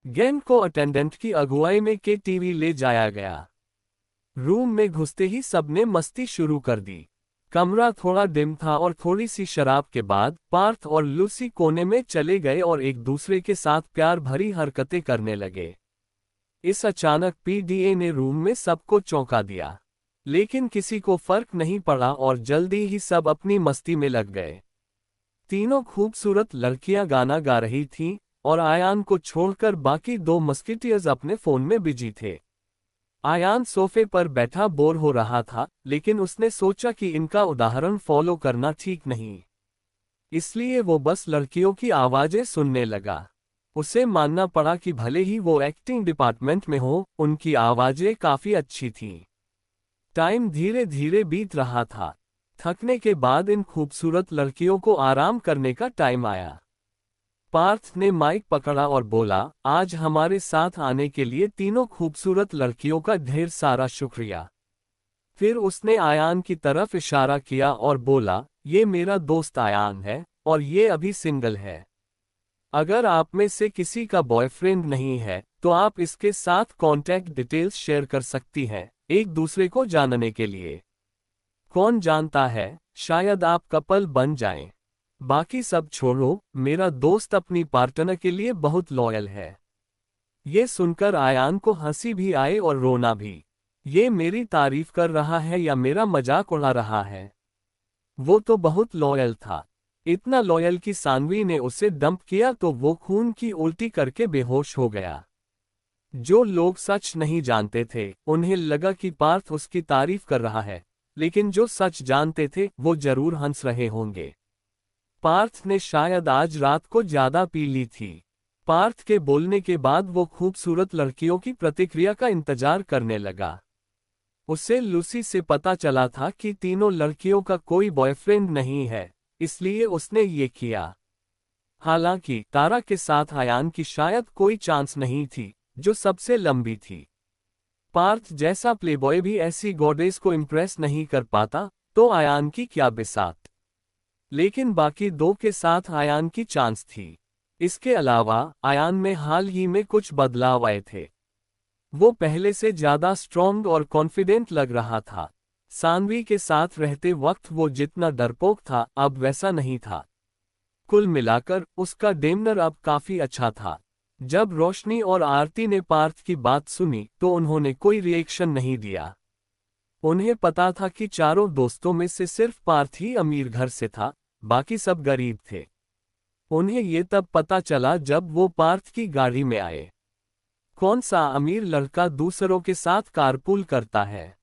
Game को attendant की अगुवाई में के टीवी ले जाया गया। रूम में घुसते ही सबने मस्ती शुरू कर दी। कमरा थोड़ा डिम था और थोड़ी सी शराब के बाद पार्थ और लूसी कोने में चले गए और एक दूसरे के साथ प्यार भरी हरकतें करने लगे। इस अचानक पीडीए ने रूम में सबको चौंका दिया, लेकिन किसी को फर्क नहीं पड़ा और जल्दी ही सब अपनी मस्ती में लग गए। तीनों खूबसूरत लड़कियां गाना गा रही थीं और आयान को छोड़कर बाकी दो मस्किटियर्स अपने फोन में बिजी थे। आयान सोफे पर बैठा बोर हो रहा था, लेकिन उसने सोचा कि इनका उदाहरण फॉलो करना ठीक नहीं, इसलिए वो बस लड़कियों की आवाजें सुनने लगा। उसे मानना पड़ा कि भले ही वो एक्टिंग डिपार्टमेंट में हो, उनकी आवाजें काफी अच्छी थीं। टाइम धीरे धीरे बीत रहा था। थकने के बाद इन खूबसूरत लड़कियों को आराम करने का टाइम आया। पार्थ ने माइक पकड़ा और बोला, आज हमारे साथ आने के लिए तीनों खूबसूरत लड़कियों का ढेर सारा शुक्रिया। फिर उसने आयान की तरफ इशारा किया और बोला, ये मेरा दोस्त आयान है और ये अभी सिंगल है। अगर आप में से किसी का बॉयफ्रेंड नहीं है तो आप इसके साथ कॉन्टैक्ट डिटेल्स शेयर कर सकती हैं, एक दूसरे को जानने के लिए। कौन जानता है, शायद आप कपल बन जाएं। बाकी सब छोड़ो, मेरा दोस्त अपनी पार्टनर के लिए बहुत लॉयल है। ये सुनकर आयान को हंसी भी आए और रोना भी। ये मेरी तारीफ कर रहा है या मेरा मजाक उड़ा रहा है? वो तो बहुत लॉयल था। इतना लॉयल कि सानवी ने उसे डंप किया तो वो खून की उल्टी करके बेहोश हो गया। जो लोग सच नहीं जानते थे, उन्हें लगा कि पार्थ उसकी तारीफ कर रहा है, लेकिन जो सच जानते थे वो जरूर हंस रहे होंगे। पार्थ ने शायद आज रात को ज्यादा पी ली थी। पार्थ के बोलने के बाद वो खूबसूरत लड़कियों की प्रतिक्रिया का इंतजार करने लगा। उसे लूसी से पता चला था कि तीनों लड़कियों का कोई बॉयफ्रेंड नहीं है, इसलिए उसने ये किया। हालांकि तारा के साथ आयान की शायद कोई चांस नहीं थी, जो सबसे लंबी थी। पार्थ जैसा प्लेबॉय भी ऐसी गॉडेस को इम्प्रेस नहीं कर पाता, तो आयान की क्या बिसात। लेकिन बाकी दो के साथ आयान की चांस थी। इसके अलावा आयान में हाल ही में कुछ बदलाव आए थे। वो पहले से ज्यादा स्ट्रॉन्ग और कॉन्फिडेंट लग रहा था। सानवी के साथ रहते वक्त वो जितना डरपोक था, अब वैसा नहीं था। कुल मिलाकर उसका डेमनर अब काफी अच्छा था। जब रोशनी और आरती ने पार्थ की बात सुनी तो उन्होंने कोई रिएक्शन नहीं दिया। उन्हें पता था कि चारों दोस्तों में से सिर्फ पार्थ ही अमीर घर से था, बाकी सब गरीब थे। उन्हें ये तब पता चला जब वो पार्थ की गाड़ी में आए। कौन सा अमीर लड़का दूसरों के साथ कारपूल करता है?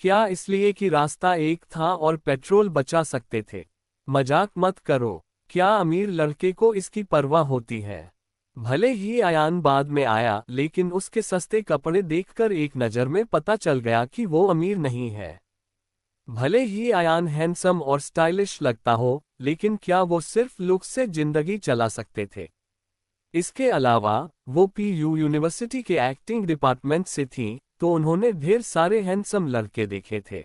क्या इसलिए कि रास्ता एक था और पेट्रोल बचा सकते थे? मजाक मत करो। क्या अमीर लड़के को इसकी परवाह होती है? भले ही आयान बाद में आया, लेकिन उसके सस्ते कपड़े देखकर एक नज़र में पता चल गया कि वो अमीर नहीं है। भले ही आयान हैंडसम और स्टाइलिश लगता हो, लेकिन क्या वो सिर्फ लुक से जिंदगी चला सकते थे? इसके अलावा वो पीयू यूनिवर्सिटी के एक्टिंग डिपार्टमेंट से थीं, तो उन्होंने ढेर सारे हैंडसम लड़के देखे थे।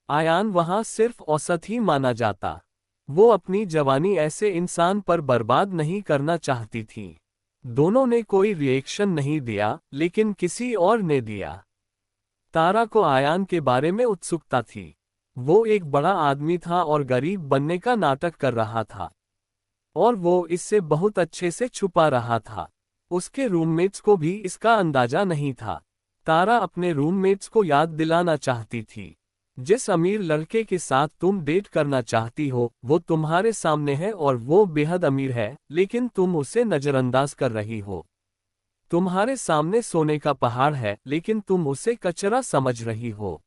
आयान वहां सिर्फ औसत ही माना जाता। वो अपनी जवानी ऐसे इंसान पर बर्बाद नहीं करना चाहती थी। दोनों ने कोई रिएक्शन नहीं दिया, लेकिन किसी और ने दिया। तारा को आयान के बारे में उत्सुकता थी। वो एक बड़ा आदमी था और गरीब बनने का नाटक कर रहा था, और वो इससे बहुत अच्छे से छुपा रहा था। उसके रूममेट्स को भी इसका अंदाजा नहीं था। तारा अपने रूममेट्स को याद दिलाना चाहती थी, जिस अमीर लड़के के साथ तुम डेट करना चाहती हो वो तुम्हारे सामने है और वो बेहद अमीर है, लेकिन तुम उसे नजरअंदाज कर रही हो। तुम्हारे सामने सोने का पहाड़ है, लेकिन तुम उसे कचरा समझ रही हो।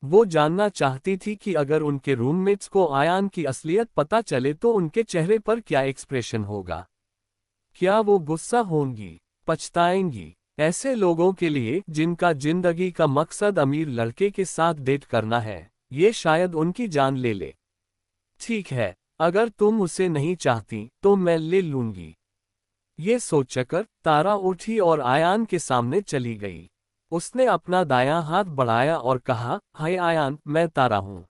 वो जानना चाहती थी कि अगर उनके रूममेट्स को आयान की असलियत पता चले तो उनके चेहरे पर क्या एक्सप्रेशन होगा। क्या वो गुस्सा होंगी, पछताएंगी? ऐसे लोगों के लिए जिनका जिंदगी का मकसद अमीर लड़के के साथ डेट करना है, ये शायद उनकी जान ले ले। ठीक है, अगर तुम उसे नहीं चाहती तो मैं ले लूंगी। ये सोचकर तारा उठी और आयान के सामने चली गई। उसने अपना दायां हाथ बढ़ाया और कहा, हाय आयान, मैं तारा हूँ।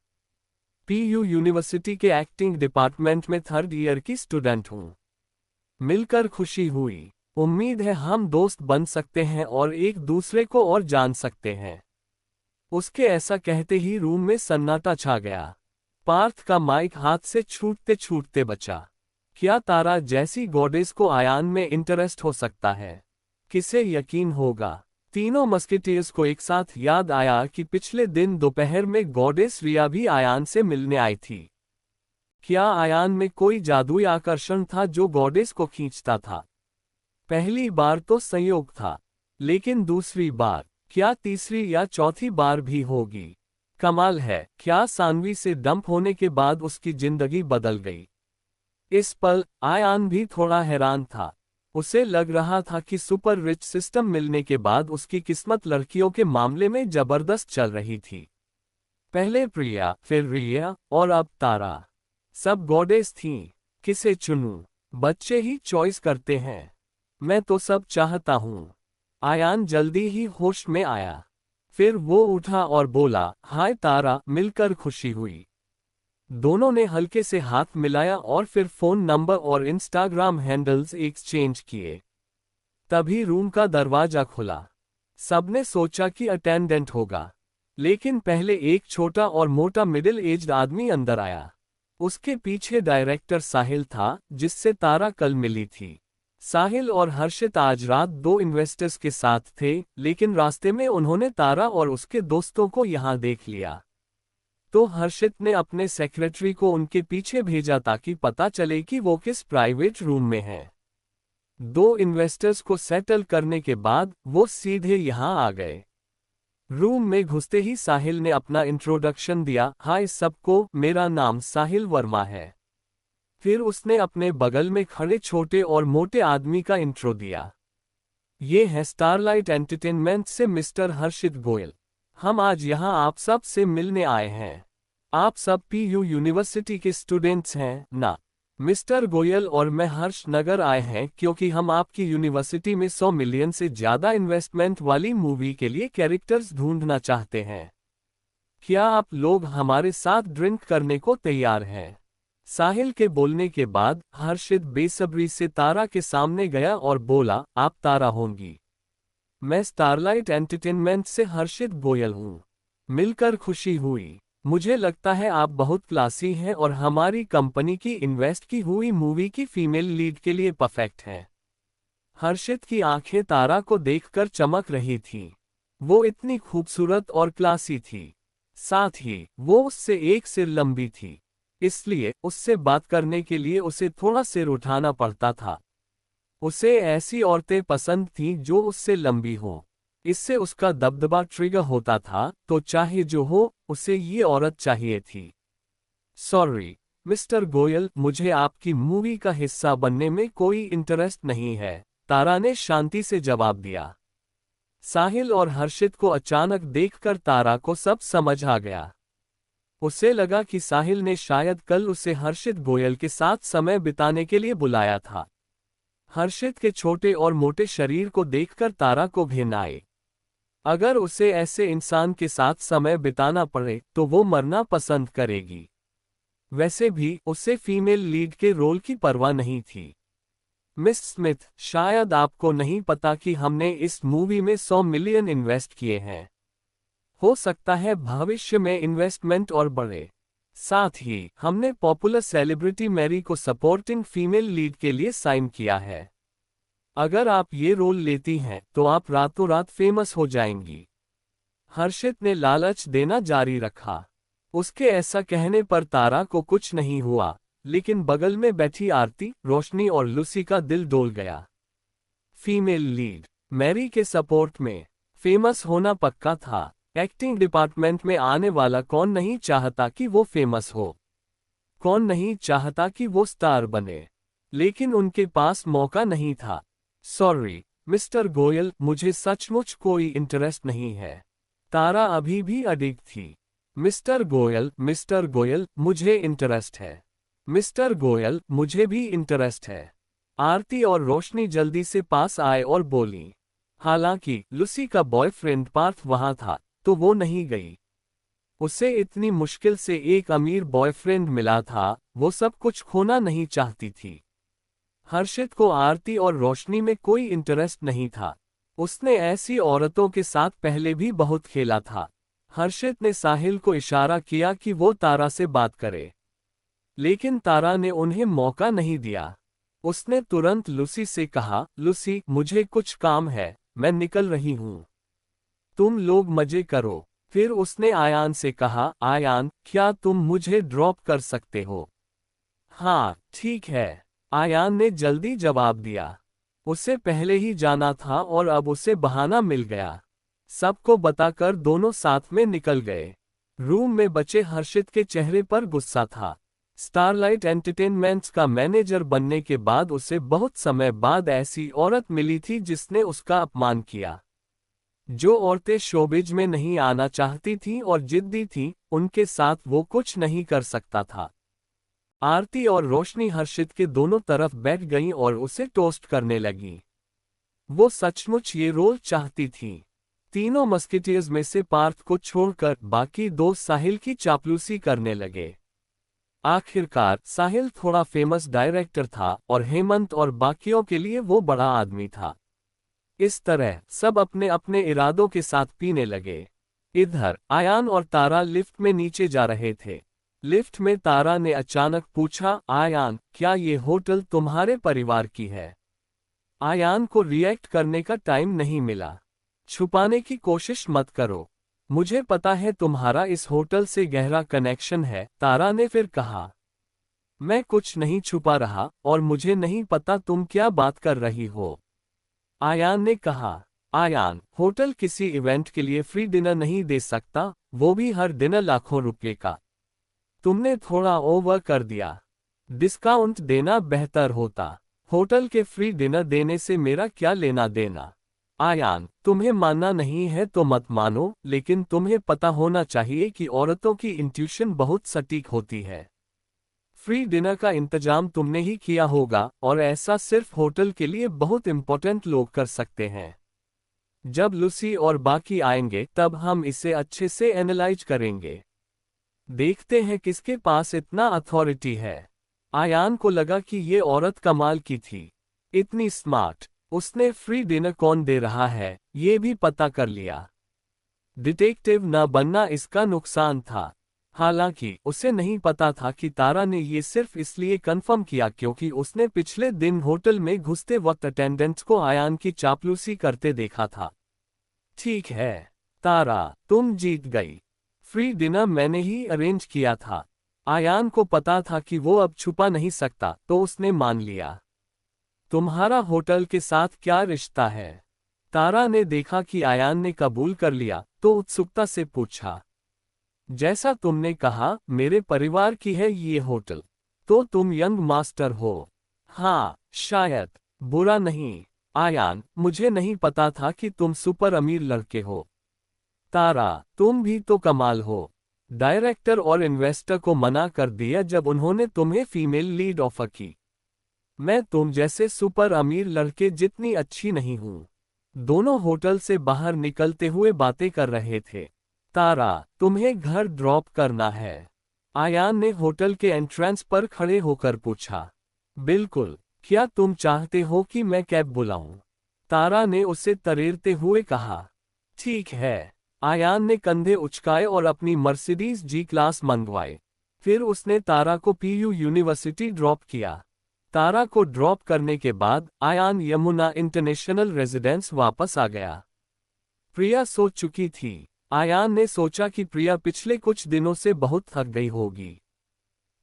पीयू यूनिवर्सिटी के एक्टिंग डिपार्टमेंट में 3rd ईयर की स्टूडेंट हूँ। मिलकर खुशी हुई। उम्मीद है हम दोस्त बन सकते हैं और एक दूसरे को और जान सकते हैं। उसके ऐसा कहते ही रूम में सन्नाटा छा गया। पार्थ का माइक हाथ से छूटते छूटते बचा। क्या तारा जैसी गॉडेस को आयान में इंटरेस्ट हो सकता है? किसे यकीन होगा? तीनों मस्केटियर्स को एक साथ याद आया कि पिछले दिन दोपहर में गॉडेस रिया भी आयान से मिलने आई थी। क्या आयान में कोई जादुई आकर्षण था जो गॉडेस को खींचता था? पहली बार तो संयोग था, लेकिन दूसरी बार, क्या तीसरी या चौथी बार भी होगी? कमाल है, क्या सानवी से डंप होने के बाद उसकी जिंदगी बदल गई? इस पल आयान भी थोड़ा हैरान था। उसे लग रहा था कि सुपर रिच सिस्टम मिलने के बाद उसकी किस्मत लड़कियों के मामले में जबरदस्त चल रही थी। पहले प्रिया, फिर रिया और अब तारा। सब गॉडेस थीं। किसे चुनूं? बच्चे ही चॉइस करते हैं। मैं तो सब चाहता हूं। आयान जल्दी ही होश में आया। फिर वो उठा और बोला, हाय तारा, मिलकर खुशी हुई। दोनों ने हल्के से हाथ मिलाया और फिर फोन नंबर और इंस्टाग्राम हैंडल्स एक्सचेंज किए। तभी रूम का दरवाजा खुला। सबने सोचा कि अटेंडेंट होगा, लेकिन पहले एक छोटा और मोटा मिडिल एज्ड आदमी अंदर आया। उसके पीछे डायरेक्टर साहिल था, जिससे तारा कल मिली थी। साहिल और हर्षित आज रात 2 इन्वेस्टर्स के साथ थे, लेकिन रास्ते में उन्होंने तारा और उसके दोस्तों को यहां देख लिया। तो हर्षित ने अपने सेक्रेटरी को उनके पीछे भेजा ताकि पता चले कि वो किस प्राइवेट रूम में हैं। 2 इन्वेस्टर्स को सेटल करने के बाद वो सीधे यहां आ गए। रूम में घुसते ही साहिल ने अपना इंट्रोडक्शन दिया, हाय सबको, मेरा नाम साहिल वर्मा है। फिर उसने अपने बगल में खड़े छोटे और मोटे आदमी का इंट्रो दिया। ये है स्टारलाइट एंटरटेनमेंट से मिस्टर हर्षित गोयल। हम आज यहाँ आप सब से मिलने आए हैं। आप सब पीयू यूनिवर्सिटी के स्टूडेंट्स हैं ना? मिस्टर गोयल और मैं हर्ष नगर आए हैं क्योंकि हम आपकी यूनिवर्सिटी में 100 मिलियन से ज्यादा इन्वेस्टमेंट वाली मूवी के लिए कैरेक्टर्स ढूंढना चाहते हैं। क्या आप लोग हमारे साथ ड्रिंक करने को तैयार हैं? साहिल के बोलने के बाद हर्षित बेसब्री से तारा के सामने गया और बोला, आप तारा होंगी। मैं स्टारलाइट एंटरटेनमेंट से हर्षित गोयल हूँ। मिलकर खुशी हुई। मुझे लगता है आप बहुत क्लासी हैं और हमारी कंपनी की इन्वेस्ट की हुई मूवी की फीमेल लीड के लिए परफेक्ट हैं। हर्षित की आंखें तारा को देखकर चमक रही थीं। वो इतनी खूबसूरत और क्लासी थी। साथ ही वो उससे एक सिर लंबी थी, इसलिए उससे बात करने के लिए उसे थोड़ा सिर उठाना पड़ता था। उसे ऐसी औरतें पसंद थीं जो उससे लंबी हों। इससे उसका दबदबा ट्रिगर होता था, तो चाहे जो हो, उसे ये औरत चाहिए थी। सॉरी मिस्टर गोयल, मुझे आपकी मूवी का हिस्सा बनने में कोई इंटरेस्ट नहीं है, तारा ने शांति से जवाब दिया। साहिल और हर्षित को अचानक देखकर तारा को सब समझ आ गया। उसे लगा कि साहिल ने शायद कल उसे हर्षित गोयल के साथ समय बिताने के लिए बुलाया था। हर्षित के छोटे और मोटे शरीर को देखकर तारा को घिन आई। अगर उसे ऐसे इंसान के साथ समय बिताना पड़े तो वो मरना पसंद करेगी। वैसे भी उसे फीमेल लीड के रोल की परवाह नहीं थी। मिस स्मिथ, शायद आपको नहीं पता कि हमने इस मूवी में 100 मिलियन इन्वेस्ट किए हैं। हो सकता है भविष्य में इन्वेस्टमेंट और बढ़े। साथ ही हमने पॉपुलर सेलिब्रिटी मैरी को सपोर्टिंग फीमेल लीड के लिए साइन किया है। अगर आप ये रोल लेती हैं तो आप रातों रात फेमस हो जाएंगी। हर्षित ने लालच देना जारी रखा। उसके ऐसा कहने पर तारा को कुछ नहीं हुआ, लेकिन बगल में बैठी आरती, रोशनी और लूसी का दिल डोल गया। फीमेल लीड मैरी के सपोर्ट में फेमस होना पक्का था। एक्टिंग डिपार्टमेंट में आने वाला कौन नहीं चाहता कि वो फेमस हो? कौन नहीं चाहता कि वो स्टार बने? लेकिन उनके पास मौका नहीं था। सॉरी मिस्टर गोयल, मुझे सचमुच कोई इंटरेस्ट नहीं है। तारा अभी भी अडिग थी। मिस्टर गोयल, मुझे इंटरेस्ट है। मिस्टर गोयल, मुझे भी इंटरेस्ट है। आरती और रोशनी जल्दी से पास आए और बोली। हालांकि लूसी का बॉयफ्रेंड पार्थ वहां था, तो वो नहीं गई। उसे इतनी मुश्किल से एक अमीर बॉयफ्रेंड मिला था, वो सब कुछ खोना नहीं चाहती थी। हर्षित को आरती और रोशनी में कोई इंटरेस्ट नहीं था। उसने ऐसी औरतों के साथ पहले भी बहुत खेला था। हर्षित ने साहिल को इशारा किया कि वो तारा से बात करे, लेकिन तारा ने उन्हें मौका नहीं दिया। उसने तुरंत लूसी से कहा, लूसी, मुझे कुछ काम है, मैं निकल रही हूं, तुम लोग मजे करो। फिर उसने आयान से कहा, आयान, क्या तुम मुझे ड्रॉप कर सकते हो? हाँ, ठीक है, आयान ने जल्दी जवाब दिया। उसे पहले ही जाना था और अब उसे बहाना मिल गया। सबको बताकर दोनों साथ में निकल गए। रूम में बचे हर्षित के चेहरे पर गुस्सा था। स्टारलाइट एंटरटेनमेंट्स का मैनेजर बनने के बाद उसे बहुत समय बाद ऐसी औरत मिली थी जिसने उसका अपमान किया। जो औरतें शोबिज में नहीं आना चाहती थीं और जिद्दी थीं, उनके साथ वो कुछ नहीं कर सकता था। आरती और रोशनी हर्षित के दोनों तरफ बैठ गईं और उसे टोस्ट करने लगीं। वो सचमुच ये रोल चाहती थीं। तीनों मस्केटियर्स में से पार्थ को छोड़कर बाकी दो साहिल की चापलूसी करने लगे। आखिरकार साहिल थोड़ा फेमस डायरेक्टर था और हेमंत और बाकियों के लिए वो बड़ा आदमी था। इस तरह सब अपने अपने इरादों के साथ पीने लगे। इधर आयान और तारा लिफ्ट में नीचे जा रहे थे। लिफ्ट में तारा ने अचानक पूछा, आयान, क्या ये होटल तुम्हारे परिवार की है? आयान को रिएक्ट करने का टाइम नहीं मिला। छुपाने की कोशिश मत करो, मुझे पता है तुम्हारा इस होटल से गहरा कनेक्शन है, तारा ने फिर कहा। मैं कुछ नहीं छुपा रहा और मुझे नहीं पता तुम क्या बात कर रही हो, आयान ने कहा। आयान, होटल किसी इवेंट के लिए फ्री डिनर नहीं दे सकता, वो भी हर डिनर लाखों रुपए का। तुमने थोड़ा ओवर कर दिया। डिस्काउंट देना बेहतर होता। होटल के फ्री डिनर देने से मेरा क्या लेना देना? आयान, तुम्हें मानना नहीं है तो मत मानो, लेकिन तुम्हें पता होना चाहिए कि औरतों की इंट्यूशन बहुत सटीक होती है। फ्री डिनर का इंतजाम तुमने ही किया होगा और ऐसा सिर्फ होटल के लिए बहुत इंपॉर्टेंट लोग कर सकते हैं। जब लूसी और बाकी आएंगे तब हम इसे अच्छे से एनालाइज करेंगे। देखते हैं किसके पास इतना अथॉरिटी है। आयान को लगा कि ये औरत कमाल की थी। इतनी स्मार्ट। उसने फ्री डिनर कौन दे रहा है, ये भी पता कर लिया। डिटेक्टिव न बनना इसका नुकसान था। हालांकि उसे नहीं पता था कि तारा ने ये सिर्फ इसलिए कंफर्म किया क्योंकि उसने पिछले दिन होटल में घुसते वक्त अटेंडेंट्स को आयान की चापलूसी करते देखा था। ठीक है तारा, तुम जीत गई। फ्री डिनर मैंने ही अरेंज किया था। आयान को पता था कि वो अब छुपा नहीं सकता, तो उसने मान लिया। तुम्हारा होटल के साथ क्या रिश्ता है? तारा ने देखा कि आयान ने कबूल कर लिया, तो उत्सुकता से पूछा। जैसा तुमने कहा, मेरे परिवार की है ये होटल। तो तुम यंग मास्टर हो? हाँ, शायद। बुरा नहीं। आयान, मुझे नहीं पता था कि तुम सुपर अमीर लड़के हो। तारा, तुम भी तो कमाल हो। डायरेक्टर और इन्वेस्टर को मना कर दिया जब उन्होंने तुम्हें फीमेल लीड ऑफर की। मैं तुम जैसे सुपर अमीर लड़के जितनी अच्छी नहीं हूं। दोनों होटल से बाहर निकलते हुए बातें कर रहे थे। तारा, तुम्हें घर ड्रॉप करना है? आयान ने होटल के एंट्रेंस पर खड़े होकर पूछा। बिल्कुल, क्या तुम चाहते हो कि मैं कैब बुलाऊं? तारा ने उसे तरेरते हुए कहा। ठीक है। आयान ने कंधे उचकाए और अपनी मर्सिडीज जी क्लास मंगवाए। फिर उसने तारा को पीयू यूनिवर्सिटी ड्रॉप किया। तारा को ड्रॉप करने के बाद आयान यमुना इंटरनेशनल रेजिडेंस वापस आ गया। प्रिया सो चुकी थी। आयान ने सोचा कि प्रिया पिछले कुछ दिनों से बहुत थक गई होगी।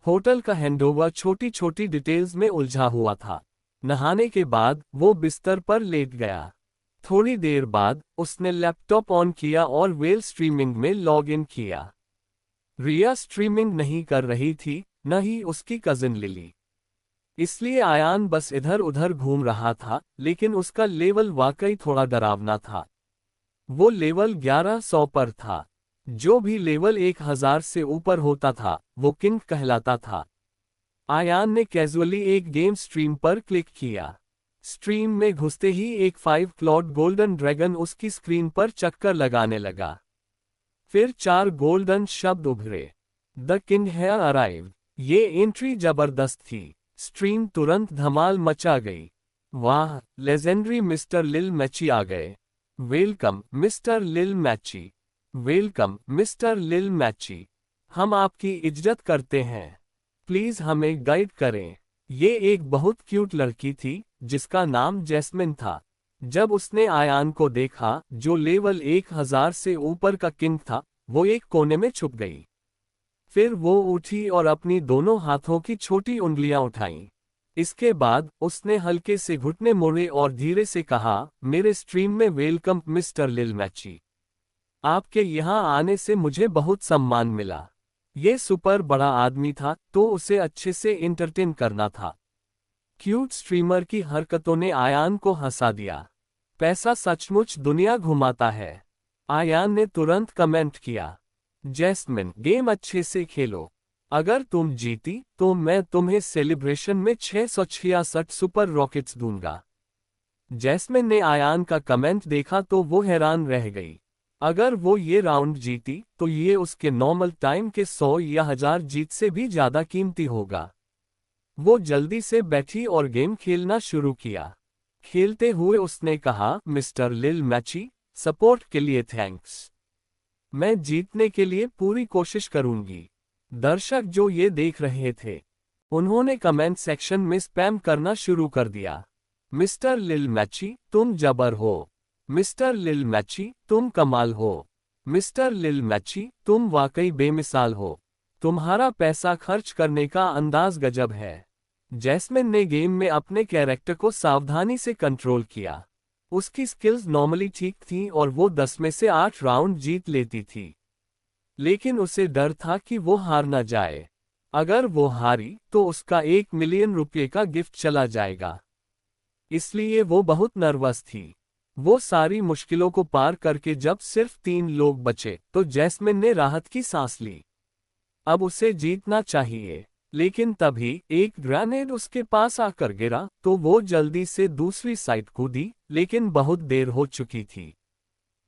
होटल का हैंडओवर छोटी छोटी डिटेल्स में उलझा हुआ था। नहाने के बाद वो बिस्तर पर लेट गया। थोड़ी देर बाद उसने लैपटॉप ऑन किया और वेल स्ट्रीमिंग में लॉग इन किया। रिया स्ट्रीमिंग नहीं कर रही थी, न ही उसकी कजिन लिली। इसलिए आयान बस इधर उधर घूम रहा था, लेकिन उसका लेवल वाकई थोड़ा डरावना था। वो लेवल 1100 पर था। जो भी लेवल 1000 से ऊपर होता था, वो किंग कहलाता था। आयान ने कैजुअली एक गेम स्ट्रीम पर क्लिक किया। स्ट्रीम में घुसते ही एक 5 क्लॉड गोल्डन ड्रैगन उसकी स्क्रीन पर चक्कर लगाने लगा। फिर 4 गोल्डन शब्द उभरे। द किंग है अराइव्ड। ये एंट्री जबरदस्त थी। स्ट्रीम तुरंत धमाल मचा गई। वाह, लेजेंडरी मिस्टर लिल मैची आ गए। वेलकम मिस्टर लिल मैची। वेलकम मिस्टर लिल मैची। हम आपकी इज्जत करते हैं। प्लीज हमें गाइड करें। ये एक बहुत क्यूट लड़की थी जिसका नाम जैस्मिन था। जब उसने आयान को देखा जो लेवल 1000 से ऊपर का किंग था, वो एक कोने में छुप गई। फिर वो उठी और अपनी दोनों हाथों की छोटी उंगलियां उठाईं। इसके बाद उसने हल्के से घुटने मोड़े और धीरे से कहा, मेरे स्ट्रीम में वेलकम मिस्टर लिल मैची। आपके यहाँ आने से मुझे बहुत सम्मान मिला। ये सुपर बड़ा आदमी था तो उसे अच्छे से एंटरटेन करना था। क्यूट स्ट्रीमर की हरकतों ने आयान को हंसा दिया। पैसा सचमुच दुनिया घुमाता है। आयान ने तुरंत कमेंट किया, जैस्मिन गेम अच्छे से खेलो। अगर तुम जीती तो मैं तुम्हें सेलिब्रेशन में 666 सुपर रॉकेट्स दूंगा। जैस्मिन ने आयान का कमेंट देखा तो वो हैरान रह गई। अगर वो ये राउंड जीती तो ये उसके नॉर्मल टाइम के 100 या 1000 जीत से भी ज्यादा कीमती होगा। वो जल्दी से बैठी और गेम खेलना शुरू किया। खेलते हुए उसने कहा, मिस्टर लिल मैची, सपोर्ट के लिए थैंक्स। मैं जीतने के लिए पूरी कोशिश करूंगी। दर्शक जो ये देख रहे थे, उन्होंने कमेंट सेक्शन में स्पैम करना शुरू कर दिया। मिस्टर लिल मैची, तुम जबर हो। मिस्टर लिल मैची, तुम कमाल हो। मिस्टर लिल मैची, तुम वाकई बेमिसाल हो। तुम्हारा पैसा खर्च करने का अंदाज गजब है। जैस्मिन ने गेम में अपने कैरेक्टर को सावधानी से कंट्रोल किया। उसकी स्किल्स नॉर्मली ठीक थीं और वो 10 में से 8 राउंड जीत लेती थी। लेकिन उसे डर था कि वो हार न जाए। अगर वो हारी तो उसका 1 मिलियन रुपये का गिफ्ट चला जाएगा। इसलिए वो बहुत नर्वस थी। वो सारी मुश्किलों को पार करके जब सिर्फ 3 लोग बचे तो जैस्मिन ने राहत की सांस ली। अब उसे जीतना चाहिए। लेकिन तभी एक ग्रेनेड उसके पास आकर गिरा तो वो जल्दी से दूसरी साइड कूदी, लेकिन बहुत देर हो चुकी थी।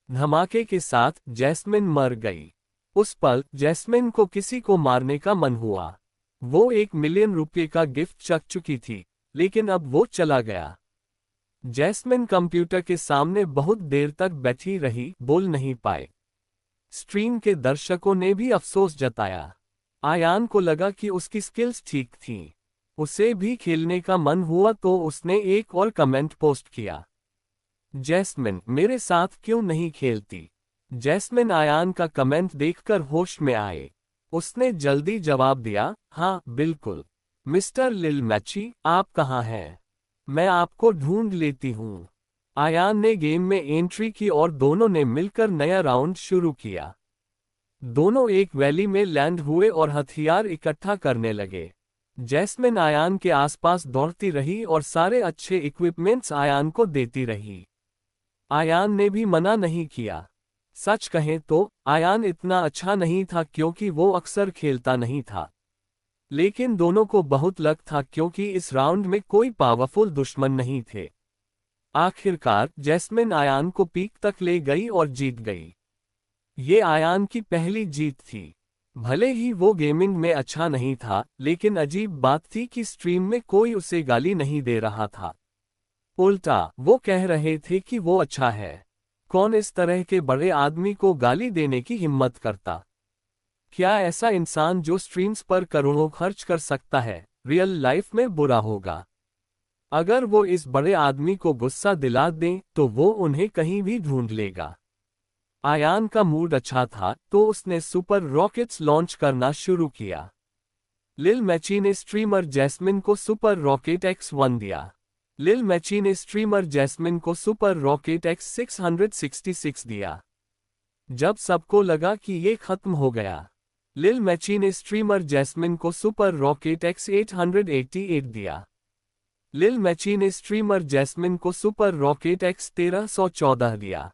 धमाके के साथ जैस्मिन मर गई। उस पल जैस्मिन को किसी को मारने का मन हुआ। वो 1 मिलियन रुपये का गिफ्ट चख चुकी थी, लेकिन अब वो चला गया। जैस्मिन कंप्यूटर के सामने बहुत देर तक बैठी रही, बोल नहीं पाए। स्ट्रीम के दर्शकों ने भी अफसोस जताया। आयान को लगा कि उसकी स्किल्स ठीक थीं। उसे भी खेलने का मन हुआ तो उसने एक और कमेंट पोस्ट किया, जैस्मिन मेरे साथ क्यों नहीं खेलती। जैस्मिन आयान का कमेंट देखकर होश में आए। उसने जल्दी जवाब दिया, हाँ बिल्कुल। मिस्टर लिल मैची, आप कहाँ हैं? मैं आपको ढूंढ लेती हूँ। आयान ने गेम में एंट्री की और दोनों ने मिलकर नया राउंड शुरू किया। दोनों एक वैली में लैंड हुए और हथियार इकट्ठा करने लगे। जैस्मिन आयान के आसपास दौड़ती रही और सारे अच्छे इक्विपमेंट्स आयान को देती रही। आयान ने भी मना नहीं किया। सच कहें तो आयान इतना अच्छा नहीं था क्योंकि वो अक्सर खेलता नहीं था। लेकिन दोनों को बहुत लक था क्योंकि इस राउंड में कोई पावरफुल दुश्मन नहीं थे। आखिरकार जैस्मिन आयान को पीक तक ले गई और जीत गई। ये आयान की पहली जीत थी। भले ही वो गेमिंग में अच्छा नहीं था, लेकिन अजीब बात थी कि स्ट्रीम में कोई उसे गाली नहीं दे रहा था। उल्टा वो कह रहे थे कि वो अच्छा है। कौन इस तरह के बड़े आदमी को गाली देने की हिम्मत करता? क्या ऐसा इंसान जो स्ट्रीम्स पर करोड़ों खर्च कर सकता है, रियल लाइफ में बुरा होगा? अगर वो इस बड़े आदमी को गुस्सा दिला दें तो वो उन्हें कहीं भी ढूंढ लेगा। आयान का मूड अच्छा था तो उसने सुपर रॉकेट्स लॉन्च करना शुरू किया। लिल मैची ने स्ट्रीमर जैस्मिन को सुपर रॉकेट X1 दिया। लिल मैची ने स्ट्रीमर जैस्मिन को सुपर रॉकेट X666 दिया। जब सबको लगा कि ये खत्म हो गया, लिल मैची ने स्ट्रीमर जैस्मिन को सुपर रॉकेट X888 दिया। लिल मैची ने स्ट्रीमर जैस्मिन को सुपर रॉकेट X1314 दिया।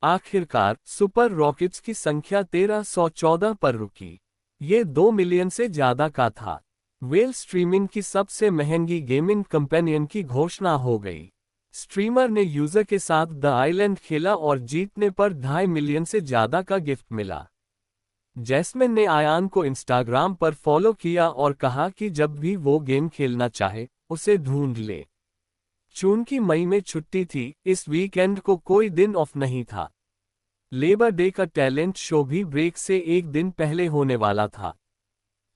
आखिरकार सुपर रॉकेट्स की संख्या 1314 पर रुकी। ये 2 मिलियन से ज्यादा का था। वेल स्ट्रीमिंग की सबसे महंगी गेमिंग कंपेनियन की घोषणा हो गई। स्ट्रीमर ने यूजर के साथ द आइलैंड खेला और जीतने पर 2.5 मिलियन से ज्यादा का गिफ्ट मिला। जैस्मिन ने आयान को इंस्टाग्राम पर फॉलो किया और कहा कि जब भी वो गेम खेलना चाहे उसे ढूंढ ले। चूंकि मई में छुट्टी थी, इस वीकेंड को कोई दिन ऑफ नहीं था। लेबर डे का टैलेंट शो भी ब्रेक से एक दिन पहले होने वाला था।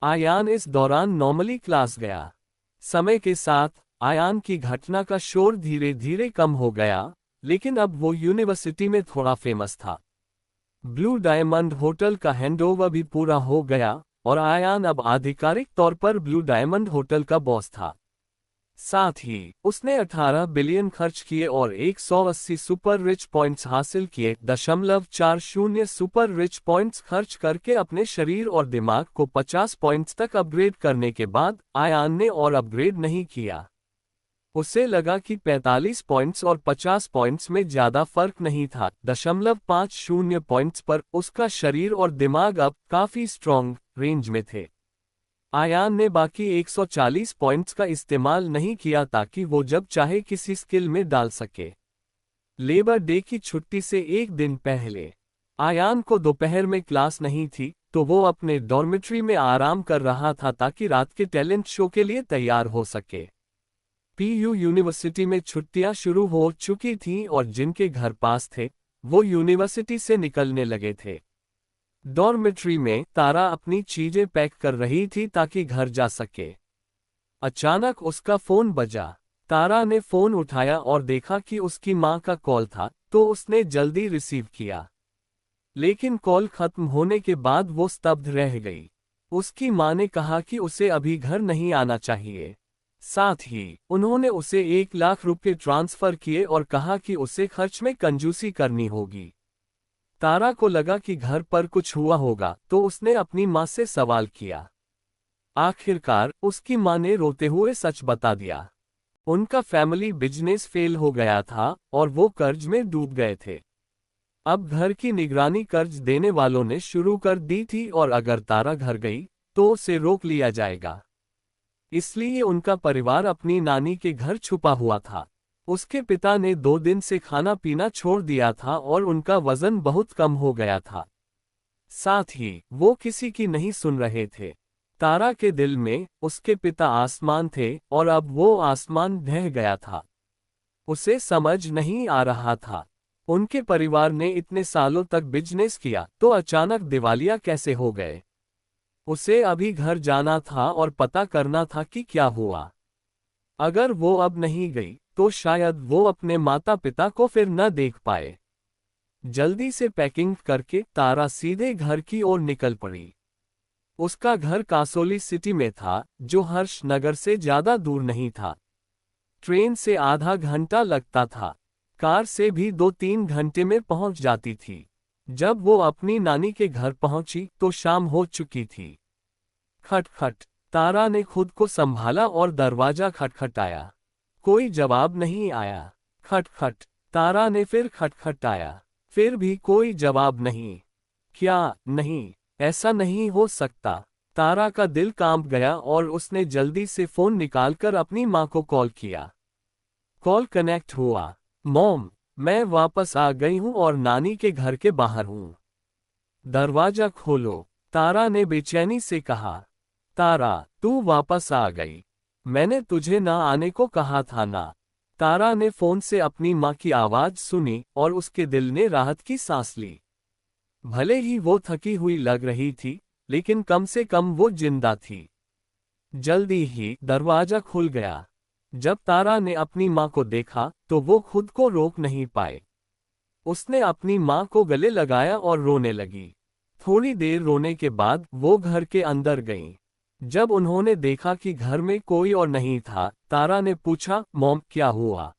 आयान इस दौरान नॉर्मली क्लास गया। समय के साथ आयान की घटना का शोर धीरे धीरे कम हो गया, लेकिन अब वो यूनिवर्सिटी में थोड़ा फेमस था। ब्लू डायमंड होटल का हैंडओवर भी पूरा हो गया और आयान अब आधिकारिक तौर पर ब्लू डायमंड होटल का बॉस था। साथ ही उसने 18 बिलियन खर्च किए और 180 सुपर रिच पॉइंट्स हासिल किए। 0.40 सुपर रिच पॉइंट्स खर्च करके अपने शरीर और दिमाग को 50 पॉइंट्स तक अपग्रेड करने के बाद आयान ने और अपग्रेड नहीं किया। उसे लगा कि 45 पॉइंट्स और 50 पॉइंट्स में ज्यादा फर्क नहीं था। 0.50 पॉइंट्स पर उसका शरीर और दिमाग अब काफी स्ट्रॉन्ग रेंज में थे। आयान ने बाकी 140 पॉइंट्स का इस्तेमाल नहीं किया ताकि वो जब चाहे किसी स्किल में डाल सके। लेबर डे की छुट्टी से एक दिन पहले आयान को दोपहर में क्लास नहीं थी, तो वो अपने डॉर्मेट्री में आराम कर रहा था ताकि रात के टैलेंट शो के लिए तैयार हो सके। पीयू यूनिवर्सिटी में छुट्टियां शुरू हो चुकी थीं और जिनके घर पास थे वो यूनिवर्सिटी से निकलने लगे थे। डॉर्मेट्री में तारा अपनी चीजें पैक कर रही थी ताकि घर जा सके। अचानक उसका फोन बजा। तारा ने फोन उठाया और देखा कि उसकी मां का कॉल था, तो उसने जल्दी रिसीव किया। लेकिन कॉल खत्म होने के बाद वो स्तब्ध रह गई। उसकी मां ने कहा कि उसे अभी घर नहीं आना चाहिए। साथ ही उन्होंने उसे 1 लाख रुपए ट्रांसफर किए और कहा कि उसे खर्च में कंजूसी करनी होगी। तारा को लगा कि घर पर कुछ हुआ होगा, तो उसने अपनी मां से सवाल किया। आखिरकार उसकी मां ने रोते हुए सच बता दिया। उनका फैमिली बिजनेस फेल हो गया था और वो कर्ज में डूब गए थे। अब घर की निगरानी कर्ज देने वालों ने शुरू कर दी थी और अगर तारा घर गई तो उसे रोक लिया जाएगा। इसलिए उनका परिवार अपनी नानी के घर छुपा हुआ था। उसके पिता ने 2 दिन से खाना पीना छोड़ दिया था और उनका वजन बहुत कम हो गया था। साथ ही वो किसी की नहीं सुन रहे थे। तारा के दिल में उसके पिता आसमान थे और अब वो आसमान ढह गया था। उसे समझ नहीं आ रहा था, उनके परिवार ने इतने सालों तक बिजनेस किया तो अचानक दिवालिया कैसे हो गए। उसे अभी घर जाना था और पता करना था कि क्या हुआ। अगर वो अब नहीं गई तो शायद वो अपने माता पिता को फिर न देख पाए। जल्दी से पैकिंग करके तारा सीधे घर की ओर निकल पड़ी। उसका घर कासोली सिटी में था, जो हर्ष नगर से ज्यादा दूर नहीं था। ट्रेन से आधा घंटा लगता था, कार से भी 2-3 घंटे में पहुंच जाती थी। जब वो अपनी नानी के घर पहुंची तो शाम हो चुकी थी। खटखट। तारा ने खुद को संभाला और दरवाजा खटखटाया। कोई जवाब नहीं आया। खटखट। तारा ने फिर खटखटाया, फिर भी कोई जवाब नहीं। क्या नहीं, ऐसा नहीं हो सकता। तारा का दिल कांप गया और उसने जल्दी से फोन निकालकर अपनी मां को कॉल किया। कॉल कनेक्ट हुआ। मॉम, मैं वापस आ गई हूं और नानी के घर के बाहर हूं। दरवाजा खोलो, तारा ने बेचैनी से कहा। तारा, तू वापस आ गई। मैंने तुझे ना आने को कहा था ना। तारा ने फोन से अपनी मां की आवाज सुनी और उसके दिल ने राहत की सांस ली। भले ही वो थकी हुई लग रही थी, लेकिन कम से कम वो जिंदा थी। जल्दी ही दरवाजा खुल गया। जब तारा ने अपनी मां को देखा तो वो खुद को रोक नहीं पाए। उसने अपनी मां को गले लगाया और रोने लगी। थोड़ी देर रोने के बाद वो घर के अंदर गईं। जब उन्होंने देखा कि घर में कोई और नहीं था, तारा ने पूछा, मॉम क्या हुआ?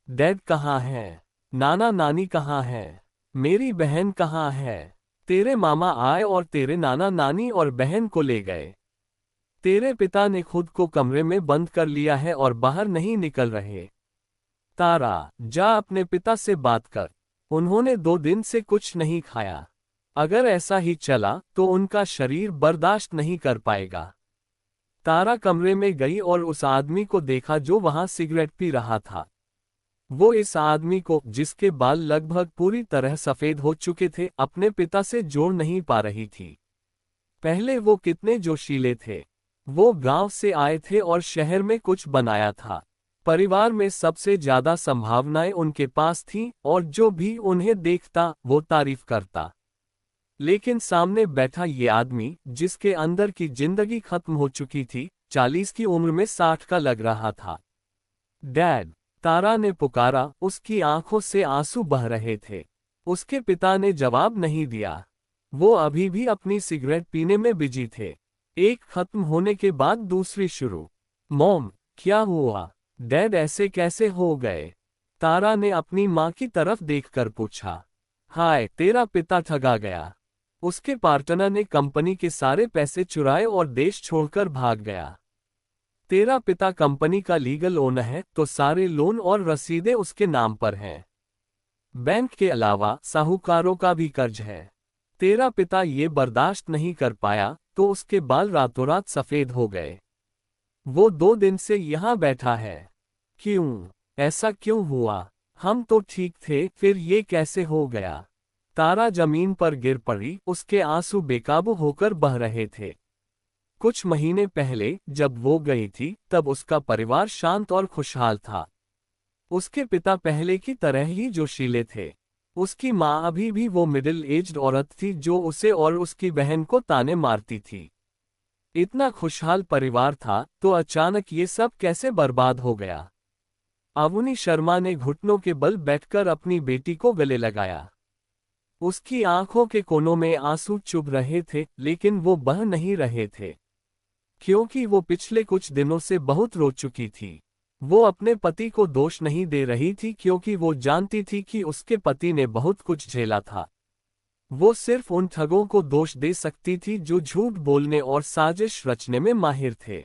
डैड कहाँ है? नाना नानी कहाँ है? मेरी बहन कहाँ है? तेरे मामा आए और तेरे नाना नानी और बहन को ले गए। तेरे पिता ने खुद को कमरे में बंद कर लिया है और बाहर नहीं निकल रहे। तारा, जा अपने पिता से बात कर। उन्होंने 2 दिन से कुछ नहीं खाया। अगर ऐसा ही चला तो उनका शरीर बर्दाश्त नहीं कर पाएगा। तारा कमरे में गई और उस आदमी को देखा जो वहां सिगरेट पी रहा था। वो इस आदमी को, जिसके बाल लगभग पूरी तरह सफेद हो चुके थे, अपने पिता से जोड़ नहीं पा रही थी। पहले वो कितने जोशीले थे। वो गांव से आए थे और शहर में कुछ बनाया था। परिवार में सबसे ज्यादा संभावनाएं उनके पास थीं और जो भी उन्हें देखता वो तारीफ करता। लेकिन सामने बैठा ये आदमी, जिसके अंदर की जिंदगी खत्म हो चुकी थी, 40 की उम्र में 60 का लग रहा था। डैड, तारा ने पुकारा, उसकी आंखों से आंसू बह रहे थे। उसके पिता ने जवाब नहीं दिया। वो अभी भी अपनी सिगरेट पीने में बिजी थे। एक खत्म होने के बाद दूसरी शुरू। मॉम, क्या हुआ? डैड ऐसे कैसे हो गए? तारा ने अपनी माँ की तरफ देखकर पूछा। हाय, तेरा पिता ठगा गया। उसके पार्टनर ने कंपनी के सारे पैसे चुराए और देश छोड़कर भाग गया। तेरा पिता कंपनी का लीगल ओनर है, तो सारे लोन और रसीदें उसके नाम पर हैं। बैंक के अलावा साहूकारों का भी कर्ज है। तेरा पिता ये बर्दाश्त नहीं कर पाया, तो उसके बाल रातों रात सफेद हो गए। वो 2 दिन से यहाँ बैठा है। क्यों? ऐसा क्यों हुआ? हम तो ठीक थे, फिर ये कैसे हो गया? तारा जमीन पर गिर पड़ी, उसके आंसू बेकाबू होकर बह रहे थे। कुछ महीने पहले जब वो गई थी, तब उसका परिवार शांत और खुशहाल था। उसके पिता पहले की तरह ही जोशीले थे। उसकी माँ अभी भी वो मिडिल एज्ड औरत थी जो उसे और उसकी बहन को ताने मारती थी। इतना खुशहाल परिवार था, तो अचानक ये सब कैसे बर्बाद हो गया? अवनी शर्मा ने घुटनों के बल बैठकर अपनी बेटी को गले लगाया। उसकी आंखों के कोनों में आंसू चुभ रहे थे, लेकिन वो बह नहीं रहे थे, क्योंकि वो पिछले कुछ दिनों से बहुत रो चुकी थी। वो अपने पति को दोष नहीं दे रही थी, क्योंकि वो जानती थी कि उसके पति ने बहुत कुछ झेला था। वो सिर्फ उन ठगों को दोष दे सकती थी जो झूठ बोलने और साजिश रचने में माहिर थे।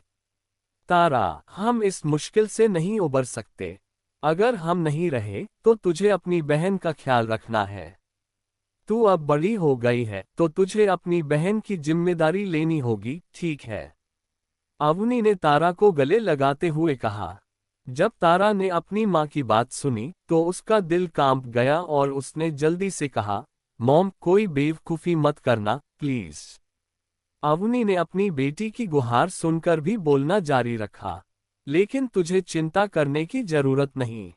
तारा, हम इस मुश्किल से नहीं उबर सकते। अगर हम नहीं रहे, तो तुझे अपनी बहन का ख्याल रखना है। तू अब बड़ी हो गई है, तो तुझे अपनी बहन की जिम्मेदारी लेनी होगी, ठीक है? अवनी ने तारा को गले लगाते हुए कहा। जब तारा ने अपनी माँ की बात सुनी, तो उसका दिल कांप गया और उसने जल्दी से कहा, मॉम, कोई बेवकूफ़ी मत करना, प्लीज। अवनी ने अपनी बेटी की गुहार सुनकर भी बोलना जारी रखा। लेकिन तुझे चिंता करने की जरूरत नहीं।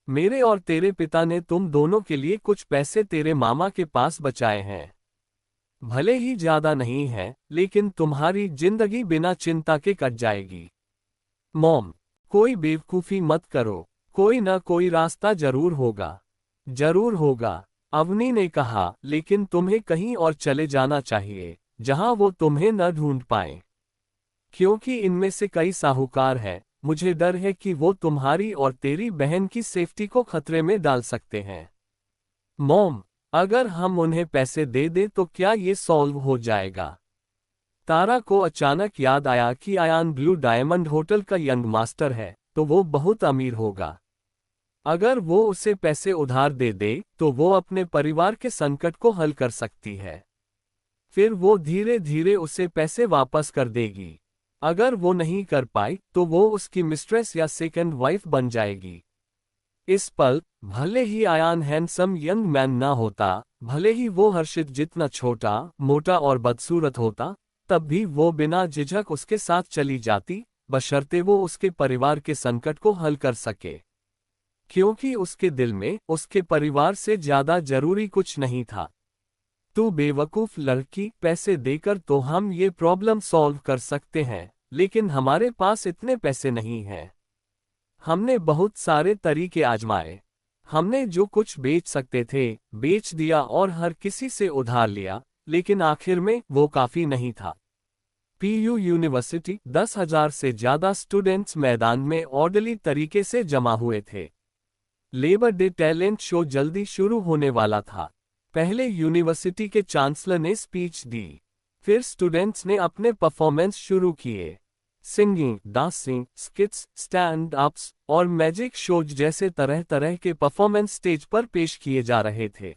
मेरे और तेरे पिता ने तुम दोनों के लिए कुछ पैसे तेरे मामा के पास बचाए हैं। भले ही ज्यादा नहीं है, लेकिन तुम्हारी जिंदगी बिना चिंता के कट जाएगी। मॉम, कोई बेवकूफ़ी मत करो, कोई न कोई रास्ता जरूर होगा। जरूर होगा, अवनी ने कहा, लेकिन तुम्हें कहीं और चले जाना चाहिए, जहां वो तुम्हें न ढूंढ पाए। क्योंकि इनमें से कई साहूकार हैं, मुझे डर है कि वो तुम्हारी और तेरी बहन की सेफ्टी को खतरे में डाल सकते हैं। मॉम, अगर हम उन्हें पैसे दे दें तो क्या ये सॉल्व हो जाएगा? तारा को अचानक याद आया कि आयान ब्लू डायमंड होटल का यंग मास्टर है, तो वो बहुत अमीर होगा। अगर वो उसे पैसे उधार दे दे, तो वो अपने परिवार के संकट को हल कर सकती है। फिर वो धीरे धीरे उसे पैसे वापस कर देगी। अगर वो नहीं कर पाई, तो वो उसकी मिस्ट्रेस या सेकंड वाइफ बन जाएगी। इस पल, भले ही आयान हैंडसम यंग मैन ना होता, भले ही वो हर्षित जितना छोटा, मोटा और बदसूरत होता, तब भी वो बिना झिझक उसके साथ चली जाती, बशर्ते वो उसके परिवार के संकट को हल कर सके। क्योंकि उसके दिल में उसके परिवार से ज्यादा जरूरी कुछ नहीं था। तू बेवकूफ लड़की, पैसे देकर तो हम ये प्रॉब्लम सॉल्व कर सकते हैं, लेकिन हमारे पास इतने पैसे नहीं हैं। हमने बहुत सारे तरीके आजमाए। हमने जो कुछ बेच सकते थे, बेच दिया और हर किसी से उधार लिया, लेकिन आखिर में वो काफी नहीं था। पीयू यूनिवर्सिटी, 10,000 से ज्यादा स्टूडेंट्स मैदान में ऑर्डरली तरीके से जमा हुए थे। लेबर डे टैलेंट शो जल्दी शुरू होने वाला था। पहले यूनिवर्सिटी के चांसलर ने स्पीच दी। फिर स्टूडेंट्स ने अपने परफॉर्मेंस शुरू किए। सिंगिंग, डांसिंग, स्किट्स, स्टैंड अप्स और मैजिक शोज जैसे तरह तरह के परफॉर्मेंस स्टेज पर पेश किए जा रहे थे।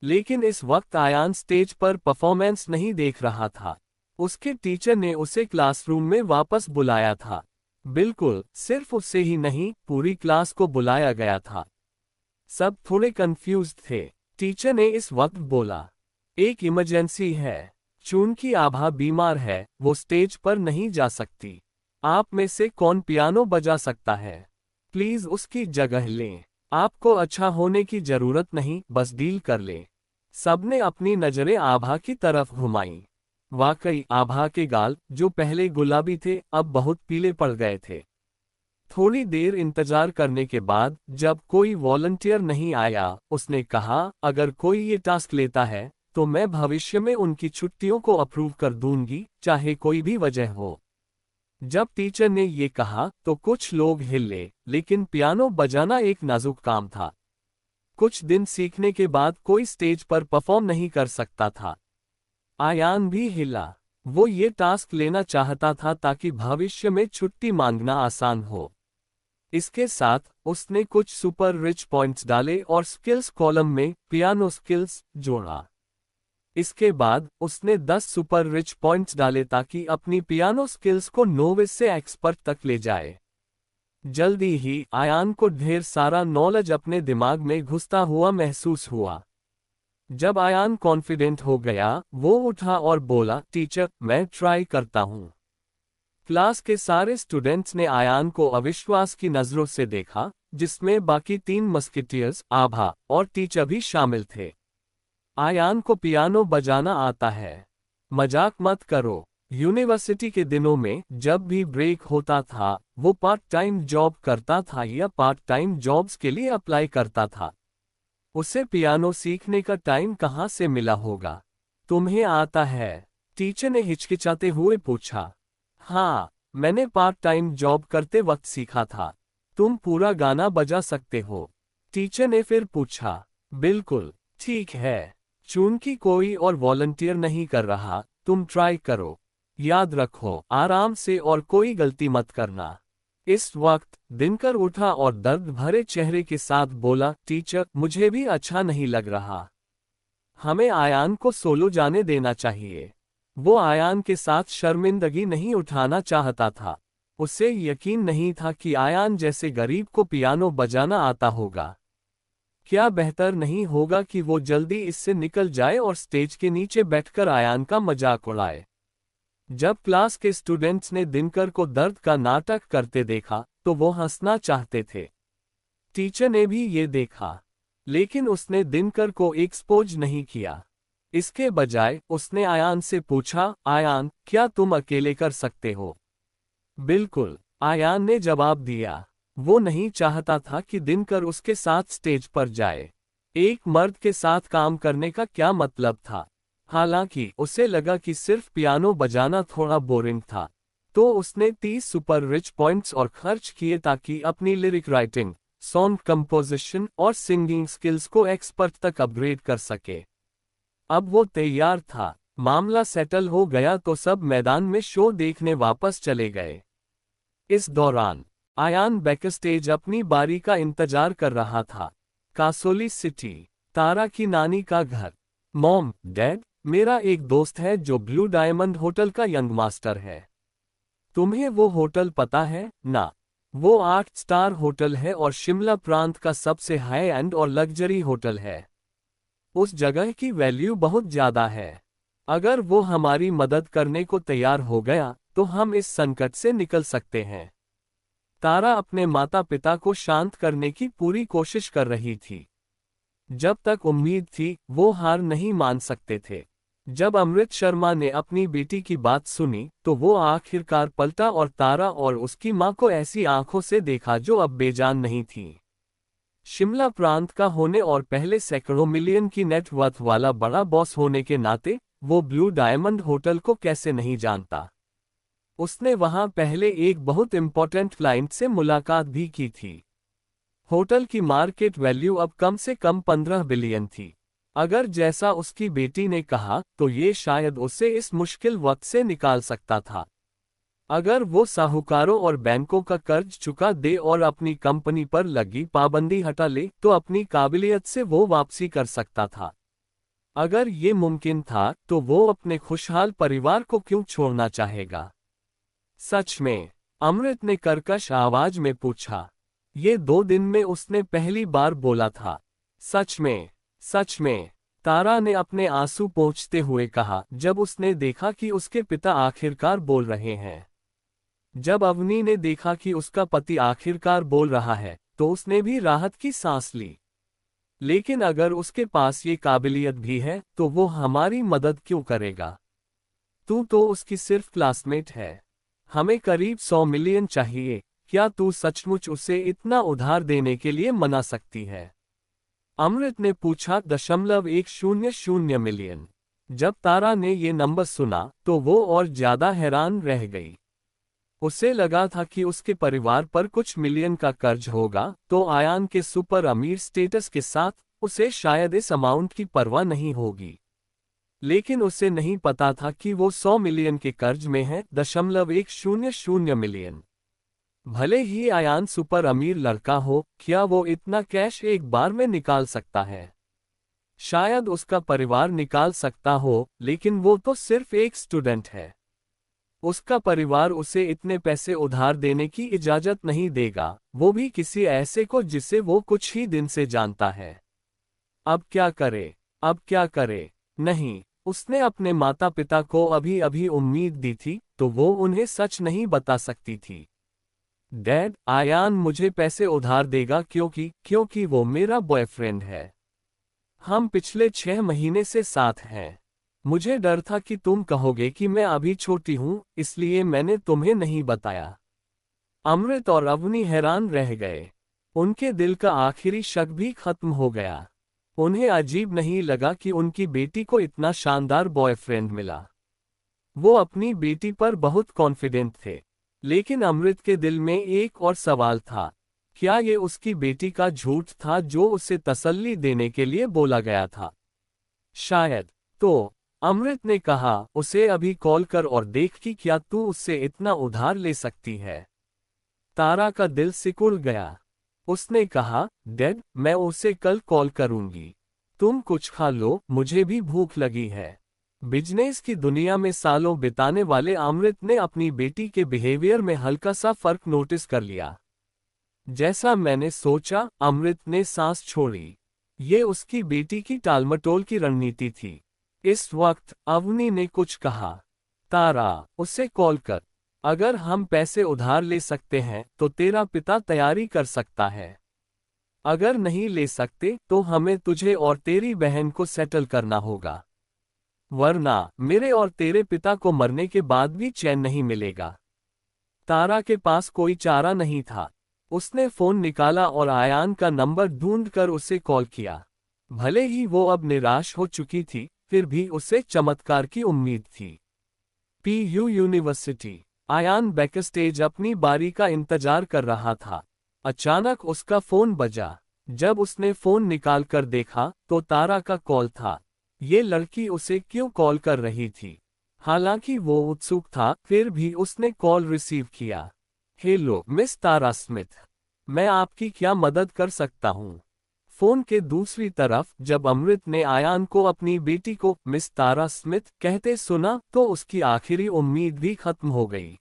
लेकिन इस वक्त आयान स्टेज पर परफॉर्मेंस नहीं देख रहा था। उसके टीचर ने उसे क्लासरूम में वापस बुलाया था। बिल्कुल, सिर्फ उससे ही नहीं, पूरी क्लास को बुलाया गया था। सब थोड़े कंफ्यूज्ड थे। टीचर ने इस वक्त बोला, एक इमरजेंसी है। चूंकि आभा बीमार है, वो स्टेज पर नहीं जा सकती। आप में से कौन पियानो बजा सकता है? प्लीज उसकी जगह लें। आपको अच्छा होने की जरूरत नहीं, बस डील कर लें। सबने अपनी नजरें आभा की तरफ घुमाईं। वाकई आभा के गाल, जो पहले गुलाबी थे, अब बहुत पीले पड़ गए थे। थोड़ी देर इंतजार करने के बाद जब कोई वॉलंटियर नहीं आया, उसने कहा, अगर कोई ये टास्क लेता है तो मैं भविष्य में उनकी छुट्टियों को अप्रूव कर दूंगी, चाहे कोई भी वजह हो। जब टीचर ने ये कहा तो कुछ लोग हिले, लेकिन पियानो बजाना एक नाजुक काम था। कुछ दिन सीखने के बाद कोई स्टेज पर परफॉर्म नहीं कर सकता था। आयान भी हिला। वो ये टास्क लेना चाहता था ताकि भविष्य में छुट्टी मांगना आसान हो। इसके साथ उसने कुछ सुपर रिच पॉइंट्स डाले और स्किल्स कॉलम में पियानो स्किल्स जोड़ा। इसके बाद उसने 10 सुपर रिच पॉइंट्स डाले ताकि अपनी पियानो स्किल्स को नोविस से एक्सपर्ट तक ले जाए। जल्दी ही आयान को ढेर सारा नॉलेज अपने दिमाग में घुसता हुआ महसूस हुआ। जब आयान कॉन्फिडेंट हो गया, वो उठा और बोला, टीचर, मैं ट्राई करता हूँ। क्लास के सारे स्टूडेंट्स ने आयान को अविश्वास की नजरों से देखा, जिसमें बाकी 3 मस्किटियर्स, आभा और टीचर भी शामिल थे। आयान को पियानो बजाना आता है? मजाक मत करो। यूनिवर्सिटी के दिनों में जब भी ब्रेक होता था, वो पार्ट टाइम जॉब करता था या पार्ट टाइम जॉब्स के लिए अप्लाई करता था। उसे पियानो सीखने का टाइम कहाँ से मिला होगा? तुम्हें आता है? टीचर ने हिचकिचाते हुए पूछा। हाँ, मैंने पार्ट टाइम जॉब करते वक्त सीखा था। तुम पूरा गाना बजा सकते हो? टीचर ने फिर पूछा। बिल्कुल, ठीक है। चूंकि कोई और वॉलंटियर नहीं कर रहा, तुम ट्राई करो। याद रखो, आराम से और कोई गलती मत करना। इस वक्त दिनकर उठा और दर्द भरे चेहरे के साथ बोला, टीचर, मुझे भी अच्छा नहीं लग रहा। हमें आयान को सोलो जाने देना चाहिए। वो आयान के साथ शर्मिंदगी नहीं उठाना चाहता था। उसे यकीन नहीं था कि आयान जैसे गरीब को पियानो बजाना आता होगा। क्या बेहतर नहीं होगा कि वो जल्दी इससे निकल जाए और स्टेज के नीचे बैठकर आयान का मजाक उड़ाए? जब क्लास के स्टूडेंट्स ने दिनकर को दर्द का नाटक करते देखा, तो वो हंसना चाहते थे। टीचर ने भी ये देखा, लेकिन उसने दिनकर को एक्सपोज नहीं किया। इसके बजाय उसने आयान से पूछा, आयान, क्या तुम अकेले कर सकते हो? बिल्कुल, आयान ने जवाब दिया। वो नहीं चाहता था कि दिनकर उसके साथ स्टेज पर जाए। एक मर्द के साथ काम करने का क्या मतलब था? हालांकि उसे लगा कि सिर्फ पियानो बजाना थोड़ा बोरिंग था, तो उसने 30 सुपर रिच पॉइंट्स और खर्च किए ताकि अपनी लिरिक राइटिंग, सॉन्ग कंपोजिशन और सिंगिंग स्किल्स को एक्सपर्ट तक अपग्रेड कर सके। अब वो तैयार था। मामला सेटल हो गया तो सब मैदान में शो देखने वापस चले गए। इस दौरान आयान बैकस्टेज अपनी बारी का इंतजार कर रहा था। कासोली सिटी, तारा की नानी का घर। मॉम, डैड, मेरा एक दोस्त है जो ब्लू डायमंड होटल का यंग मास्टर है। तुम्हें वो होटल पता है ना? वो 8 स्टार होटल है और शिमला प्रांत का सबसे हाई एंड और लग्जरी होटल है। उस जगह की वैल्यू बहुत ज्यादा है। अगर वो हमारी मदद करने को तैयार हो गया, तो हम इस संकट से निकल सकते हैं। तारा अपने माता पिता को शांत करने की पूरी कोशिश कर रही थी। जब तक उम्मीद थी, वो हार नहीं मान सकते थे। जब अमृत शर्मा ने अपनी बेटी की बात सुनी, तो वो आखिरकार पलटा और तारा और उसकी मां को ऐसी आंखों से देखा जो अब बेजान नहीं थी। शिमला प्रांत का होने और पहले सैकड़ों मिलियन की नेटवर्थ वाला बड़ा बॉस होने के नाते वो ब्लू डायमंड होटल को कैसे नहीं जानता। उसने वहां पहले एक बहुत इंपॉर्टेंट क्लाइंट से मुलाकात भी की थी। होटल की मार्केट वैल्यू अब कम से कम 15 बिलियन थी। अगर जैसा उसकी बेटी ने कहा, तो ये शायद उसे इस मुश्किल वक्त से निकाल सकता था। अगर वो साहूकारों और बैंकों का कर्ज चुका दे और अपनी कंपनी पर लगी पाबंदी हटा ले, तो अपनी काबिलियत से वो वापसी कर सकता था। अगर ये मुमकिन था, तो वो अपने खुशहाल परिवार को क्यों छोड़ना चाहेगा? सच में अमृत ने कर्कश आवाज में पूछा। ये 2 दिन में उसने पहली बार बोला था। सच में? सच में? तारा ने अपने आंसू पोंछते हुए कहा जब उसने देखा कि उसके पिता आखिरकार बोल रहे हैं। जब अवनी ने देखा कि उसका पति आखिरकार बोल रहा है तो उसने भी राहत की सांस ली। लेकिन अगर उसके पास ये काबिलियत भी है तो वो हमारी मदद क्यों करेगा? तू तो उसकी सिर्फ क्लासमेट है। हमें करीब 100 मिलियन चाहिए। क्या तू सचमुच उसे इतना उधार देने के लिए मना सकती है? अमृत ने पूछा। 100 मिलियन। जब तारा ने ये नंबर सुना तो वो और ज्यादा हैरान रह गई। उसे लगा था कि उसके परिवार पर कुछ मिलियन का कर्ज होगा तो आयान के सुपर अमीर स्टेटस के साथ उसे शायद इस अमाउंट की परवाह नहीं होगी। लेकिन उसे नहीं पता था कि वो 100 मिलियन के कर्ज में है। 100 मिलियन। भले ही आयान सुपर अमीर लड़का हो, क्या वो इतना कैश एक बार में निकाल सकता है? शायद उसका परिवार निकाल सकता हो, लेकिन वो तो सिर्फ एक स्टूडेंट है। उसका परिवार उसे इतने पैसे उधार देने की इजाजत नहीं देगा, वो भी किसी ऐसे को जिसे वो कुछ ही दिन से जानता है। अब क्या करे? अब क्या करे? नहीं, उसने अपने माता पिता को अभी अभी उम्मीद दी थी तो वो उन्हें सच नहीं बता सकती थी। डैड, आयान मुझे पैसे उधार देगा क्योंकि वो मेरा बॉयफ्रेंड है। हम पिछले 6 महीने से साथ हैं। मुझे डर था कि तुम कहोगे कि मैं अभी छोटी हूं, इसलिए मैंने तुम्हें नहीं बताया। अमृत और अवनी हैरान रह गए। उनके दिल का आखिरी शक भी खत्म हो गया। उन्हें अजीब नहीं लगा कि उनकी बेटी को इतना शानदार बॉयफ्रेंड मिला। वो अपनी बेटी पर बहुत कॉन्फिडेंट थे। लेकिन अमृत के दिल में एक और सवाल था। क्या ये उसकी बेटी का झूठ था जो उसे तसल्ली देने के लिए बोला गया था? शायद। तो अमृत ने कहा, उसे अभी कॉल कर और देख कि क्या तू उससे इतना उधार ले सकती है। तारा का दिल सिकुड़ गया। उसने कहा, डैड, मैं उसे कल कॉल करूंगी। तुम कुछ खा लो, मुझे भी भूख लगी है। बिजनेस की दुनिया में सालों बिताने वाले अमृत ने अपनी बेटी के बिहेवियर में हल्का सा फर्क नोटिस कर लिया। जैसा मैंने सोचा, अमृत ने सांस छोड़ी। ये उसकी बेटी की टालमटोल की रणनीति थी। इस वक्त अवनी ने कुछ कहा। तारा, उसे कॉल कर। अगर हम पैसे उधार ले सकते हैं तो तेरा पिता तैयारी कर सकता है। अगर नहीं ले सकते तो हमें तुझे और तेरी बहन को सेटल करना होगा। वरना मेरे और तेरे पिता को मरने के बाद भी चैन नहीं मिलेगा। तारा के पास कोई चारा नहीं था। उसने फोन निकाला और आयान का नंबर ढूंढकर उसे कॉल किया। भले ही वो अब निराश हो चुकी थी, फिर भी उसे चमत्कार की उम्मीद थी। PU university. आयान बैकस्टेज अपनी बारी का इंतजार कर रहा था। अचानक उसका फोन बजा। जब उसने फोन निकालकर देखा तो तारा का कॉल था। ये लड़की उसे क्यों कॉल कर रही थी? हालांकि वो उत्सुक था, फिर भी उसने कॉल रिसीव किया। हेलो मिस तारा स्मिथ, मैं आपकी क्या मदद कर सकता हूँ? फोन के दूसरी तरफ जब अमृत ने आयान को अपनी बेटी को मिस तारा स्मिथ कहते सुना तो उसकी आखिरी उम्मीद भी खत्म हो गई।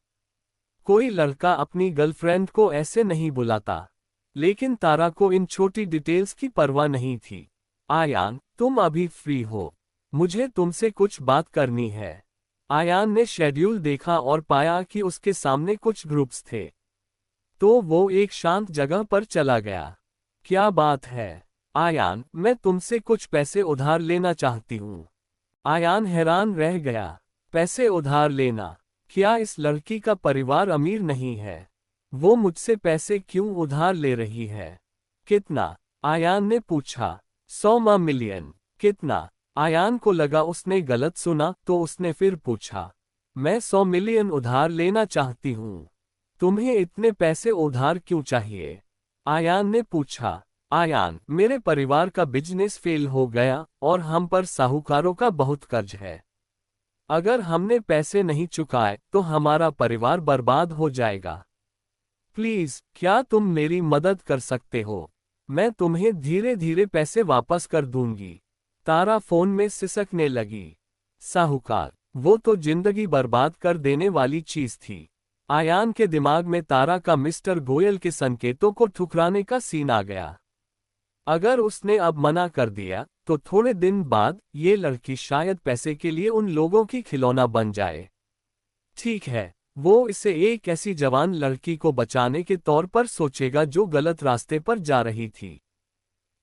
कोई लड़का अपनी गर्लफ्रेंड को ऐसे नहीं बुलाता। लेकिन तारा को इन छोटी डिटेल्स की परवाह नहीं थी। आयान, तुम अभी फ्री हो? मुझे तुमसे कुछ बात करनी है। आयान ने शेड्यूल देखा और पाया कि उसके सामने कुछ ग्रुप्स थे। तो वो एक शांत जगह पर चला गया। क्या बात है? आयान, मैं तुमसे कुछ पैसे उधार लेना चाहती हूँ। आयान हैरान रह गया। पैसे उधार लेना? क्या इस लड़की का परिवार अमीर नहीं है? वो मुझसे पैसे क्यों उधार ले रही है? कितना? आयान ने पूछा। 100 मिलियन। कितना? आयान को लगा उसने गलत सुना तो उसने फिर पूछा। मैं 100 मिलियन उधार लेना चाहती हूँ। तुम्हें इतने पैसे उधार क्यों चाहिए? आयान ने पूछा। आयान, मेरे परिवार का बिजनेस फेल हो गया और हम पर साहूकारों का बहुत कर्ज है। अगर हमने पैसे नहीं चुकाए तो हमारा परिवार बर्बाद हो जाएगा। प्लीज, क्या तुम मेरी मदद कर सकते हो? मैं तुम्हें धीरे धीरे पैसे वापस कर दूंगी। तारा फोन में सिसकने लगी। साहूकार? वो तो जिंदगी बर्बाद कर देने वाली चीज थी। आयान के दिमाग में तारा का मिस्टर गोयल के संकेतों को ठुकराने का सीन आ गया। अगर उसने अब मना कर दिया तो थोड़े दिन बाद ये लड़की शायद पैसे के लिए उन लोगों की खिलौना बन जाए। ठीक है, वो इसे एक ऐसी जवान लड़की को बचाने के तौर पर सोचेगा जो गलत रास्ते पर जा रही थी।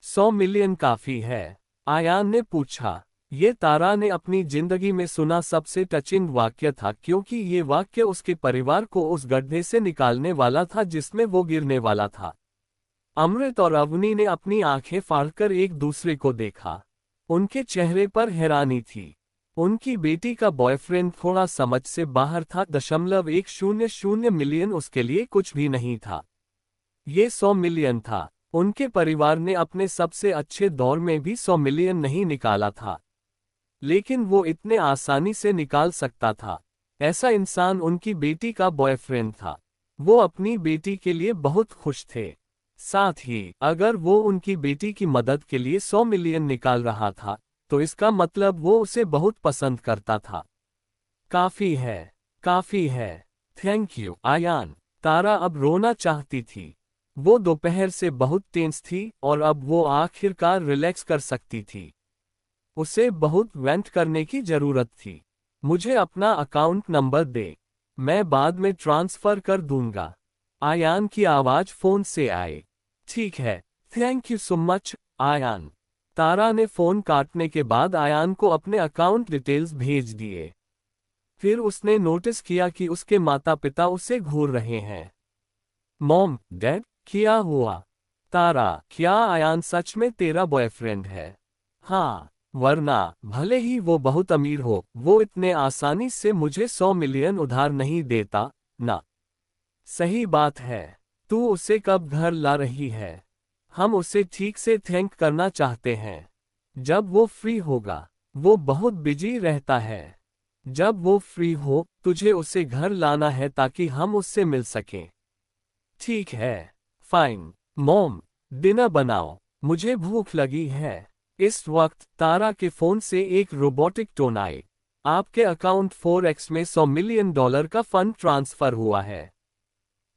100 मिलियन काफी है? आयान ने पूछा। ये तारा ने अपनी जिंदगी में सुना सबसे टचिंग वाक्य था, क्योंकि ये वाक्य उसके परिवार को उस गड्ढे से निकालने वाला था जिसमें वो गिरने वाला था। अमृत और अवनी ने अपनी आंखें फाड़कर एक दूसरे को देखा। उनके चेहरे पर हैरानी थी। उनकी बेटी का बॉयफ्रेंड थोड़ा समझ से बाहर था। 1.00 मिलियन उसके लिए कुछ भी नहीं था। ये 100 मिलियन था। उनके परिवार ने अपने सबसे अच्छे दौर में भी 100 मिलियन नहीं निकाला था, लेकिन वो इतने आसानी से निकाल सकता था। ऐसा इंसान उनकी बेटी का बॉयफ्रेंड था। वो अपनी बेटी के लिए बहुत खुश थे। साथ ही अगर वो उनकी बेटी की मदद के लिए 100 मिलियन निकाल रहा था तो इसका मतलब वो उसे बहुत पसंद करता था। काफी है, काफी है। Thank you Ayaan. तारा अब रोना चाहती थी। वो दोपहर से बहुत टेंस थी और अब वो आखिरकार रिलैक्स कर सकती थी। उसे बहुत वेंट करने की जरूरत थी। मुझे अपना अकाउंट नंबर दे, मैं बाद में ट्रांसफर कर दूंगा। आयान की आवाज फोन से आई। ठीक है, thank you so much Ayaan. Tara ने फोन काटने के बाद आयान को अपने अकाउंट डिटेल्स भेज दिए। फिर उसने नोटिस किया कि उसके माता पिता उसे घूर रहे हैं। मॉम, डैड, क्या हुआ? तारा, क्या आयान सच में तेरा बॉयफ्रेंड है? हाँ, वरना भले ही वो बहुत अमीर हो, वो इतने आसानी से मुझे 100 मिलियन उधार नहीं देता ना। सही बात है। तू उसे कब घर ला रही है? हम उसे ठीक से थैंक करना चाहते हैं। जब वो फ्री होगा। वो बहुत बिजी रहता है। जब वो फ्री हो तुझे उसे घर लाना है ताकि हम उससे मिल सकें। ठीक है, फाइन। मॉम, डिनर बनाओ, मुझे भूख लगी है। इस वक्त तारा के फोन से एक रोबोटिक टोन आई। आपके अकाउंट 4x में $100 मिलियन का फंड ट्रांसफर हुआ है।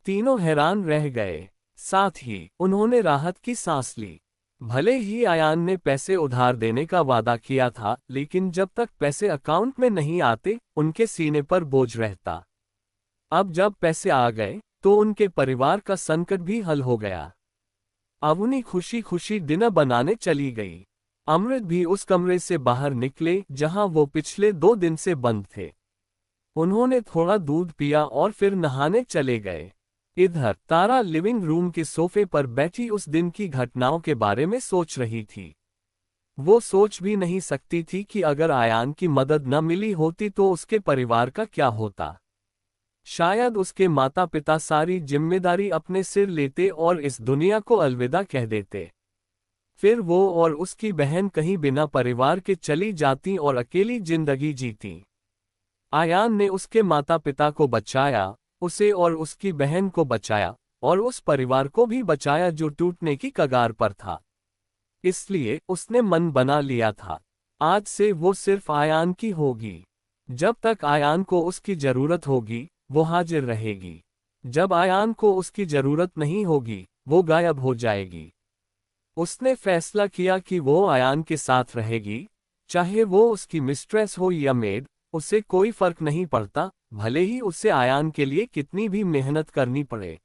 तीनों हैरान रह गए। साथ ही उन्होंने राहत की सांस ली। भले ही आयान ने पैसे उधार देने का वादा किया था, लेकिन जब तक पैसे अकाउंट में नहीं आते उनके सीने पर बोझ रहता। अब जब पैसे आ गए तो उनके परिवार का संकट भी हल हो गया। अवनी खुशी खुशी डिनर बनाने चली गई। अमृत भी उस कमरे से बाहर निकले जहां वो पिछले 2 दिन से बंद थे। उन्होंने थोड़ा दूध पिया और फिर नहाने चले गए। इधर तारा लिविंग रूम के सोफे पर बैठी उस दिन की घटनाओं के बारे में सोच रही थी। वो सोच भी नहीं सकती थी कि अगर आयान की मदद न मिली होती तो उसके परिवार का क्या होता। शायद उसके माता पिता सारी जिम्मेदारी अपने सिर लेते और इस दुनिया को अलविदा कह देते। फिर वो और उसकी बहन कहीं बिना परिवार के चली जाती और अकेली जिंदगी जीती। आयान ने उसके माता पिता को बचाया, उसे और उसकी बहन को बचाया, और उस परिवार को भी बचाया जो टूटने की कगार पर था। इसलिए उसने मन बना लिया था, आज से वो सिर्फ आयान की होगी। जब तक आयान को उसकी जरूरत होगी वो हाजिर रहेगी। जब आयान को उसकी जरूरत नहीं होगी वो गायब हो जाएगी। उसने फैसला किया कि वो आयान के साथ रहेगी, चाहे वो उसकी मिस्ट्रेस हो या मेड, उसे कोई फर्क नहीं पड़ता, भले ही उसे आयान के लिए कितनी भी मेहनत करनी पड़े।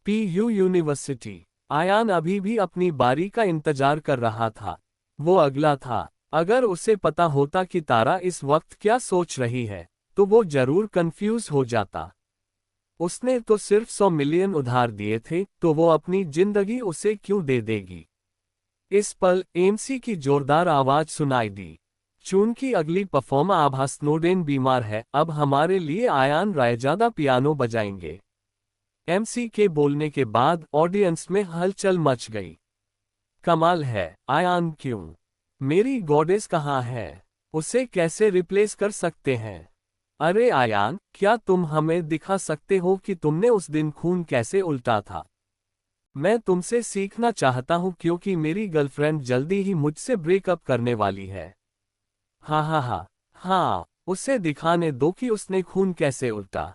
PU university. आयान अभी भी अपनी बारी का इंतजार कर रहा था। वो अगला था। अगर उसे पता होता कि तारा इस वक्त क्या सोच रही है तो वो जरूर कंफ्यूज हो जाता। उसने तो सिर्फ 100 मिलियन उधार दिए थे, तो वो अपनी जिंदगी उसे क्यों दे देगी। इस पल एमसी की जोरदार आवाज सुनाई दी। चूंकि अगली परफॉर्मर आभा स्नोडेन बीमार है, अब हमारे लिए आयान रायजादा पियानो बजाएंगे। एमसी के बोलने के बाद ऑडियंस में हलचल मच गई। कमाल है, आयान क्यों? मेरी गॉडेस कहाँ है? उसे कैसे रिप्लेस कर सकते हैं? अरे आयान, क्या तुम हमें दिखा सकते हो कि तुमने उस दिन खून कैसे उल्टा था? मैं तुमसे सीखना चाहता हूं क्योंकि मेरी गर्लफ्रेंड जल्दी ही मुझसे ब्रेकअप करने वाली है। हाँ हाँ हाँ हाँ, उसे दिखाने दो कि उसने खून कैसे उल्टा।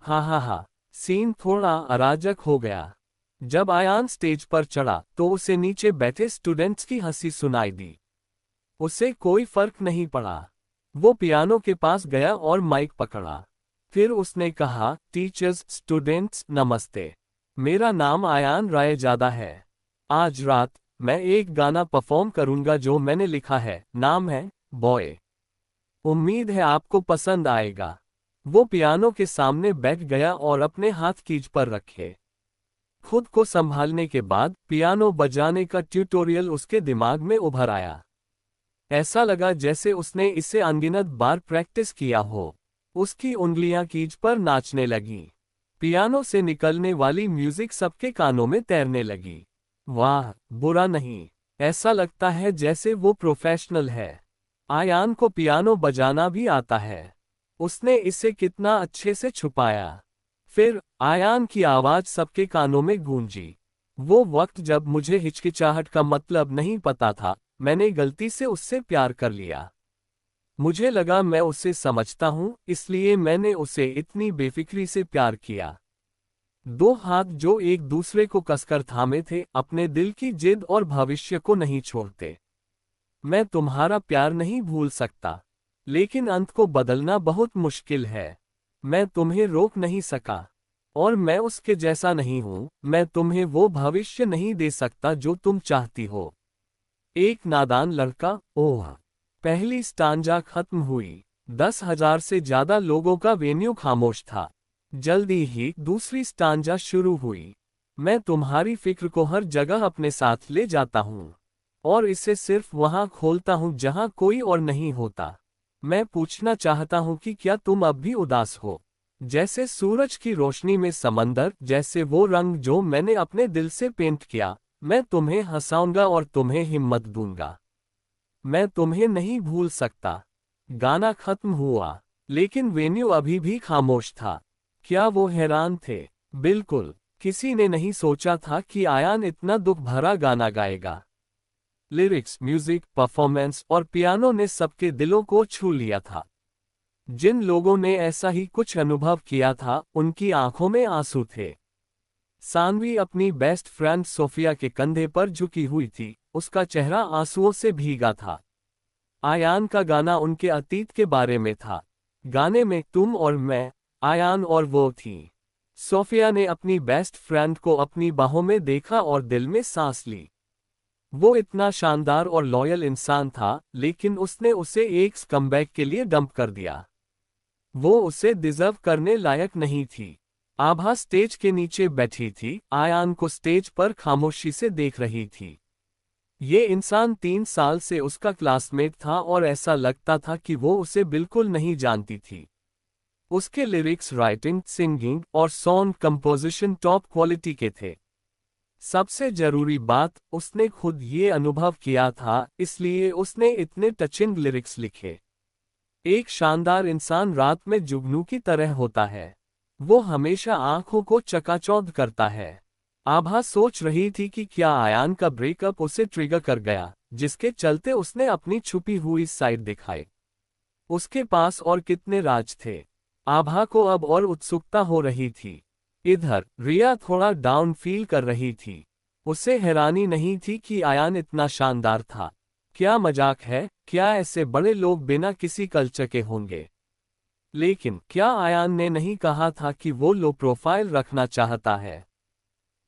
हा हा हा। सीन थोड़ा अराजक हो गया। जब आयान स्टेज पर चढ़ा तो उसे नीचे बैठे स्टूडेंट्स की हंसी सुनाई दी। उसे कोई फर्क नहीं पड़ा। वो पियानो के पास गया और माइक पकड़ा। फिर उसने कहा, टीचर्स, स्टूडेंट्स, नमस्ते। मेरा नाम आयान रायजादा है। आज रात मैं एक गाना परफॉर्म करूंगा जो मैंने लिखा है। नाम है बॉय। उम्मीद है आपको पसंद आएगा। वो पियानो के सामने बैठ गया और अपने हाथ कीज पर रखे। खुद को संभालने के बाद पियानो बजाने का ट्यूटोरियल उसके दिमाग में उभर आया। ऐसा लगा जैसे उसने इसे अनगिनत बार प्रैक्टिस किया हो। उसकी उंगलियां कीज पर नाचने लगीं। पियानो से निकलने वाली म्यूजिक सबके कानों में तैरने लगी। वाह, बुरा नहीं। ऐसा लगता है जैसे वो प्रोफेशनल है। आयान को पियानो बजाना भी आता है। उसने इसे कितना अच्छे से छुपाया। फिर आयान की आवाज सबके कानों में गूंजी। वो वक्त जब मुझे हिचकिचाहट का मतलब नहीं पता था, मैंने गलती से उससे प्यार कर लिया। मुझे लगा मैं उसे समझता हूं, इसलिए मैंने उसे इतनी बेफिक्री से प्यार किया। दो हाथ जो एक दूसरे को कसकर थामे थे, अपने दिल की जिद और भविष्य को नहीं छोड़ते। मैं तुम्हारा प्यार नहीं भूल सकता, लेकिन अंत को बदलना बहुत मुश्किल है। मैं तुम्हें रोक नहीं सका, और मैं उसके जैसा नहीं हूं। मैं तुम्हें वो भविष्य नहीं दे सकता जो तुम चाहती हो। एक नादान लड़का। ओह। पहली स्टांजा खत्म हुई। 10,000 से ज्यादा लोगों का वेन्यू खामोश था। जल्दी ही दूसरी स्टांजा शुरू हुई। मैं तुम्हारी फिक्र को हर जगह अपने साथ ले जाता हूं, और इसे सिर्फ वहां खोलता हूं जहां कोई और नहीं होता। मैं पूछना चाहता हूं कि क्या तुम अब भी उदास हो? जैसे सूरज की रोशनी में समंदर, जैसे वो रंग जो मैंने अपने दिल से पेंट किया। मैं तुम्हें हंसाऊंगा और तुम्हें हिम्मत दूंगा। मैं तुम्हें नहीं भूल सकता। गाना खत्म हुआ, लेकिन वेन्यू अभी भी खामोश था। क्या वो हैरान थे? बिल्कुल। किसी ने नहीं सोचा था कि आयान इतना दुख भरा गाना गाएगा। लिरिक्स, म्यूजिक, परफॉर्मेंस और पियानो ने सबके दिलों को छू लिया था। जिन लोगों ने ऐसा ही कुछ अनुभव किया था, उनकी आंखों में आंसू थे। सानवी अपनी बेस्ट फ्रेंड सोफिया के कंधे पर झुकी हुई थी, उसका चेहरा आंसुओं से भीगा था। आयान का गाना उनके अतीत के बारे में था। गाने में तुम और मैं, आयान और वो थी। सोफिया ने अपनी बेस्ट फ्रेंड को अपनी बाहों में देखा और दिल में सांस ली। वो इतना शानदार और लॉयल इंसान था, लेकिन उसने उसे एक स्कमबैग के लिए डंप कर दिया। वो उसे डिजर्व करने लायक नहीं थी। आभा स्टेज के नीचे बैठी थी, आयान को स्टेज पर खामोशी से देख रही थी। ये इंसान 3 साल से उसका क्लासमेट था और ऐसा लगता था कि वो उसे बिल्कुल नहीं जानती थी। उसके लिरिक्स, राइटिंग, सिंगिंग और सॉन्ग कंपोजिशन टॉप क्वालिटी के थे। सबसे जरूरी बात, उसने खुद ये अनुभव किया था, इसलिए उसने इतने टचिंग लिरिक्स लिखे। एक शानदार इंसान रात में जुगनू की तरह होता है। वो हमेशा आंखों को चकाचौंध करता है। आभा सोच रही थी कि क्या आयान का ब्रेकअप उसे ट्रिगर कर गया, जिसके चलते उसने अपनी छुपी हुई साइड दिखाई। उसके पास और कितने राज थे? आभा को अब और उत्सुकता हो रही थी। इधर रिया थोड़ा डाउन फील कर रही थी। उसे हैरानी नहीं थी कि आयान इतना शानदार था। क्या मजाक है? क्या ऐसे बड़े लोग बिना किसी कल्चर के होंगे? लेकिन क्या आयान ने नहीं कहा था कि वो लो प्रोफाइल रखना चाहता है?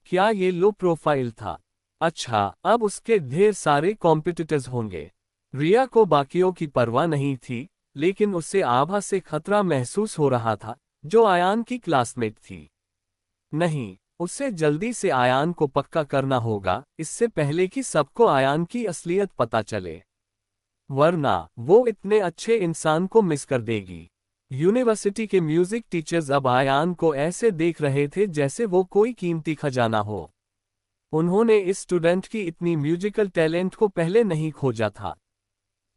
क्या ये लो प्रोफाइल था? अच्छा, अब उसके ढेर सारे कॉम्पिटिटर्स होंगे। रिया को बाकियों की परवाह नहीं थी, लेकिन उसे आभा से खतरा महसूस हो रहा था, जो आयान की क्लासमेट थी। नहीं, उसे जल्दी से आयान को पक्का करना होगा, इससे पहले कि सबको आयान की असलियत पता चले। वरना वो इतने अच्छे इंसान को मिस कर देगी। यूनिवर्सिटी के म्यूजिक टीचर्स अब आयान को ऐसे देख रहे थे जैसे वो कोई कीमती खजाना हो। उन्होंने इस स्टूडेंट की इतनी म्यूजिकल टैलेंट को पहले नहीं खोजा था।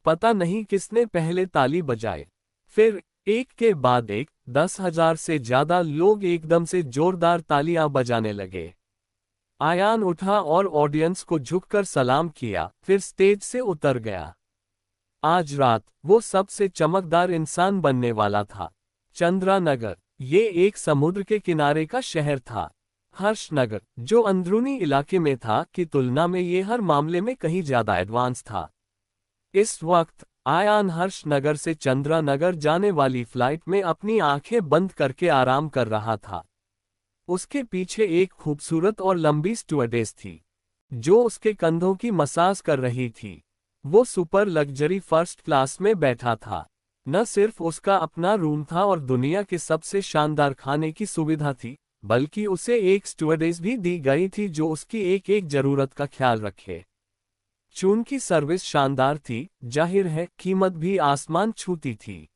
पता नहीं किसने पहले ताली बजाए। फिर एक के बाद एक 10,000 से ज्यादा लोग एकदम से जोरदार तालियां बजाने लगे। आयान उठा और ऑडियंस को झुककर सलाम किया, फिर स्टेज से उतर गया। आज रात वो सबसे चमकदार इंसान बनने वाला था। चंद्रा नगर। ये एक समुद्र के किनारे का शहर था। हर्षनगर, जो अंदरूनी इलाके में था, की तुलना में ये हर मामले में कहीं ज्यादा एडवांस था। इस वक्त आयान हर्षनगर से चंद्रानगर जाने वाली फ्लाइट में अपनी आंखें बंद करके आराम कर रहा था। उसके पीछे एक खूबसूरत और लंबी स्टुअर्डेस थी, जो उसके कंधों की मसाज कर रही थी। वो सुपर लग्जरी फर्स्ट क्लास में बैठा था। न सिर्फ उसका अपना रूम था और दुनिया के सबसे शानदार खाने की सुविधा थी, बल्कि उसे एक स्टुअर्डेस भी दी गई थी जो उसकी एक एक जरूरत का ख्याल रखे। चून की सर्विस शानदार थी, जाहिर है कीमत भी आसमान छूती थी।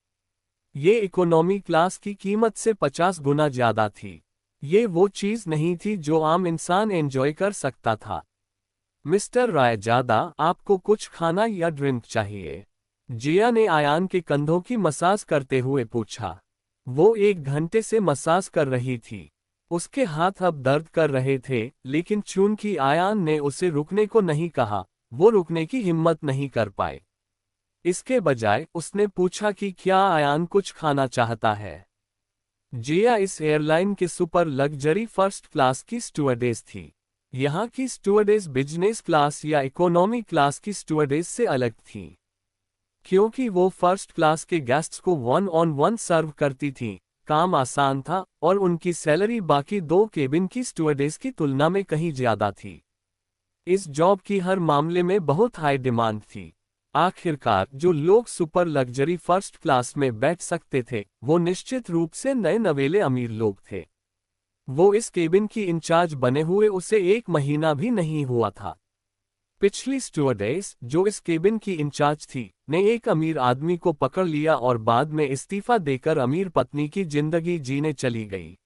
ये इकोनॉमी क्लास की कीमत से 50 गुना ज्यादा थी। ये वो चीज नहीं थी जो आम इंसान एंजॉय कर सकता था। मिस्टर रायजादा, आपको कुछ खाना या ड्रिंक चाहिए? जिया ने आयान के कंधों की मसाज करते हुए पूछा। वो 1 घंटे से मसाज कर रही थी। उसके हाथ अब दर्द कर रहे थे, लेकिन चूंकि आयान ने उसे रुकने को नहीं कहा, वो रुकने की हिम्मत नहीं कर पाए। इसके बजाय उसने पूछा कि क्या आयान कुछ खाना चाहता है। जिया इस एयरलाइन के सुपर लग्जरी फर्स्ट क्लास की स्टुअर्डेस थी। यहाँ की स्टुअर्डेस बिजनेस क्लास या इकोनॉमी क्लास की स्टुअर्डेस से अलग थी। क्योंकि वो फर्स्ट क्लास के गेस्ट्स को 1-on-1 सर्व करती थी, काम आसान था और उनकी सैलरी बाकी 2 केबिन की स्टुअर्डेस की तुलना में कहीं ज्यादा थी। इस जॉब की हर मामले में बहुत हाई डिमांड थी। आखिरकार जो लोग सुपर लग्जरी फर्स्ट क्लास में बैठ सकते थे, वो निश्चित रूप से नए नवेले अमीर लोग थे। वो इस केबिन की इंचार्ज बने हुए उसे 1 महीना भी नहीं हुआ था। पिछली स्टुअर्डेस, जो इस केबिन की इंचार्ज थी, ने एक अमीर आदमी को पकड़ लिया और बाद में इस्तीफा देकर अमीर पत्नी की जिंदगी जीने चली गई।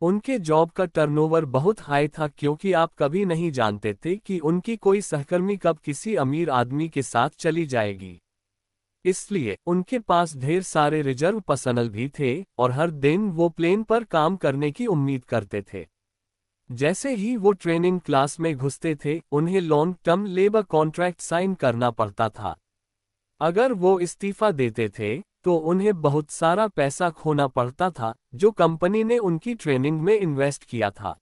उनके जॉब का टर्नओवर बहुत हाई था, क्योंकि आप कभी नहीं जानते थे कि उनकी कोई सहकर्मी कब किसी अमीर आदमी के साथ चली जाएगी। इसलिए उनके पास ढेर सारे रिजर्व पर्सनल भी थे और हर दिन वो प्लेन पर काम करने की उम्मीद करते थे। जैसे ही वो ट्रेनिंग क्लास में घुसते थे, उन्हें long term labour contract sign करना पड़ता था। अगर वो इस्तीफा देते थे तो उन्हें बहुत सारा पैसा खोना पड़ता था, जो कंपनी ने उनकी ट्रेनिंग में इन्वेस्ट किया था।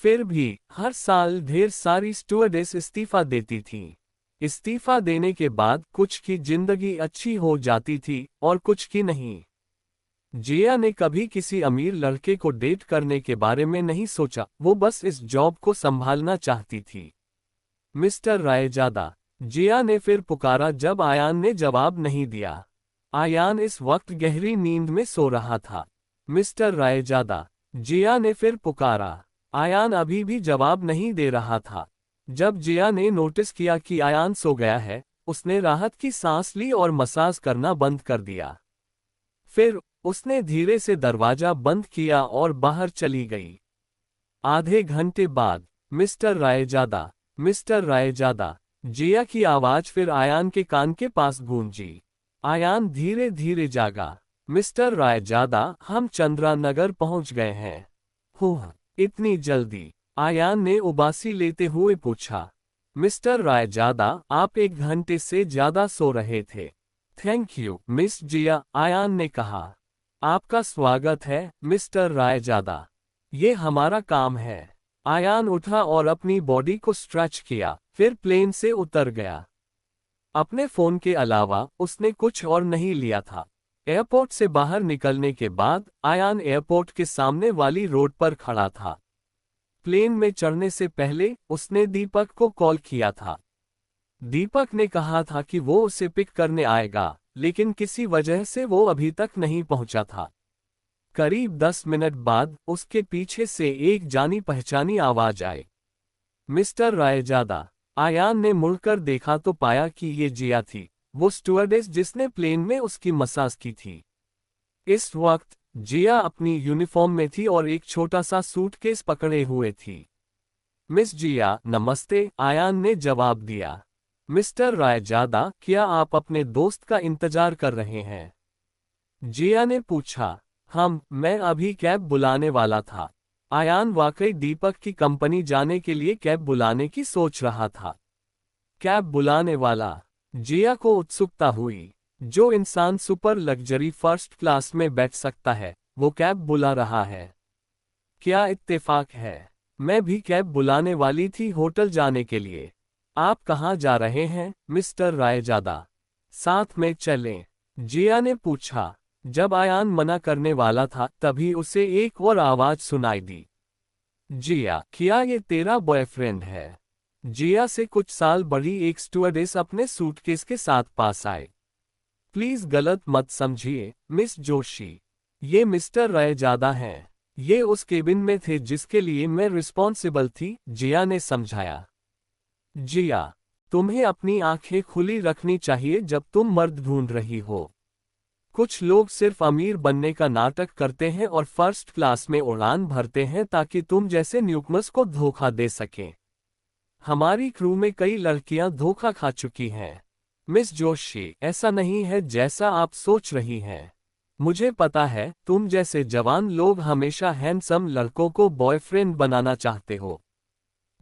फिर भी हर साल ढेर सारी स्टुअर्डेस इस्तीफा देती थीं। इस्तीफा देने के बाद कुछ की जिंदगी अच्छी हो जाती थी और कुछ की नहीं। जिया ने कभी किसी अमीर लड़के को डेट करने के बारे में नहीं सोचा, वो बस इस जॉब को संभालना चाहती थी। मिस्टर रायजादा, जिया ने फिर पुकारा जब आयान ने जवाब नहीं दिया। आयान इस वक्त गहरी नींद में सो रहा था। मिस्टर रायजादा, जिया ने फिर पुकारा। आयान अभी भी जवाब नहीं दे रहा था। जब जिया ने नोटिस किया कि आयान सो गया है, उसने राहत की सांस ली और मसाज करना बंद कर दिया। फिर उसने धीरे से दरवाजा बंद किया और बाहर चली गई। आधे घंटे बाद, मिस्टर रायजादा, जिया की आवाज फिर आयान के कान के पास गूंजी। आयान धीरे धीरे जागा। मिस्टर रायजादा, हम चंद्रानगर पहुंच गए हैं। हुँ, इतनी जल्दी? आयान ने उबासी लेते हुए पूछा। मिस्टर रायजादा, आप 1 घंटे से ज्यादा सो रहे थे। थैंक यू मिस जिया, आयान ने कहा। आपका स्वागत है मिस्टर रायजादा। ये हमारा काम है। आयान उठा और अपनी बॉडी को स्ट्रेच किया, फिर प्लेन से उतर गया। अपने फोन के अलावा उसने कुछ और नहीं लिया था। एयरपोर्ट से बाहर निकलने के बाद आयान एयरपोर्ट के सामने वाली रोड पर खड़ा था। प्लेन में चढ़ने से पहले उसने दीपक को कॉल किया था। दीपक ने कहा था कि वो उसे पिक करने आएगा, लेकिन किसी वजह से वो अभी तक नहीं पहुंचा था। करीब 10 मिनट बाद उसके पीछे से एक जानी पहचानी आवाज आई। मिस्टर रायजादा। आयान ने मुड़कर देखा तो पाया कि ये जिया थी, वो स्टुअर्डेस जिसने प्लेन में उसकी मसाज की थी। इस वक्त जिया अपनी यूनिफॉर्म में थी और एक छोटा सा सूटकेस पकड़े हुए थी। मिस जिया, नमस्ते, आयान ने जवाब दिया। मिस्टर रायजादा, क्या आप अपने दोस्त का इंतजार कर रहे हैं? जिया ने पूछा। मैं अभी कैब बुलाने वाला था। आयान वाकई दीपक की कंपनी जाने के लिए कैब बुलाने की सोच रहा था। कैब बुलाने वाला? जिया को उत्सुकता हुई। जो इंसान सुपर लग्जरी फर्स्ट क्लास में बैठ सकता है, वो कैब बुला रहा है। क्या इत्तेफाक है, मैं भी कैब बुलाने वाली थी होटल जाने के लिए। आप कहाँ जा रहे हैं मिस्टर रायजादा? साथ में चलें? जिया ने पूछा। जब आयान मना करने वाला था तभी उसे एक और आवाज सुनाई दी। जिया, क्या ये तेरा बॉयफ्रेंड है? जिया से कुछ साल बड़ी एक स्टुअर्डेस अपने सूटकेस के साथ पास आए। प्लीज गलत मत समझिए मिस जोशी, ये मिस्टर रायजादा हैं। ये उस केबिन में थे जिसके लिए मैं रिस्पॉन्सिबल थी, जिया ने समझाया। जिया, तुम्हें अपनी आंखें खुली रखनी चाहिए जब तुम मर्द ढूंढ रही हो। कुछ लोग सिर्फ अमीर बनने का नाटक करते हैं और फर्स्ट क्लास में उड़ान भरते हैं ताकि तुम जैसे न्यूकमस को धोखा दे सकें। हमारी क्रू में कई लड़कियां धोखा खा चुकी हैं। मिस जोशी, ऐसा नहीं है जैसा आप सोच रही हैं। मुझे पता है तुम जैसे जवान लोग हमेशा हैंडसम लड़कों को बॉयफ्रेंड बनाना चाहते हो।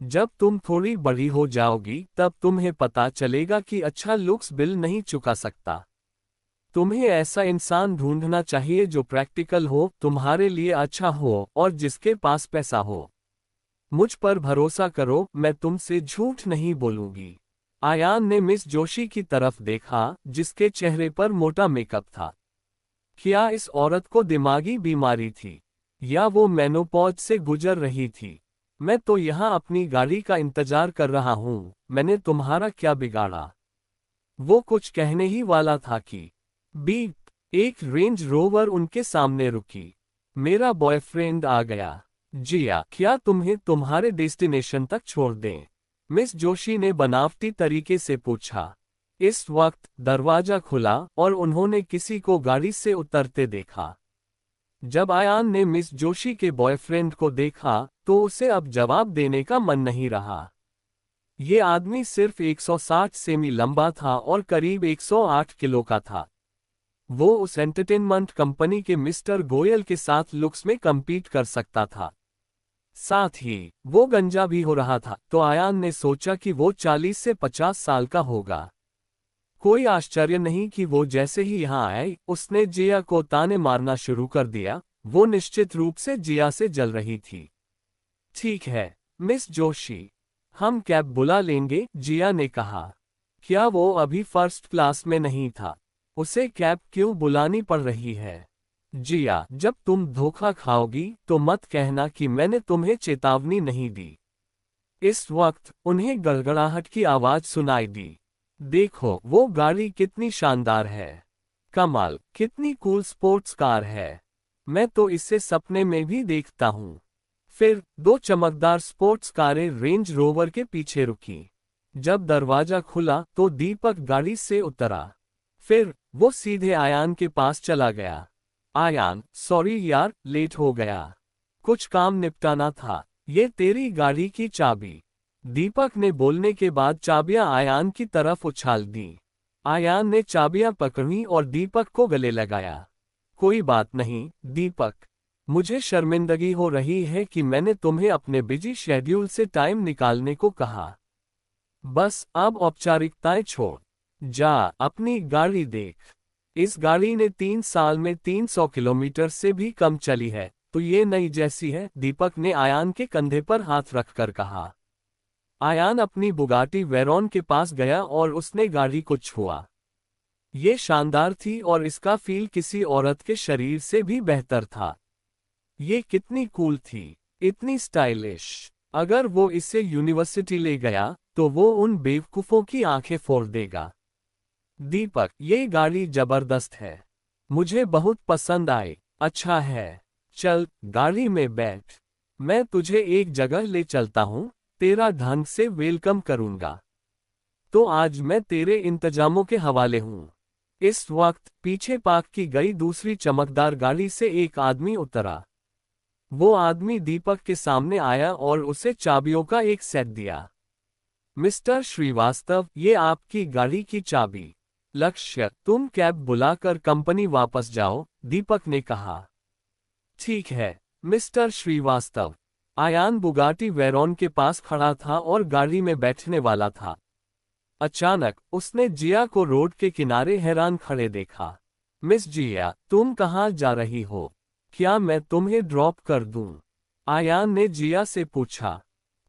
जब तुम थोड़ी बड़ी हो जाओगी तब तुम्हें पता चलेगा कि अच्छा लुक्स बिल नहीं चुका सकता। तुम्हें ऐसा इंसान ढूंढना चाहिए जो प्रैक्टिकल हो, तुम्हारे लिए अच्छा हो और जिसके पास पैसा हो। मुझ पर भरोसा करो, मैं तुमसे झूठ नहीं बोलूंगी। आयान ने मिस जोशी की तरफ देखा जिसके चेहरे पर मोटा मेकअप था। क्या इस औरत को दिमागी बीमारी थी या वो मेनोपॉज से गुजर रही थी? मैं तो यहाँ अपनी गाड़ी का इंतजार कर रहा हूँ, मैंने तुम्हारा क्या बिगाड़ा? वो कुछ कहने ही वाला था कि बीप, एक रेंज रोवर उनके सामने रुकी। मेरा बॉयफ्रेंड आ गया। जिया, क्या तुम्हें तुम्हारे डेस्टिनेशन तक छोड़ दें? मिस जोशी ने बनावटी तरीके से पूछा। इस वक्त दरवाजा खुला और उन्होंने किसी को गाड़ी से उतरते देखा। जब आयान ने मिस जोशी के बॉयफ्रेंड को देखा तो उसे अब जवाब देने का मन नहीं रहा। ये आदमी सिर्फ 160 सेमी लंबा था और करीब 108 किलो का था। वो उस एंटरटेनमेंट कंपनी के मिस्टर गोयल के साथ लुक्स में compete कर सकता था। साथ ही वो गंजा भी हो रहा था, तो आयान ने सोचा कि वो 40 से 50 साल का होगा। कोई आश्चर्य नहीं कि वो जैसे ही यहाँ आए उसने जिया को ताने मारना शुरू कर दिया। वो निश्चित रूप से जिया से जल रही थी। ठीक है मिस जोशी, हम कैब बुला लेंगे, जिया ने कहा। क्या वो अभी फर्स्ट क्लास में नहीं था? उसे कैब क्यों बुलानी पड़ रही है? जिया, जब तुम धोखा खाओगी तो मत कहना कि मैंने तुम्हें चेतावनी नहीं दी। इस वक्त उन्हें गड़गड़ाहट की आवाज सुनाई दी। देखो वो गाड़ी कितनी शानदार है। कमाल, कितनी कूल स्पोर्ट्स कार है। मैं तो इसे सपने में भी देखता हूँ। फिर दो चमकदार स्पोर्ट्स कारें रेंज रोवर के पीछे रुकी। जब दरवाजा खुला तो दीपक गाड़ी से उतरा। फिर वो सीधे आयान के पास चला गया। आयान, सॉरी यार, लेट हो गया। कुछ काम निपटाना था। ये तेरी गाड़ी की चाबी। दीपक ने बोलने के बाद चाबियां आयान की तरफ उछाल दी। आयान ने चाबियां पकड़ी और दीपक को गले लगाया। कोई बात नहीं दीपक, मुझे शर्मिंदगी हो रही है कि मैंने तुम्हें अपने बिजी शेड्यूल से टाइम निकालने को कहा। बस अब औपचारिकताएं छोड़, जा अपनी गाड़ी देख। इस गाड़ी ने 3 साल में 300 किलोमीटर से भी कम चली है, तो ये नई जैसी है, दीपक ने आयान के कंधे पर हाथ रखकर कहा। आयान अपनी बुगाटी वेरॉन के पास गया और उसने गाड़ी को छुआ। ये शानदार थी और इसका फील किसी औरत के शरीर से भी बेहतर था। ये कितनी कूल थी, इतनी स्टाइलिश। अगर वो इसे यूनिवर्सिटी ले गया तो वो उन बेवकूफों की आंखें फोड़ देगा। दीपक, ये गाड़ी जबरदस्त है, मुझे बहुत पसंद आई। अच्छा है, चल गाड़ी में बैठ, मैं तुझे एक जगह ले चलता हूँ, तेरा ढंग से वेलकम करूंगा। तो आज मैं तेरे इंतजामों के हवाले हूँ। इस वक्त पीछे पार्क की गई दूसरी चमकदार गाड़ी से एक आदमी उतरा। वो आदमी दीपक के सामने आया और उसे चाबियों का एक सेट दिया। मिस्टर श्रीवास्तव, ये आपकी गाड़ी की चाबी। लक्ष्य, तुम कैब बुलाकर कंपनी वापस जाओ, दीपक ने कहा। ठीक है mister Srivastava. Ayaan Bugatti Veyron के पास खड़ा था और गाड़ी में बैठने वाला था। अचानक उसने जिया को रोड के किनारे हैरान खड़े देखा। मिस जिया, तुम कहाँ जा रही हो? क्या मैं तुम्हें ड्रॉप कर दूं? आयान ने जिया से पूछा।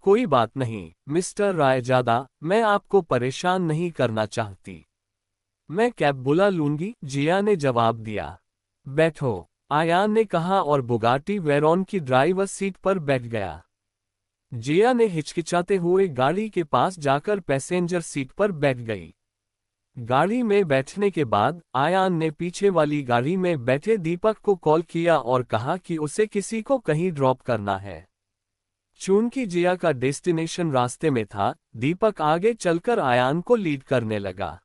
कोई बात नहीं मिस्टर रायजादा, मैं आपको परेशान नहीं करना चाहती। मैं कैब बुला लूंगी, जिया ने जवाब दिया। बैठो, आयान ने कहा और बुगाटी वेरॉन की ड्राइवर सीट पर बैठ गया। जिया ने हिचकिचाते हुए गाड़ी के पास जाकर पैसेंजर सीट पर बैठ गई। गाड़ी में बैठने के बाद आयान ने पीछे वाली गाड़ी में बैठे दीपक को कॉल किया और कहा कि उसे किसी को कहीं ड्रॉप करना है। चूंकि जिया का डेस्टिनेशन रास्ते में था, दीपक आगे चलकर आयान को लीड करने लगा।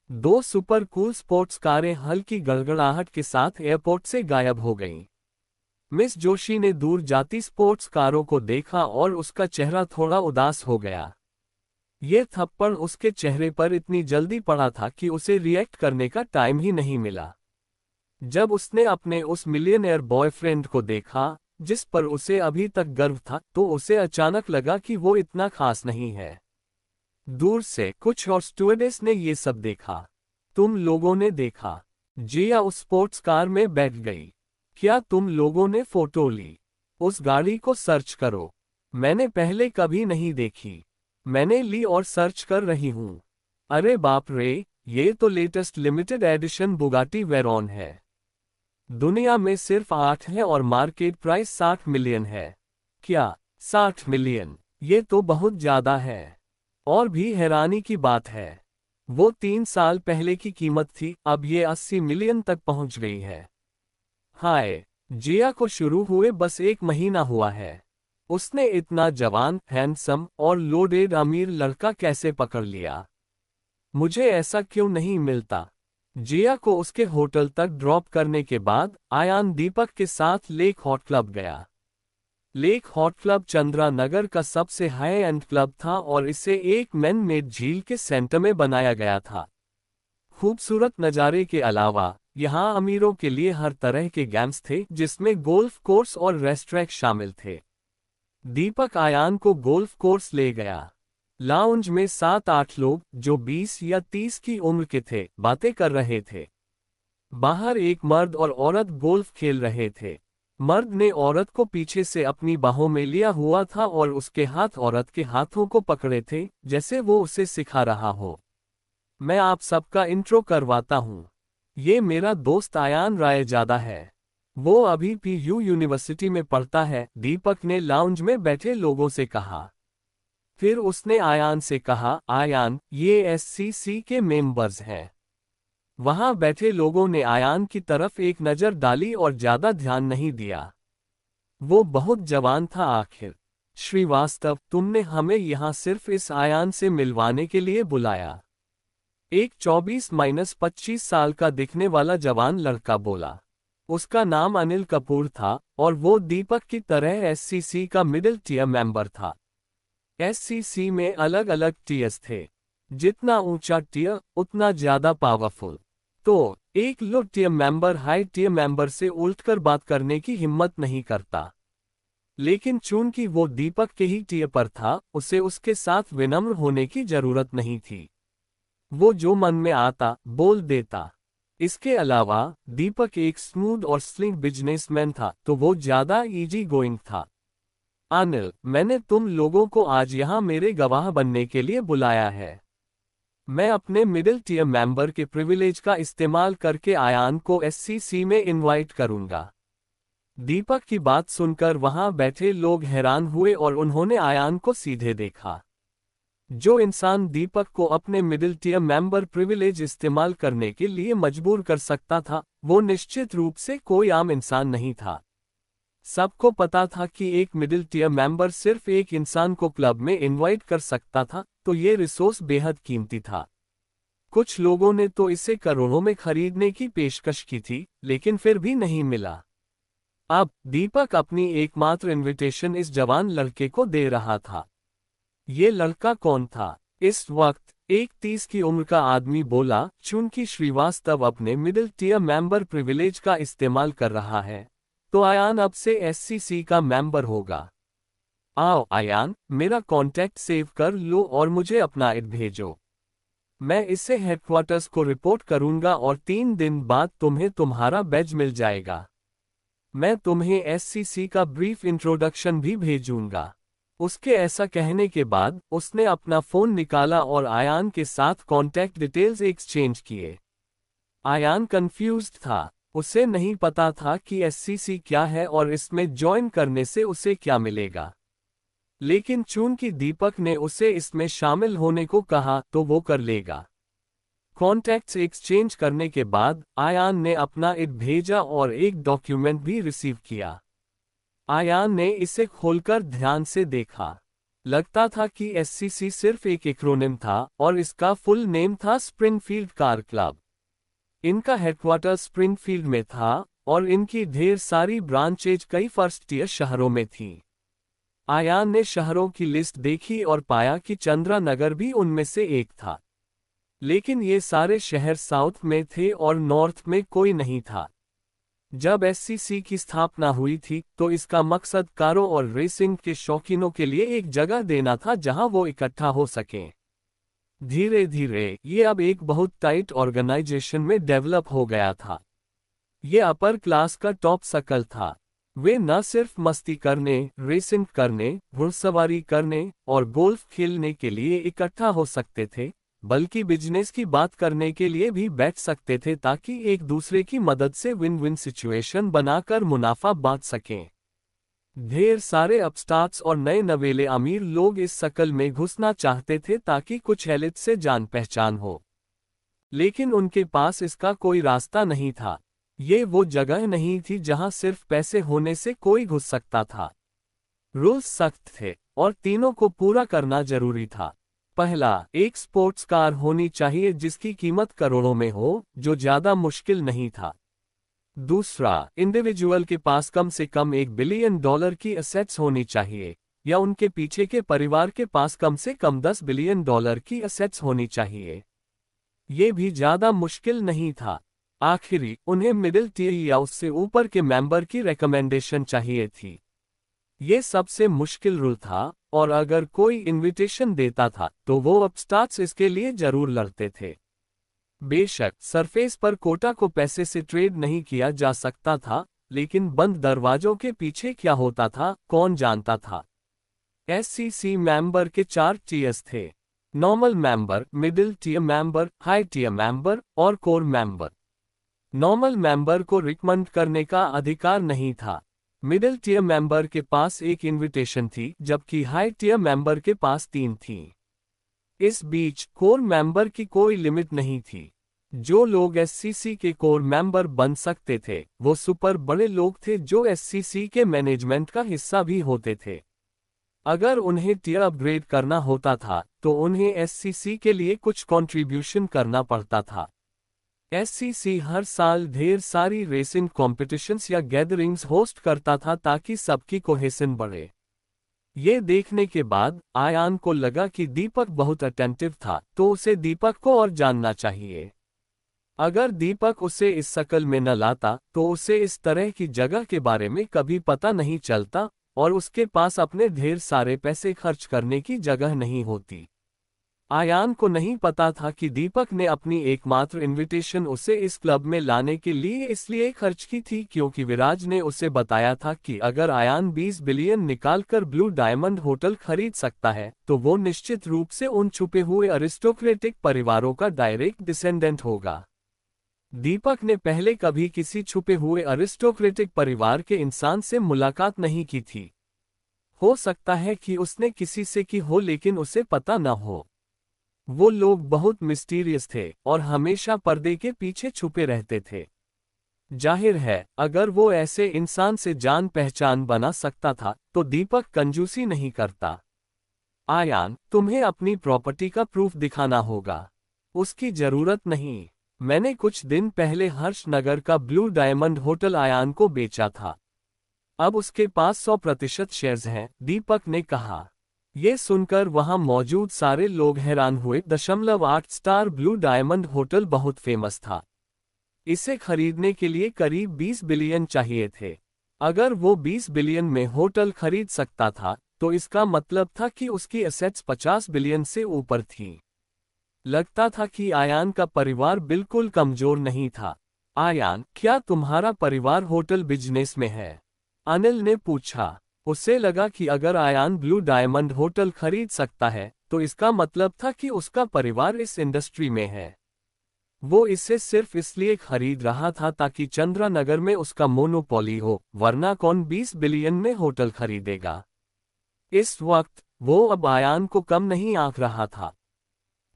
2 सुपर कूल स्पोर्ट्स कारें हल्की गड़गड़ाहट के साथ एयरपोर्ट से गायब हो गईं। मिस जोशी ने दूर जाती स्पोर्ट्स कारों को देखा और उसका चेहरा थोड़ा उदास हो गया। ये थप्पड़ उसके चेहरे पर इतनी जल्दी पड़ा था कि उसे रिएक्ट करने का टाइम ही नहीं मिला। जब उसने अपने उस मिलियनेयर बॉयफ्रेंड को देखा, जिस पर उसे अभी तक गर्व था, तो उसे अचानक लगा कि वो इतना खास नहीं है। दूर से कुछ और स्टुअर्डेस ने ये सब देखा। तुम लोगों ने देखा? जिया उस स्पोर्ट्स कार में बैठ गई। क्या तुम लोगों ने फोटो ली? उस गाड़ी को सर्च करो। मैंने पहले कभी नहीं देखी। मैंने ली और सर्च कर रही हूं। अरे बाप रे, ये तो latest limited edition Bugatti Veyron है। दुनिया में सिर्फ 8 है और मार्केट प्राइस 60 मिलियन है। क्या 60 मिलियन? ये तो बहुत ज्यादा है। और भी हैरानी की बात है, वो 3 साल पहले की कीमत थी, अब ये 80 मिलियन तक पहुंच गई है। हाय, जिया को शुरू हुए बस 1 महीना हुआ है। उसने इतना जवान, हैंडसम और लोडेड अमीर लड़का कैसे पकड़ लिया? मुझे ऐसा क्यों नहीं मिलता? जिया को उसके होटल तक ड्रॉप करने के बाद आयान दीपक के साथ लेक हॉट क्लब गया। लेक हॉट क्लब चंद्रा नगर का सबसे हाई एंड क्लब था और इसे एक मैन मेड झील के सेंटर में बनाया गया था। खूबसूरत नज़ारे के अलावा यहाँ अमीरों के लिए हर तरह के गेम्स थे, जिसमें गोल्फ कोर्स और रेस्ट्रैक शामिल थे। दीपक आयान को गोल्फ कोर्स ले गया। लाउंज में 7-8 लोग, जो 20 या 30 की उम्र के थे, बातें कर रहे थे। बाहर एक मर्द और औरत गोल्फ खेल रहे थे। मर्द ने औरत को पीछे से अपनी बाहों में लिया हुआ था और उसके हाथ औरत के हाथों को पकड़े थे, जैसे वो उसे सिखा रहा हो। मैं आप सबका इंट्रो करवाता हूँ। ये मेरा दोस्त आयान रायजादा है। वो अभी पीयू यूनिवर्सिटी में पढ़ता है, दीपक ने लाउंज में बैठे लोगों से कहा। फिर उसने आयान से कहा, आयान, ये एससीसी के मेंबर्स हैं। वहां बैठे लोगों ने आयान की तरफ एक नजर डाली और ज्यादा ध्यान नहीं दिया। वो बहुत जवान था आखिर। श्रीवास्तव, तुमने हमें यहां सिर्फ इस आयान से मिलवाने के लिए बुलाया? एक 24-25 साल का दिखने वाला जवान लड़का बोला। उसका नाम अनिल कपूर था और वो दीपक की तरह एससीसी का मिडिल टियर मेंबर था। एससीसी में अलग अलग टियर्स थे। जितना ऊंचा टियर, उतना ज्यादा पावरफुल। तो एक low tier member high tier member से उलटकर बात करने की हिम्मत नहीं करता। लेकिन चूंकि वो दीपक के ही टियर पर था, उसे उसके साथ विनम्र होने की जरूरत नहीं थी। वो जो मन में आता, बोल देता। इसके अलावा दीपक एक स्मूथ और स्लिंग बिजनेसमैन था, तो वो ज्यादा इजी गोइंग था। अनिल, मैंने तुम लोगों को आज यहाँ मेरे गवाह बनने के लिए बुलाया है। मैं अपने मिडिल टियर मेंबर के प्रिविलेज का इस्तेमाल करके आयान को एससीसी में इनवाइट करूंगा। दीपक की बात सुनकर वहां बैठे लोग हैरान हुए और उन्होंने आयान को सीधे देखा। जो इंसान दीपक को अपने मिडिल टियर मेंबर प्रिविलेज इस्तेमाल करने के लिए मजबूर कर सकता था, वो निश्चित रूप से कोई आम इंसान नहीं था। सबको पता था कि एक मिडिल टियर मेंबर सिर्फ एक इंसान को क्लब में इनवाइट कर सकता था, तो ये रिसोर्स बेहद कीमती था। कुछ लोगों ने तो इसे करोड़ों में खरीदने की पेशकश की थी, लेकिन फिर भी नहीं मिला। अब दीपक अपनी एकमात्र इनविटेशन इस जवान लड़के को दे रहा था। ये लड़का कौन था? इस वक्त एक 30 की उम्र का आदमी बोला, चूंकि श्रीवास्तव अपने मिडिल टियर मेंबर प्रिविलेज का इस्तेमाल कर रहा है, तो आयान अब से एससीसी का मेंबर होगा। आओ आयान, मेरा कॉन्टैक्ट सेव कर लो और मुझे अपना ID भेजो। मैं इसे हेडक्वार्टर्स को रिपोर्ट करूंगा और 3 दिन बाद तुम्हें तुम्हारा बैज मिल जाएगा। मैं तुम्हें एससीसी का ब्रीफ इंट्रोडक्शन भी भेजूंगा। उसके ऐसा कहने के बाद उसने अपना फोन निकाला और आयान के साथ कॉन्टैक्ट डिटेल्स एक्सचेंज किए। आयान कंफ्यूज्ड था। उसे नहीं पता था कि एससीसी क्या है और इसमें ज्वाइन करने से उसे क्या मिलेगा। लेकिन चूंकि दीपक ने उसे इसमें शामिल होने को कहा तो वो कर लेगा। कॉन्टैक्ट्स एक्सचेंज करने के बाद आयान ने अपना इट भेजा और एक डॉक्यूमेंट भी रिसीव किया। आयान ने इसे खोलकर ध्यान से देखा। लगता था कि एससीसी सिर्फ एक एक्रोनिम था और इसका फुल नेम था स्प्रिंगफील्ड कार क्लब। इनका हेडक्वार्टर स्प्रिंगफील्ड में था और इनकी ढेर सारी ब्रांचेज कई फर्स्ट टियर शहरों में थीं। आयान ने शहरों की लिस्ट देखी और पाया कि चंद्रा नगर भी उनमें से एक था। लेकिन ये सारे शहर साउथ में थे और नॉर्थ में कोई नहीं था। जब एससीसी की स्थापना हुई थी तो इसका मकसद कारों और रेसिंग के शौकीनों के लिए एक जगह देना था जहां वो इकट्ठा हो सकें। धीरे धीरे ये अब एक बहुत टाइट ऑर्गेनाइजेशन में डेवलप हो गया था। ये अपर क्लास का टॉप सर्कल था। वे न सिर्फ मस्ती करने, रेसिंग करने, घुड़सवारी करने और गोल्फ खेलने के लिए इकट्ठा हो सकते थे, बल्कि बिजनेस की बात करने के लिए भी बैठ सकते थे ताकि एक दूसरे की मदद से विन विन सिचुएशन बनाकर मुनाफा बांट सकें। ढेर सारे अपस्टार्ट्स और नए नवेले अमीर लोग इस सर्कल में घुसना चाहते थे ताकि कुछ एलिट से जान पहचान हो। लेकिन उनके पास इसका कोई रास्ता नहीं था। ये वो जगह नहीं थी जहां सिर्फ पैसे होने से कोई घुस सकता था। रूल्स सख्त थे और तीनों को पूरा करना जरूरी था। पहला, एक स्पोर्ट्स कार होनी चाहिए जिसकी कीमत करोड़ों में हो, जो ज्यादा मुश्किल नहीं था। दूसरा, इंडिविजुअल के पास कम से कम $1 बिलियन की एसेट्स होनी चाहिए, या उनके पीछे के परिवार के पास कम से कम $10 बिलियन की एसेट्स होनी चाहिए। ये भी ज्यादा मुश्किल नहीं था। आखिरी, उन्हें मिडिल टियर या उससे ऊपर के मेंबर की रिकमेंडेशन चाहिए थी। ये सबसे मुश्किल रूल था और अगर कोई इनविटेशन देता था तो वो अपस्टार्ट्स इसके लिए जरूर लड़ते थे। बेशक सरफेस पर कोटा को पैसे से ट्रेड नहीं किया जा सकता था, लेकिन बंद दरवाजों के पीछे क्या होता था कौन जानता था। एससीसी मेंबर के 4 टियर्स थे: normal member, middle tier member, high tier member और कोर मेंबर। नॉर्मल मेंबर को रिकमेंड करने का अधिकार नहीं था। मिडिल टियर मेंबर के पास एक इनविटेशन थी, जबकि हाई टियर मेंबर के पास 3 थी। इस बीच कोर मेंबर की कोई लिमिट नहीं थी। जो लोग एससीसी के कोर मेंबर बन सकते थे वो सुपर बड़े लोग थे जो एससीसी के मैनेजमेंट का हिस्सा भी होते थे। अगर उन्हें टियर अपग्रेड करना होता था तो उन्हें एससीसी के लिए कुछ कंट्रीब्यूशन करना पड़ता था। एससीसी हर साल ढेर सारी रेसिंग कॉम्पिटिशन्स या गैदरिंग्स होस्ट करता था ताकि सबकी कोहेशन बढ़े। ये देखने के बाद आयान को लगा कि दीपक बहुत अटेंटिव था, तो उसे दीपक को और जानना चाहिए। अगर दीपक उसे इस सर्कल में न लाता तो उसे इस तरह की जगह के बारे में कभी पता नहीं चलता और उसके पास अपने ढेर सारे पैसे खर्च करने की जगह नहीं होती। आयान को नहीं पता था कि दीपक ने अपनी एकमात्र इनविटेशन उसे इस क्लब में लाने के लिए इसलिए खर्च की थी क्योंकि विराज ने उसे बताया था कि अगर आयान 20 बिलियन निकालकर ब्लू डायमंड होटल खरीद सकता है तो वो निश्चित रूप से उन छुपे हुए अरिस्टोक्रेटिक परिवारों का डायरेक्ट डिसेंडेंट होगा। दीपक ने पहले कभी किसी छुपे हुए अरिस्टोक्रेटिक परिवार के इंसान से मुलाकात नहीं की थी। हो सकता है कि उसने किसी से की हो लेकिन उसे पता न हो। वो लोग बहुत मिस्टीरियस थे और हमेशा पर्दे के पीछे छुपे रहते थे। जाहिर है अगर वो ऐसे इंसान से जान पहचान बना सकता था तो दीपक कंजूसी नहीं करता। आयान, तुम्हें अपनी प्रॉपर्टी का प्रूफ दिखाना होगा। उसकी जरूरत नहीं। मैंने कुछ दिन पहले हर्षनगर का ब्लू डायमंड होटल आयान को बेचा था। अब उसके पास 100% शेयर्स हैं, दीपक ने कहा। ये सुनकर वहां मौजूद सारे लोग हैरान हुए। 8 स्टार ब्लू डायमंड होटल बहुत फेमस था। इसे खरीदने के लिए करीब 20 बिलियन चाहिए थे। अगर वो 20 बिलियन में होटल खरीद सकता था तो इसका मतलब था कि उसकी एसेट्स 50 बिलियन से ऊपर थी। लगता था कि आयान का परिवार बिल्कुल कमजोर नहीं था। आयान, क्या तुम्हारा परिवार होटल बिजनेस में है? अनिल ने पूछा। उसे लगा कि अगर आयान ब्लू डायमंड होटल खरीद सकता है तो इसका मतलब था कि उसका परिवार इस इंडस्ट्री में है। वो इसे सिर्फ इसलिए खरीद रहा था ताकि चंद्रा नगर में उसका मोनोपोली हो, वरना कौन 20 बिलियन में होटल खरीदेगा। इस वक्त वो अब आयान को कम नहीं आंक रहा था।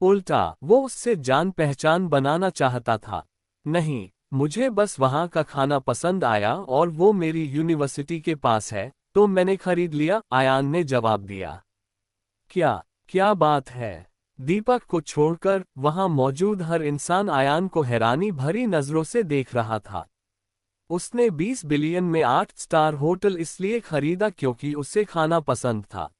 उल्टा वो उससे जान पहचान बनाना चाहता था। नहीं, मुझे बस वहां का खाना पसंद आया और वो मेरी यूनिवर्सिटी के पास है, तो मैंने खरीद लिया, आयान ने जवाब दिया। क्या क्या बात है? दीपक को छोड़कर वहां मौजूद हर इंसान आयान को हैरानी भरी नजरों से देख रहा था। उसने 20 बिलियन में 8 स्टार होटल इसलिए खरीदा क्योंकि उसे खाना पसंद था।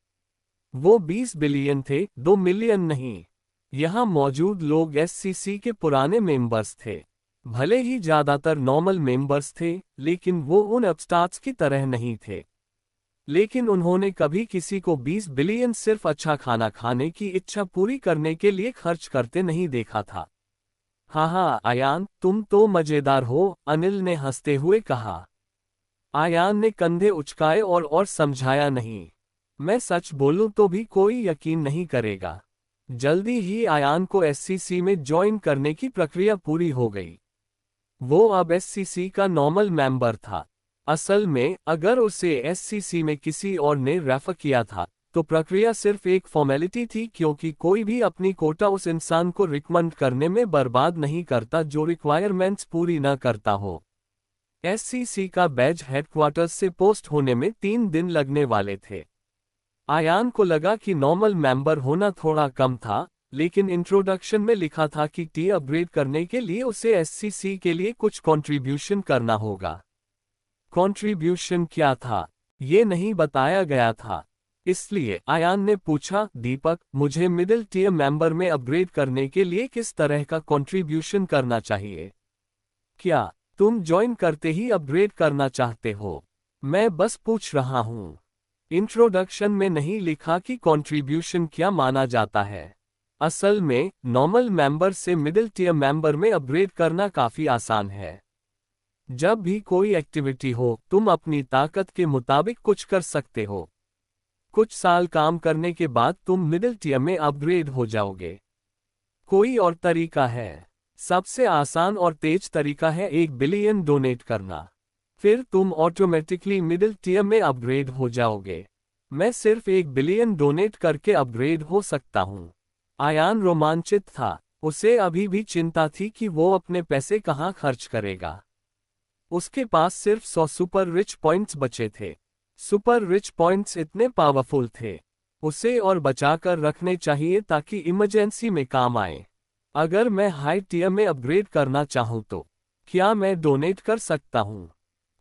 वो 20 बिलियन थे, 2 मिलियन नहीं। यहाँ मौजूद लोग एससीसी के पुराने मेंबर्स थे। भले ही ज्यादातर नॉर्मल मेंबर्स थे, लेकिन वो उन अपस्टार्ट्स की तरह नहीं थे। लेकिन उन्होंने कभी किसी को 20 बिलियन सिर्फ अच्छा खाना खाने की इच्छा पूरी करने के लिए खर्च करते नहीं देखा था। हाँ आयान, तुम तो मजेदार हो, अनिल ने हंसते हुए कहा। आयान ने कंधे उचकाए और समझाया, नहीं, मैं सच बोलूं तो भी कोई यकीन नहीं करेगा। जल्दी ही आयान को एससीसी में ज्वाइन करने की प्रक्रिया पूरी हो गई। वो अब एससीसी का नॉर्मल मेंबर था। असल में अगर उसे एससीसी में किसी और ने रेफर किया था तो प्रक्रिया सिर्फ एक फॉर्मेलिटी थी, क्योंकि कोई भी अपनी कोटा उस इंसान को रिकमेंड करने में बर्बाद नहीं करता जो रिक्वायरमेंट्स पूरी न करता हो। एससीसी का बैज हेडक्वार्टर्स से पोस्ट होने में 3 दिन लगने वाले थे। आयान को लगा कि नॉर्मल मेंबर होना थोड़ा कम था, लेकिन इंट्रोडक्शन में लिखा था कि टी अपग्रेड करने के लिए उसे एससीसी के लिए कुछ कंट्रीब्यूशन करना होगा। कंट्रीब्यूशन क्या था, ये नहीं बताया गया था। इसलिए आयान ने पूछा, दीपक, मुझे मिडिल टीयर मेंबर में अपग्रेड करने के लिए किस तरह का कंट्रीब्यूशन करना चाहिए? क्या तुम ज्वाइन करते ही अपग्रेड करना चाहते हो? मैं बस पूछ रहा हूँ। इंट्रोडक्शन में नहीं लिखा कि कंट्रीब्यूशन क्या माना जाता है। असल में नॉर्मल मेंबर से मिडिल टीयर मेंबर में अपग्रेड करना काफी आसान है। जब भी कोई एक्टिविटी हो, तुम अपनी ताकत के मुताबिक कुछ कर सकते हो। कुछ साल काम करने के बाद तुम मिडिल टीयर में अपग्रेड हो जाओगे। कोई और तरीका है? सबसे आसान और तेज तरीका है 1 बिलियन डोनेट करना। फिर तुम ऑटोमेटिकली मिडिल टीयर में अपग्रेड हो जाओगे। मैं सिर्फ 1 बिलियन डोनेट करके अपग्रेड हो सकता हूँ। आयान रोमांचित था। उसे अभी भी चिंता थी कि वो अपने पैसे कहाँ खर्च करेगा। उसके पास सिर्फ 100 सुपर रिच पॉइंट्स बचे थे। सुपर रिच पॉइंट्स इतने पावरफुल थे, उसे और बचाकर रखने चाहिए ताकि इमरजेंसी में काम आए। अगर मैं हाई टीयर में अपग्रेड करना चाहूँ तो क्या मैं डोनेट कर सकता हूँ?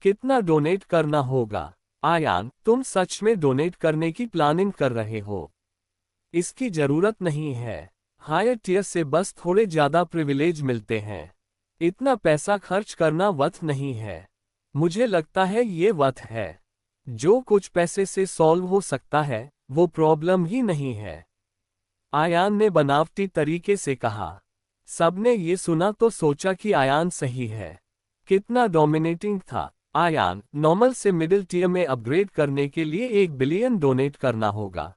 कितना डोनेट करना होगा? आयान, तुम सच में डोनेट करने की प्लानिंग कर रहे हो? इसकी जरूरत नहीं है। हायर टीयर से बस थोड़े ज्यादा प्रिविलेज मिलते हैं। इतना पैसा खर्च करना वर्थ नहीं है। मुझे लगता है ये वर्थ है। जो कुछ पैसे से सॉल्व हो सकता है, वो प्रॉब्लम ही नहीं है, आयान ने बनावटी तरीके से कहा। सबने ये सुना तो सोचा कि आयान सही है। कितना डोमिनेटिंग था। आयान, नॉर्मल से मिडिल टीयर में अपग्रेड करने के लिए 1 बिलियन डोनेट करना होगा।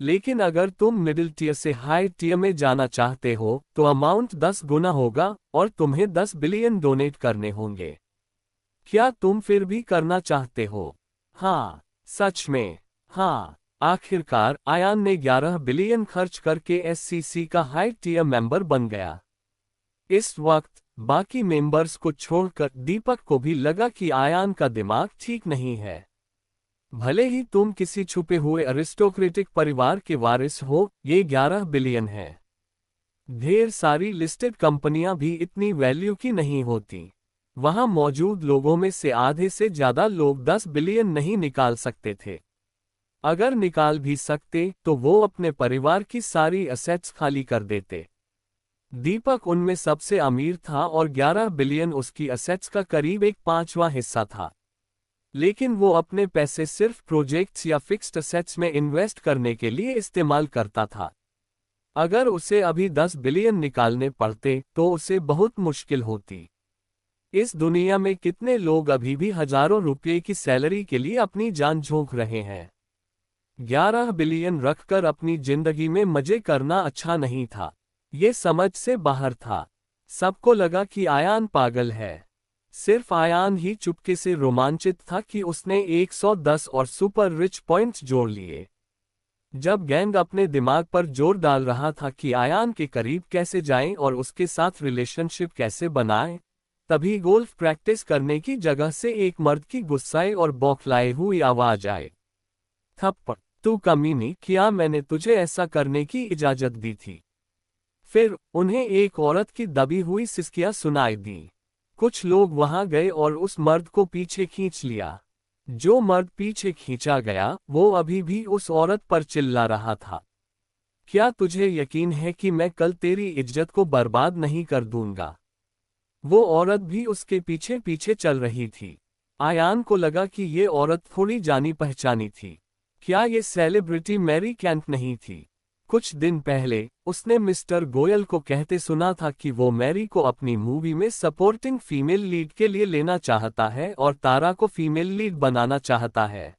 लेकिन अगर तुम मिडिल टीयर से हाई टीयर में जाना चाहते हो तो अमाउंट 10 गुना होगा और तुम्हें 10 बिलियन डोनेट करने होंगे। क्या तुम फिर भी करना चाहते हो? हाँ, सच में, हाँ। आखिरकार आयान ने 11 बिलियन खर्च करके एससीसी का हाई टीयर मेंबर बन गया। इस वक्त बाकी मेंबर्स को छोड़कर दीपक को भी लगा कि आयान का दिमाग ठीक नहीं है। भले ही तुम किसी छुपे हुए अरिस्टोक्रेटिक परिवार के वारिस हो, ये 11 बिलियन है। ढेर सारी लिस्टेड कंपनियां भी इतनी वैल्यू की नहीं होती। वहां मौजूद लोगों में से आधे से ज्यादा लोग 10 बिलियन नहीं निकाल सकते थे। अगर निकाल भी सकते तो वो अपने परिवार की सारी असेट्स खाली कर देते। दीपक उनमें सबसे अमीर था और 11 बिलियन उसकी असेट्स का करीब 1/5वां हिस्सा था। लेकिन वो अपने पैसे सिर्फ प्रोजेक्ट्स या फिक्स्ड असेट्स में इन्वेस्ट करने के लिए इस्तेमाल करता था। अगर उसे अभी 10 बिलियन निकालने पड़ते तो उसे बहुत मुश्किल होती। इस दुनिया में कितने लोग अभी भी हजारों रुपये की सैलरी के लिए अपनी जान झोंक रहे हैं। 11 बिलियन रखकर अपनी जिंदगी में मजे करना अच्छा नहीं था। ये समझ से बाहर था। सबको लगा कि आयान पागल है। सिर्फ आयान ही चुपके से रोमांचित था कि उसने 110 और सुपर रिच पॉइंट्स जोड़ लिए। जब गैंग अपने दिमाग पर जोर डाल रहा था कि आयान के करीब कैसे जाएं और उसके साथ रिलेशनशिप कैसे बनाएं, तभी गोल्फ प्रैक्टिस करने की जगह से एक मर्द की गुस्साए और बौखलाए हुई आवाज आए। थप्पड़, तू कमीनी, क्या मैंने तुझे ऐसा करने की इजाजत दी थी? फिर उन्हें एक औरत की दबी हुई सिसकियां सुनाई दी। कुछ लोग वहां गए और उस मर्द को पीछे खींच लिया। जो मर्द पीछे खींचा गया वो अभी भी उस औरत पर चिल्ला रहा था। क्या तुझे यकीन है कि मैं कल तेरी इज्जत को बर्बाद नहीं कर दूंगा? वो औरत भी उसके पीछे पीछे चल रही थी। आयान को लगा कि ये औरत थोड़ी जानी पहचानी थी। क्या ये सेलिब्रिटी मैरी कैंट नहीं थी? कुछ दिन पहले उसने मिस्टर गोयल को कहते सुना था कि वो मैरी को अपनी मूवी में सपोर्टिंग फीमेल लीड के लिए लेना चाहता है और तारा को फीमेल लीड बनाना चाहता है।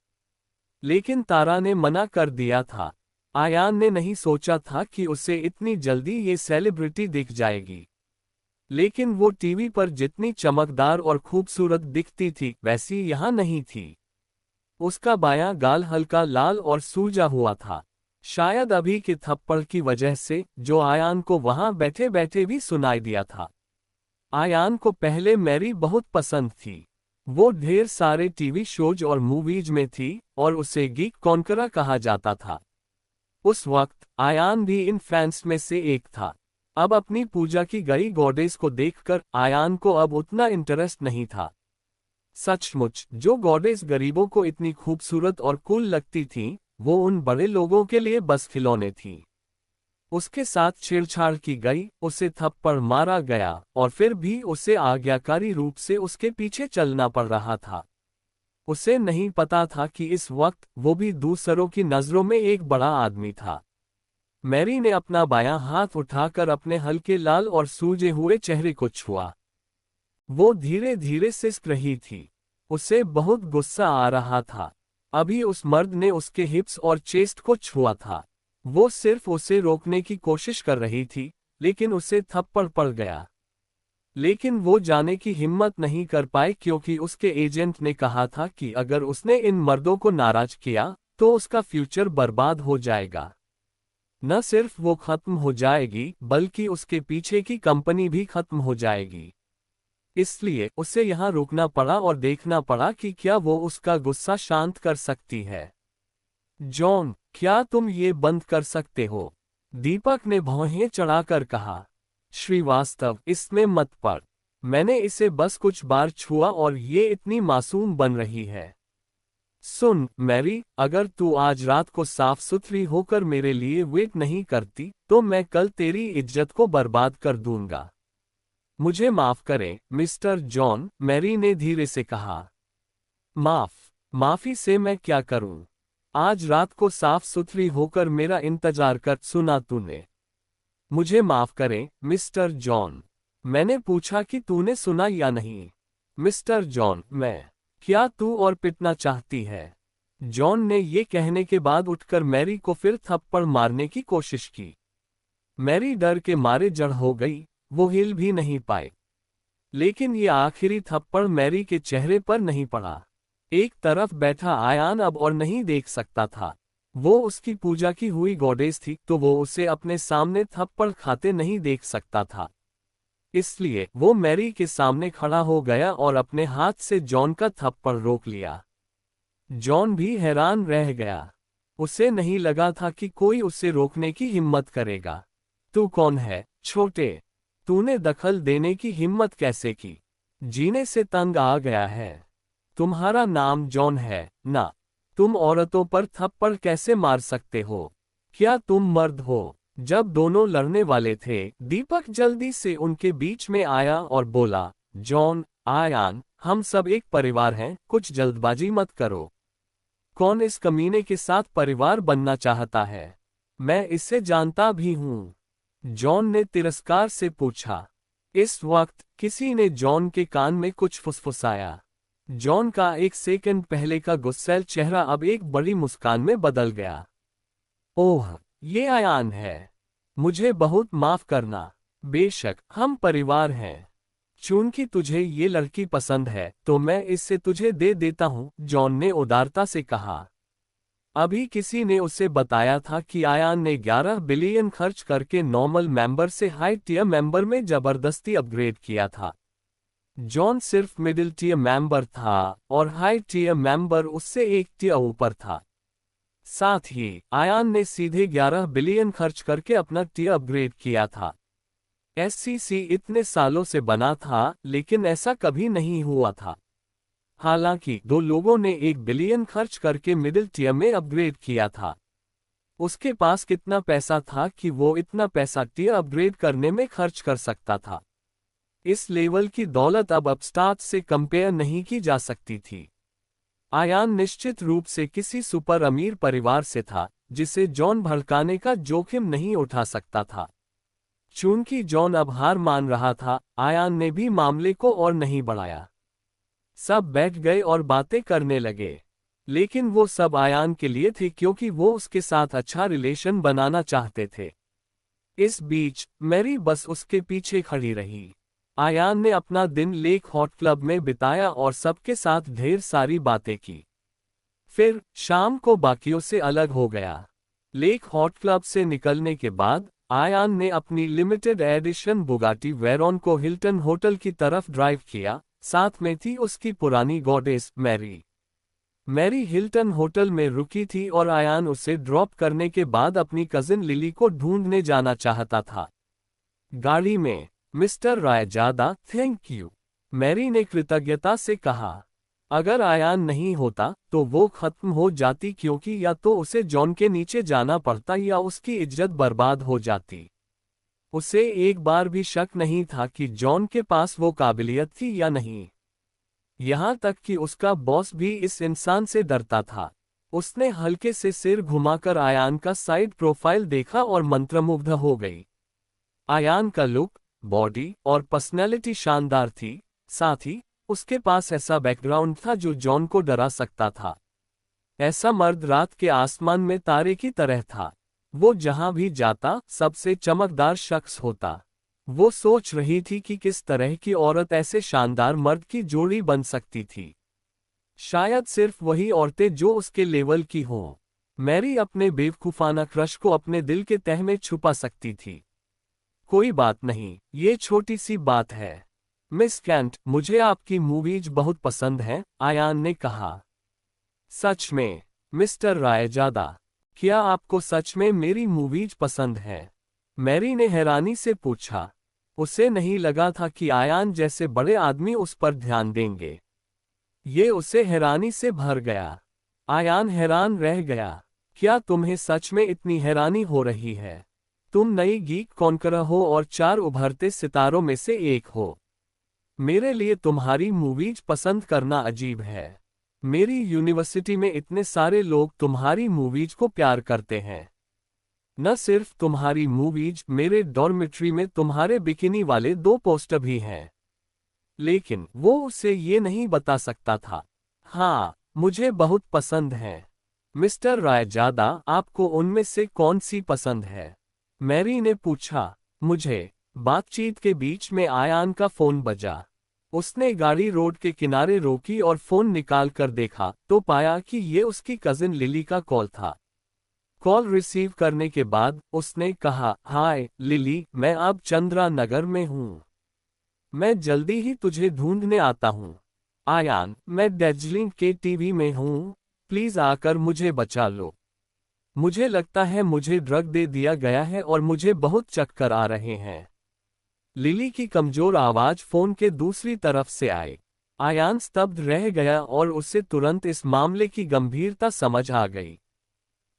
लेकिन तारा ने मना कर दिया था। आयान ने नहीं सोचा था कि उसे इतनी जल्दी ये सेलिब्रिटी दिख जाएगी। लेकिन वो टीवी पर जितनी चमकदार और खूबसूरत दिखती थी वैसी यहाँ नहीं थी। उसका बायां गाल हल्का लाल और सूजा हुआ था, शायद अभी के थप्पड़ की वजह से जो आयान को वहां बैठे बैठे भी सुनाई दिया था। आयान को पहले मैरी बहुत पसंद थी। वो ढेर सारे टीवी शोज और मूवीज में थी और उसे गीक कॉन्करर कहा जाता था। उस वक्त आयान भी इन फैंस में से एक था। अब अपनी पूजा की गई गॉडेस को देखकर आयान को अब उतना इंटरेस्ट नहीं था। सचमुच जो गॉडेस गरीबों को इतनी खूबसूरत और कूल लगती थी, वो उन बड़े लोगों के लिए बस खिलौने थी। उसके साथ छेड़छाड़ की गई, उसे थप्पड़ मारा गया और फिर भी उसे आज्ञाकारी रूप से उसके पीछे चलना पड़ रहा था। उसे नहीं पता था कि इस वक्त वो भी दूसरों की नजरों में एक बड़ा आदमी था। मैरी ने अपना बायां हाथ उठाकर अपने हल्के लाल और सूजे हुए चेहरे को छुआ। वो धीरे धीरे सिसक रही थी। उसे बहुत गुस्सा आ रहा था। अभी उस मर्द ने उसके हिप्स और चेस्ट को छुआ था। वो सिर्फ उसे रोकने की कोशिश कर रही थी, लेकिन उसे थप्पड़ पड़ गया। लेकिन वो जाने की हिम्मत नहीं कर पाई क्योंकि उसके एजेंट ने कहा था कि अगर उसने इन मर्दों को नाराज किया तो उसका फ्यूचर बर्बाद हो जाएगा। न सिर्फ वो खत्म हो जाएगी बल्कि उसके पीछे की कंपनी भी खत्म हो जाएगी। इसलिए उसे यहाँ रुकना पड़ा और देखना पड़ा कि क्या वो उसका गुस्सा शांत कर सकती है। जॉन, क्या तुम ये बंद कर सकते हो? दीपक ने भौहें चढ़ाकर कहा। श्रीवास्तव, इसमें मत पड़। मैंने इसे बस कुछ बार छुआ और ये इतनी मासूम बन रही है। सुन मैरी, अगर तू आज रात को साफ सुथरी होकर मेरे लिए वेट नहीं करती तो मैं कल तेरी इज्जत को बर्बाद कर दूंगा। मुझे माफ करें मिस्टर जॉन, मैरी ने धीरे से कहा। माफी से मैं क्या करूं? आज रात को साफ सुथरी होकर मेरा इंतजार कर, सुना तूने? मुझे माफ करें मिस्टर जॉन, मैंने पूछा कि तूने सुना या नहीं। मिस्टर जॉन, क्या तू और पिटना चाहती है? जॉन ने ये कहने के बाद उठकर मैरी को फिर थप्पड़ मारने की कोशिश की। मैरी डर के मारे जड़ हो गई, वो हिल भी नहीं पाए। लेकिन ये आखिरी थप्पड़ मैरी के चेहरे पर नहीं पड़ा। एक तरफ बैठा आयान अब और नहीं देख सकता था। वो उसकी पूजा की हुई गॉडेस थी तो वो उसे अपने सामने थप्पड़ खाते नहीं देख सकता था। इसलिए वो मैरी के सामने खड़ा हो गया और अपने हाथ से जॉन का थप्पड़ रोक लिया। जॉन भी हैरान रह गया। उसे नहीं लगा था कि कोई उसे रोकने की हिम्मत करेगा। तू कौन है, छोटे? तूने दखल देने की हिम्मत कैसे की? जीने से तंग आ गया है। तुम्हारा नाम जॉन है ना? तुम औरतों पर थप्पड़ कैसे मार सकते हो? क्या तुम मर्द हो? जब दोनों लड़ने वाले थे, दीपक जल्दी से उनके बीच में आया और बोला, जॉन, आयान, हम सब एक परिवार हैं, कुछ जल्दबाजी मत करो। कौन इस कमीने के साथ परिवार बनना चाहता है? मैं इसे जानता भी हूं। जॉन ने तिरस्कार से पूछा। इस वक्त किसी ने जॉन के कान में कुछ फुसफुसाया। जॉन का एक सेकंड पहले का गुस्सैल चेहरा अब एक बड़ी मुस्कान में बदल गया। ओह, ये आयान है। मुझे बहुत माफ करना। बेशक हम परिवार हैं। चूंकि तुझे ये लड़की पसंद है तो मैं इससे तुझे दे देता हूं, जॉन ने उदारता से कहा। अभी किसी ने उसे बताया था कि आयान ने 11 बिलियन खर्च करके नॉर्मल मेंबर से हाई टियर मेंबर में जबरदस्ती अपग्रेड किया था। जॉन सिर्फ मिडिल टियर मेंबर था और हाई टियर मेंबर उससे एक टियर ऊपर था। साथ ही आयान ने सीधे 11 बिलियन खर्च करके अपना टियर अपग्रेड किया था। एससीसी इतने सालों से बना था लेकिन ऐसा कभी नहीं हुआ था। हालांकि 2 लोगों ने 1 बिलियन खर्च करके मिडिल टियर में अपग्रेड किया था। उसके पास कितना पैसा था कि वो इतना पैसा टियर अपग्रेड करने में खर्च कर सकता था। इस लेवल की दौलत अब अपस्टार्ट से कंपेयर नहीं की जा सकती थी। आयान निश्चित रूप से किसी सुपर अमीर परिवार से था जिसे जॉन भड़काने का जोखिम नहीं उठा सकता था। चूंकि जॉन अब हार मान रहा था, आयान ने भी मामले को और नहीं बढ़ाया। सब बैठ गए और बातें करने लगे। लेकिन वो सब आयान के लिए थे क्योंकि वो उसके साथ अच्छा रिलेशन बनाना चाहते थे। इस बीच मैरी बस उसके पीछे खड़ी रही। आयान ने अपना दिन लेक हॉट क्लब में बिताया और सबके साथ ढेर सारी बातें की। फिर शाम को बाकियों से अलग हो गया। लेक हॉट क्लब से निकलने के बाद आयान ने अपनी लिमिटेड एडिशन बुगाटी वेरॉन को हिल्टन होटल की तरफ ड्राइव किया। साथ में थी उसकी पुरानी goddess Mary. Mary Hilton hotel में रुकी थी और आयान उसे ड्रॉप करने के बाद अपनी कजिन लिली को ढूंढने जाना चाहता था। गाड़ी में, mister Raizada, thank you, Mary ने कृतज्ञता से कहा। अगर आयान नहीं होता तो वो खत्म हो जाती क्योंकि या तो उसे जॉन के नीचे जाना पड़ता या उसकी इज्जत बर्बाद हो जाती। उसे एक बार भी शक नहीं था कि जॉन के पास वो काबिलियत थी या नहीं। यहां तक कि उसका बॉस भी इस इंसान से डरता था। उसने हल्के से सिर घुमाकर आयान का साइड प्रोफाइल देखा और मंत्रमुग्ध हो गई। आयान का लुक, बॉडी और पर्सनैलिटी शानदार थी। साथ ही उसके पास ऐसा बैकग्राउंड था जो जॉन को डरा सकता था। ऐसा मर्द रात के आसमान में तारे की तरह था। वो जहां भी जाता सबसे चमकदार शख्स होता। वो सोच रही थी कि किस तरह की औरत ऐसे शानदार मर्द की जोड़ी बन सकती थी। शायद सिर्फ वही औरतें जो उसके लेवल की हों। मैरी अपने बेवकूफाना क्रश को अपने दिल के तह में छुपा सकती थी। कोई बात नहीं, ये छोटी सी बात है। मिस कैंट, मुझे आपकी मूवीज बहुत पसंद हैं, आयान ने कहा। सच में, मिस्टर रायजादा, क्या आपको सच में मेरी मूवीज पसंद हैं? मैरी ने हैरानी से पूछा। उसे नहीं लगा था कि आयान जैसे बड़े आदमी उस पर ध्यान देंगे। ये उसे हैरानी से भर गया। आयान हैरान रह गया। क्या तुम्हें सच में इतनी हैरानी हो रही है? तुम नई गीक कॉन्करर हो और 4 उभरते सितारों में से एक हो। मेरे लिए तुम्हारी मूवीज पसंद करना अजीब है। मेरी यूनिवर्सिटी में इतने सारे लोग तुम्हारी मूवीज को प्यार करते हैं। न सिर्फ तुम्हारी मूवीज, मेरे डॉर्मिट्री में तुम्हारे बिकिनी वाले 2 पोस्टर भी हैं। लेकिन वो उसे ये नहीं बता सकता था। हाँ, मुझे बहुत पसंद है। मिस्टर रायजादा, आपको उनमें से कौन सी पसंद है? मैरी ने पूछा। मुझे। बातचीत के बीच में आयान का फोन बजा। उसने गाड़ी रोड के किनारे रोकी और फोन निकाल कर देखा तो पाया कि ये उसकी कजिन लिली का कॉल था। कॉल रिसीव करने के बाद उसने कहा, हाय लिली, मैं अब चंद्रा नगर में हूँ। मैं जल्दी ही तुझे ढूंढने आता हूँ। आयान, मैं दार्जिलिंग के टीवी में हूँ, प्लीज आकर मुझे बचा लो। मुझे लगता है मुझे ड्रग दे दिया गया है और मुझे बहुत चक्कर आ रहे हैं। लिली की कमजोर आवाज फोन के दूसरी तरफ से आई। आयान स्तब्ध रह गया और उसे तुरंत इस मामले की गंभीरता समझ आ गई।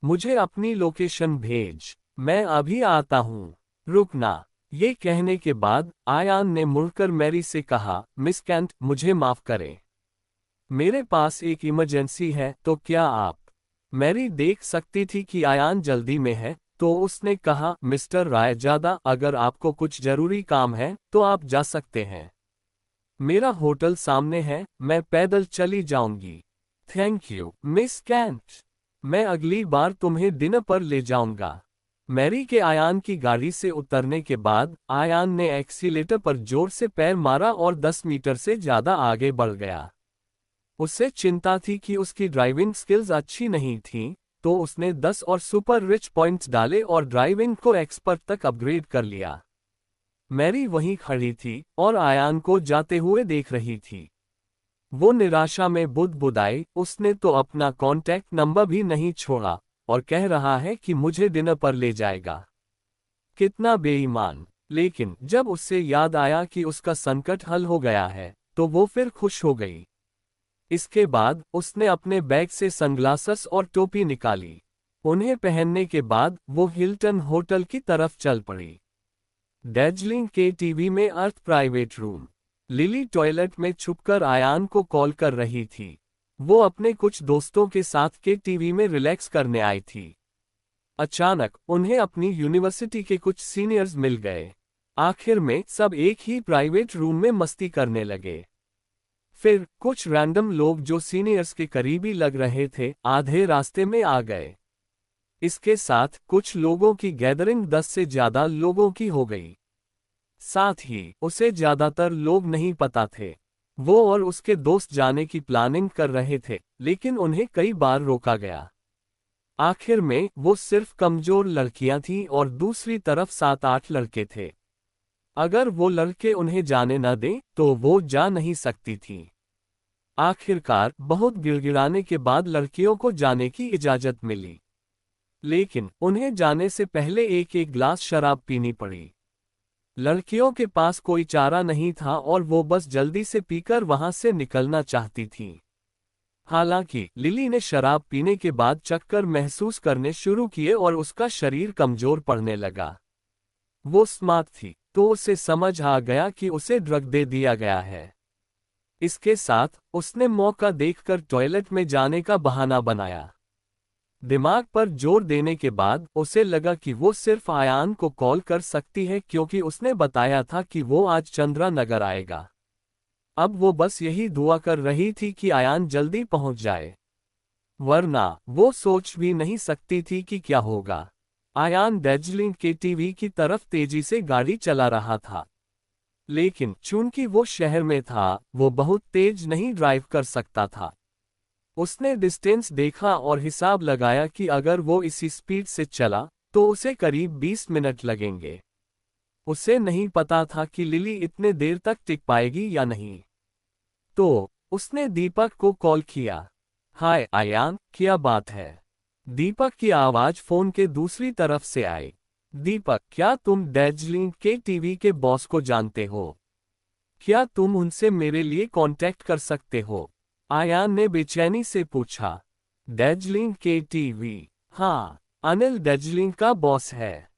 मुझे अपनी लोकेशन भेज, मैं अभी आता हूँ, रुकना। ये कहने के बाद आयान ने मुड़कर मैरी से कहा, मिस कैंट, मुझे माफ करें। मेरे पास एक इमरजेंसी है, तो क्या आप? मैरी देख सकती थी कि आयान जल्दी में है, तो उसने कहा, मिस्टर रायजादा, अगर आपको कुछ जरूरी काम है तो आप जा सकते हैं। मेरा होटल सामने है, मैं पैदल चली जाऊंगी। थैंक यू मिस कैंट, मैं अगली बार तुम्हें डिनर पर ले जाऊंगा। मैरी के आयान की गाड़ी से उतरने के बाद आयान ने एक्सीलेटर पर जोर से पैर मारा और 10 मीटर से ज्यादा आगे बढ़ गया। उसे चिंता थी कि उसकी ड्राइविंग स्किल्स अच्छी नहीं थीं, तो उसने 10 और सुपर रिच पॉइंट्स डाले और ड्राइविंग को एक्सपर्ट तक अपग्रेड कर लिया। मैरी वहीं खड़ी थी और आयान को जाते हुए देख रही थी। वो निराशा में बुदबुदाई, उसने तो अपना कॉन्टैक्ट नंबर भी नहीं छोड़ा और कह रहा है कि मुझे डिनर पर ले जाएगा। कितना बेईमान। लेकिन जब उससे याद आया कि उसका संकट हल हो गया है, तो वो फिर खुश हो गई। इसके बाद उसने अपने बैग से सनग्लासेस और टोपी निकाली। उन्हें पहनने के बाद वो हिल्टन होटल की तरफ चल पड़ी। दार्जिलिंग के टीवी में अर्थ प्राइवेट रूम। लिली टॉयलेट में छुपकर आयान को कॉल कर रही थी। वो अपने कुछ दोस्तों के साथ के टीवी में रिलैक्स करने आई थी। अचानक उन्हें अपनी यूनिवर्सिटी के कुछ सीनियर्स मिल गए। आखिर में सब एक ही प्राइवेट रूम में मस्ती करने लगे। फिर कुछ रैंडम लोग जो सीनियर्स के करीबी लग रहे थे, आधे रास्ते में आ गए। इसके साथ कुछ लोगों की गैदरिंग 10 से ज्यादा लोगों की हो गई। साथ ही उसे ज्यादातर लोग नहीं पता थे। वो और उसके दोस्त जाने की प्लानिंग कर रहे थे, लेकिन उन्हें कई बार रोका गया। आखिर में वो सिर्फ कमजोर लड़कियां थीं और दूसरी तरफ 7-8 लड़के थे। अगर वो लड़के उन्हें जाने न दें तो वो जा नहीं सकती थीं। आखिरकार बहुत गिड़गिड़ाने के बाद लड़कियों को जाने की इजाजत मिली, लेकिन उन्हें जाने से पहले एक एक ग्लास शराब पीनी पड़ी। लड़कियों के पास कोई चारा नहीं था और वो बस जल्दी से पीकर वहां से निकलना चाहती थीं। हालांकि लिली ने शराब पीने के बाद चक्कर महसूस करने शुरू किए और उसका शरीर कमजोर पड़ने लगा। वो स्मार्ट थी, तो उसे समझ आ गया कि उसे ड्रग दे दिया गया है। इसके साथ उसने मौका देखकर टॉयलेट में जाने का बहाना बनाया। दिमाग पर जोर देने के बाद उसे लगा कि वो सिर्फ आयान को कॉल कर सकती है, क्योंकि उसने बताया था कि वो आज चंद्रा नगर आएगा। अब वो बस यही दुआ कर रही थी कि आयान जल्दी पहुंच जाए, वरना वो सोच भी नहीं सकती थी कि क्या होगा। आयान दार्जिलिंग के टीवी की तरफ तेजी से गाड़ी चला रहा था, लेकिन चूंकि वो शहर में था, वो बहुत तेज नहीं ड्राइव कर सकता था। उसने डिस्टेंस देखा और हिसाब लगाया कि अगर वो इसी स्पीड से चला तो उसे करीब 20 मिनट लगेंगे। उसे नहीं पता था कि लिली इतने देर तक टिक पाएगी या नहीं। तो उसने दीपक को कॉल किया। हाय आयान, क्या बात है? दीपक की आवाज फोन के दूसरी तरफ से आई। दीपक, क्या तुम दार्जिलिंग के टीवी के बॉस को जानते हो? क्या तुम उनसे मेरे लिए कांटेक्ट कर सकते हो? आयान ने बेचैनी से पूछा। दार्जिलिंग के टीवी? हाँ, अनिल दार्जिलिंग का बॉस है।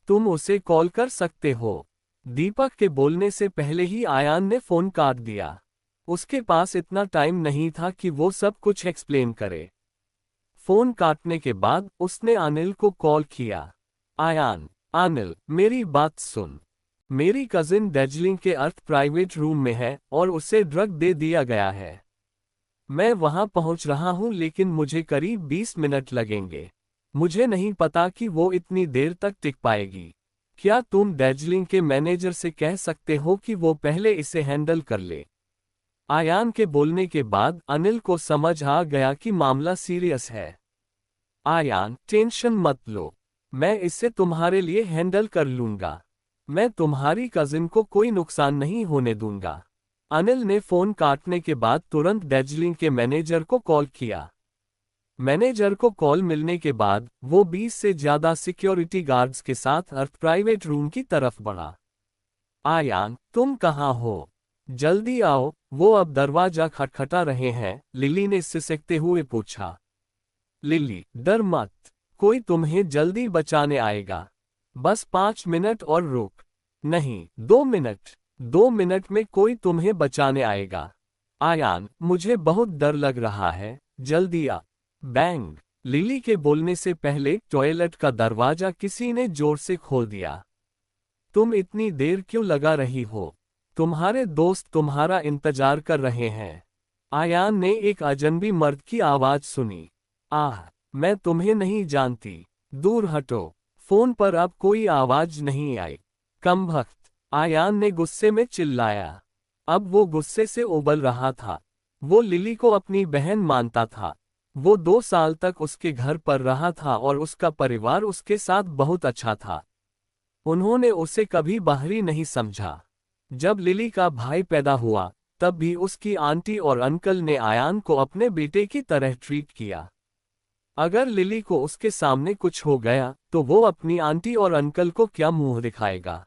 तुम उसे कॉल कर सकते हो। दीपक के बोलने से पहले ही आयान ने फोन काट दिया। उसके पास इतना टाइम नहीं था कि वो सब कुछ एक्सप्लेन करे। फोन काटने के बाद उसने अनिल को कॉल किया। आयान, अनिल, मेरी बात सुन। मेरी कजिन दार्जिलिंग के अर्थ प्राइवेट रूम में है और उसे ड्रग दे दिया गया है। मैं वहां पहुंच रहा हूं, लेकिन मुझे करीब 20 मिनट लगेंगे। मुझे नहीं पता कि वो इतनी देर तक टिक पाएगी। क्या तुम दार्जिलिंग के मैनेजर से कह सकते हो कि वो पहले इसे हैंडल कर ले? आयान के बोलने के बाद अनिल को समझ आ गया कि मामला सीरियस है। आयान, टेंशन मत लो, मैं इसे तुम्हारे लिए हैंडल कर लूंगा। मैं तुम्हारी कजिन को कोई नुकसान नहीं होने दूंगा। अनिल ने फोन काटने के बाद तुरंत दार्जिलिंग के मैनेजर को कॉल किया। मैनेजर को कॉल मिलने के बाद वो 20 से ज्यादा सिक्योरिटी गार्ड्स के साथ अर्थ प्राइवेट रूम की तरफ बढ़ा। आयान, तुम कहाँ हो? जल्दी आओ, वो अब दरवाजा खटखटा रहे हैं, लिली ने सिसकते हुए पूछा। लिली, डर मत, कोई तुम्हें जल्दी बचाने आएगा। बस 5 मिनट और रुक। नहीं, 2 मिनट। 2 मिनट में कोई तुम्हें बचाने आएगा। आयान, मुझे बहुत डर लग रहा है, जल्दी आ। बैंग। लिली के बोलने से पहले टॉयलेट का दरवाजा किसी ने जोर से खोल दिया। तुम इतनी देर क्यों लगा रही हो? तुम्हारे दोस्त तुम्हारा इंतजार कर रहे हैं। आयान ने एक अजनबी मर्द की आवाज सुनी। आह, मैं तुम्हें नहीं जानती, दूर हटो। फोन पर अब कोई आवाज नहीं आई। कमबख्त, आयान ने गुस्से में चिल्लाया। अब वो गुस्से से उबल रहा था। वो लिली को अपनी बहन मानता था। वो 2 साल तक उसके घर पर रहा था और उसका परिवार उसके साथ बहुत अच्छा था। उन्होंने उसे कभी बाहरी नहीं समझा। जब लिली का भाई पैदा हुआ, तब भी उसकी आंटी और अंकल ने आयान को अपने बेटे की तरह ट्रीट किया। अगर लिली को उसके सामने कुछ हो गया, तो वो अपनी आंटी और अंकल को क्या मुंह दिखाएगा?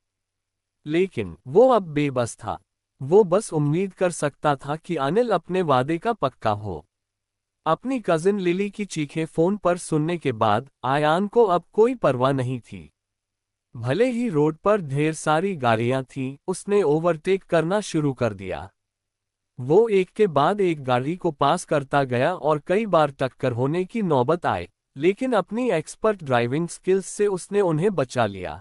लेकिन वो अब बेबस था। वो बस उम्मीद कर सकता था कि अनिल अपने वादे का पक्का हो। अपनी कजिन लिली की चीखें फोन पर सुनने के बाद आयान को अब कोई परवाह नहीं थी। भले ही रोड पर ढेर सारी गाड़ियां थीं, उसने ओवरटेक करना शुरू कर दिया। वो एक के बाद एक गाड़ी को पास करता गया और कई बार टक्कर होने की नौबत आई, लेकिन अपनी एक्सपर्ट ड्राइविंग स्किल्स से उसने उन्हें बचा लिया।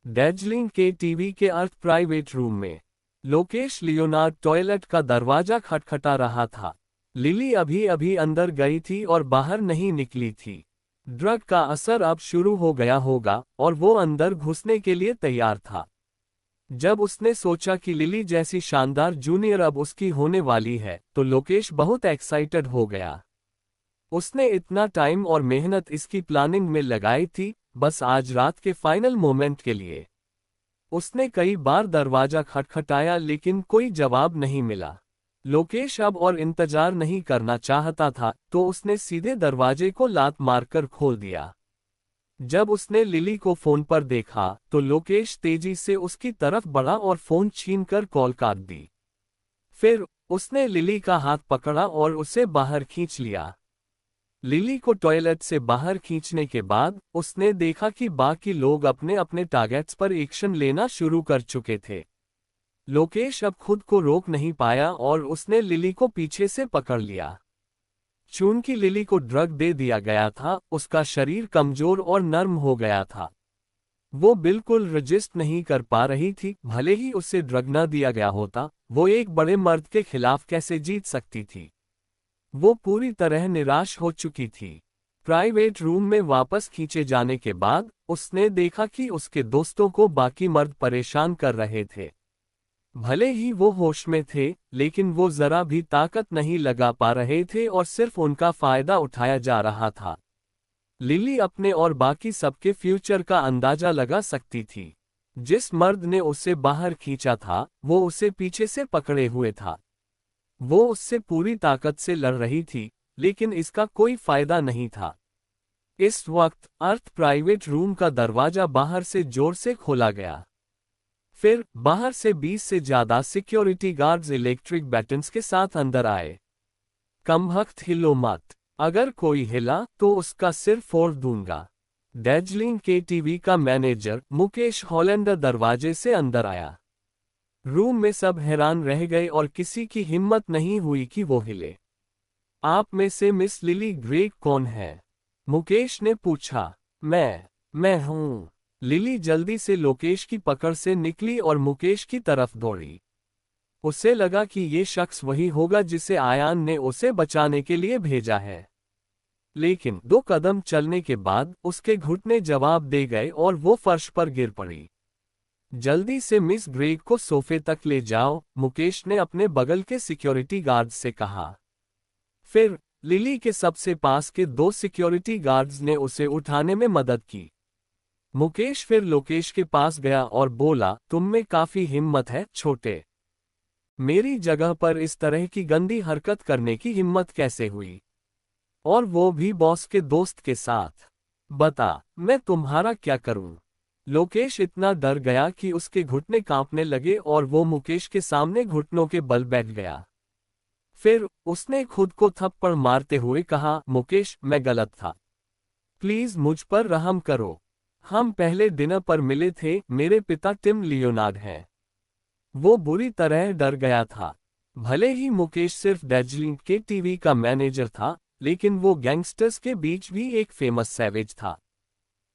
दार्जिलिंग के टीवी के अर्थ प्राइवेट रूम में लोकेश लियोनार्ड टॉयलेट का दरवाजा खटखटा रहा था। लिली अभी अभी अंदर गई थी और बाहर नहीं निकली थी। ड्रग का असर अब शुरू हो गया होगा और वो अंदर घुसने के लिए तैयार था। जब उसने सोचा कि लिली जैसी शानदार जूनियर अब उसकी होने वाली है, तो लोकेश बहुत एक्साइटेड हो गया। उसने इतना टाइम और मेहनत इसकी प्लानिंग में लगाई थी, बस आज रात के फाइनल मोमेंट के लिए। उसने कई बार दरवाजा खटखटाया लेकिन कोई जवाब नहीं मिला। लोकेश अब और इंतजार नहीं करना चाहता था, तो उसने सीधे दरवाजे को लात मारकर खोल दिया। जब उसने लिली को फोन पर देखा, तो लोकेश तेजी से उसकी तरफ बढ़ा और फोन छीनकर कॉल काट दी। फिर उसने लिली का हाथ पकड़ा और उसे बाहर खींच लिया। लिली को टॉयलेट से बाहर खींचने के बाद उसने देखा कि बाकी लोग अपने अपने टारगेट्स पर एक्शन लेना शुरू कर चुके थे। लोकेश अब खुद को रोक नहीं पाया और उसने लिली को पीछे से पकड़ लिया। चूंकि लिली को ड्रग दे दिया गया था, उसका शरीर कमजोर और नर्म हो गया था। वो बिल्कुल रजिस्ट नहीं कर पा रही थी। भले ही उसे ड्रग न दिया गया होता, वो एक बड़े मर्द के खिलाफ कैसे जीत सकती थी? वो पूरी तरह निराश हो चुकी थी। प्राइवेट रूम में वापस खींचे जाने के बाद उसने देखा कि उसके दोस्तों को बाकी मर्द परेशान कर रहे थे। भले ही वो होश में थे, लेकिन वो जरा भी ताकत नहीं लगा पा रहे थे और सिर्फ उनका फायदा उठाया जा रहा था। लिली अपने और बाकी सबके फ्यूचर का अंदाजा लगा सकती थी। जिस मर्द ने उसे बाहर खींचा था, वो उसे पीछे से पकड़े हुए था। वो उससे पूरी ताकत से लड़ रही थी, लेकिन इसका कोई फायदा नहीं था। इस वक्त अर्थ प्राइवेट रूम का दरवाजा बाहर से जोर से खोला गया। फिर बाहर से 20 से ज्यादा सिक्योरिटी गार्ड्स इलेक्ट्रिक बैटन्स के साथ अंदर आए। कमबख्त, हिलो मत, अगर कोई हिला तो उसका सिर फोड़ दूंगा। दार्जिलिंग के टीवी का मैनेजर मुकेश हॉलैंडर दरवाजे से अंदर आया। रूम में सब हैरान रह गए और किसी की हिम्मत नहीं हुई कि वो हिले। आप में से मिस लिली ग्रे कौन है? मुकेश ने पूछा। मैं हूं। लिली जल्दी से लोकेश की पकड़ से निकली और मुकेश की तरफ दौड़ी। उसे लगा कि ये शख्स वही होगा जिसे आयान ने उसे बचाने के लिए भेजा है। लेकिन 2 कदम चलने के बाद उसके घुटने जवाब दे गए और वो फर्श पर गिर पड़ी। जल्दी से मिस ग्रेग को सोफे तक ले जाओ, मुकेश ने अपने बगल के सिक्योरिटी गार्ड से कहा। फिर लिली के सबसे पास के 2 सिक्योरिटी गार्ड्स ने उसे उठाने में मदद की। मुकेश फिर लोकेश के पास गया और बोला, तुम में काफी हिम्मत है छोटे। मेरी जगह पर इस तरह की गंदी हरकत करने की हिम्मत कैसे हुई? और वो भी बॉस के दोस्त के साथ। बता, मैं तुम्हारा क्या करूं? लोकेश इतना डर गया कि उसके घुटने कांपने लगे और वो मुकेश के सामने घुटनों के बल बैठ गया। फिर उसने खुद को थप्पड़ मारते हुए कहा, मुकेश, मैं गलत था। प्लीज मुझ पर रहम करो। हम पहले डिनर पर मिले थे। मेरे पिता टिम लियोनार्ड हैं। वो बुरी तरह डर गया था। भले ही मुकेश सिर्फ दार्जिलिंग के टीवी का मैनेजर था, लेकिन वो गैंगस्टर्स के बीच भी एक फेमस सैवेज था।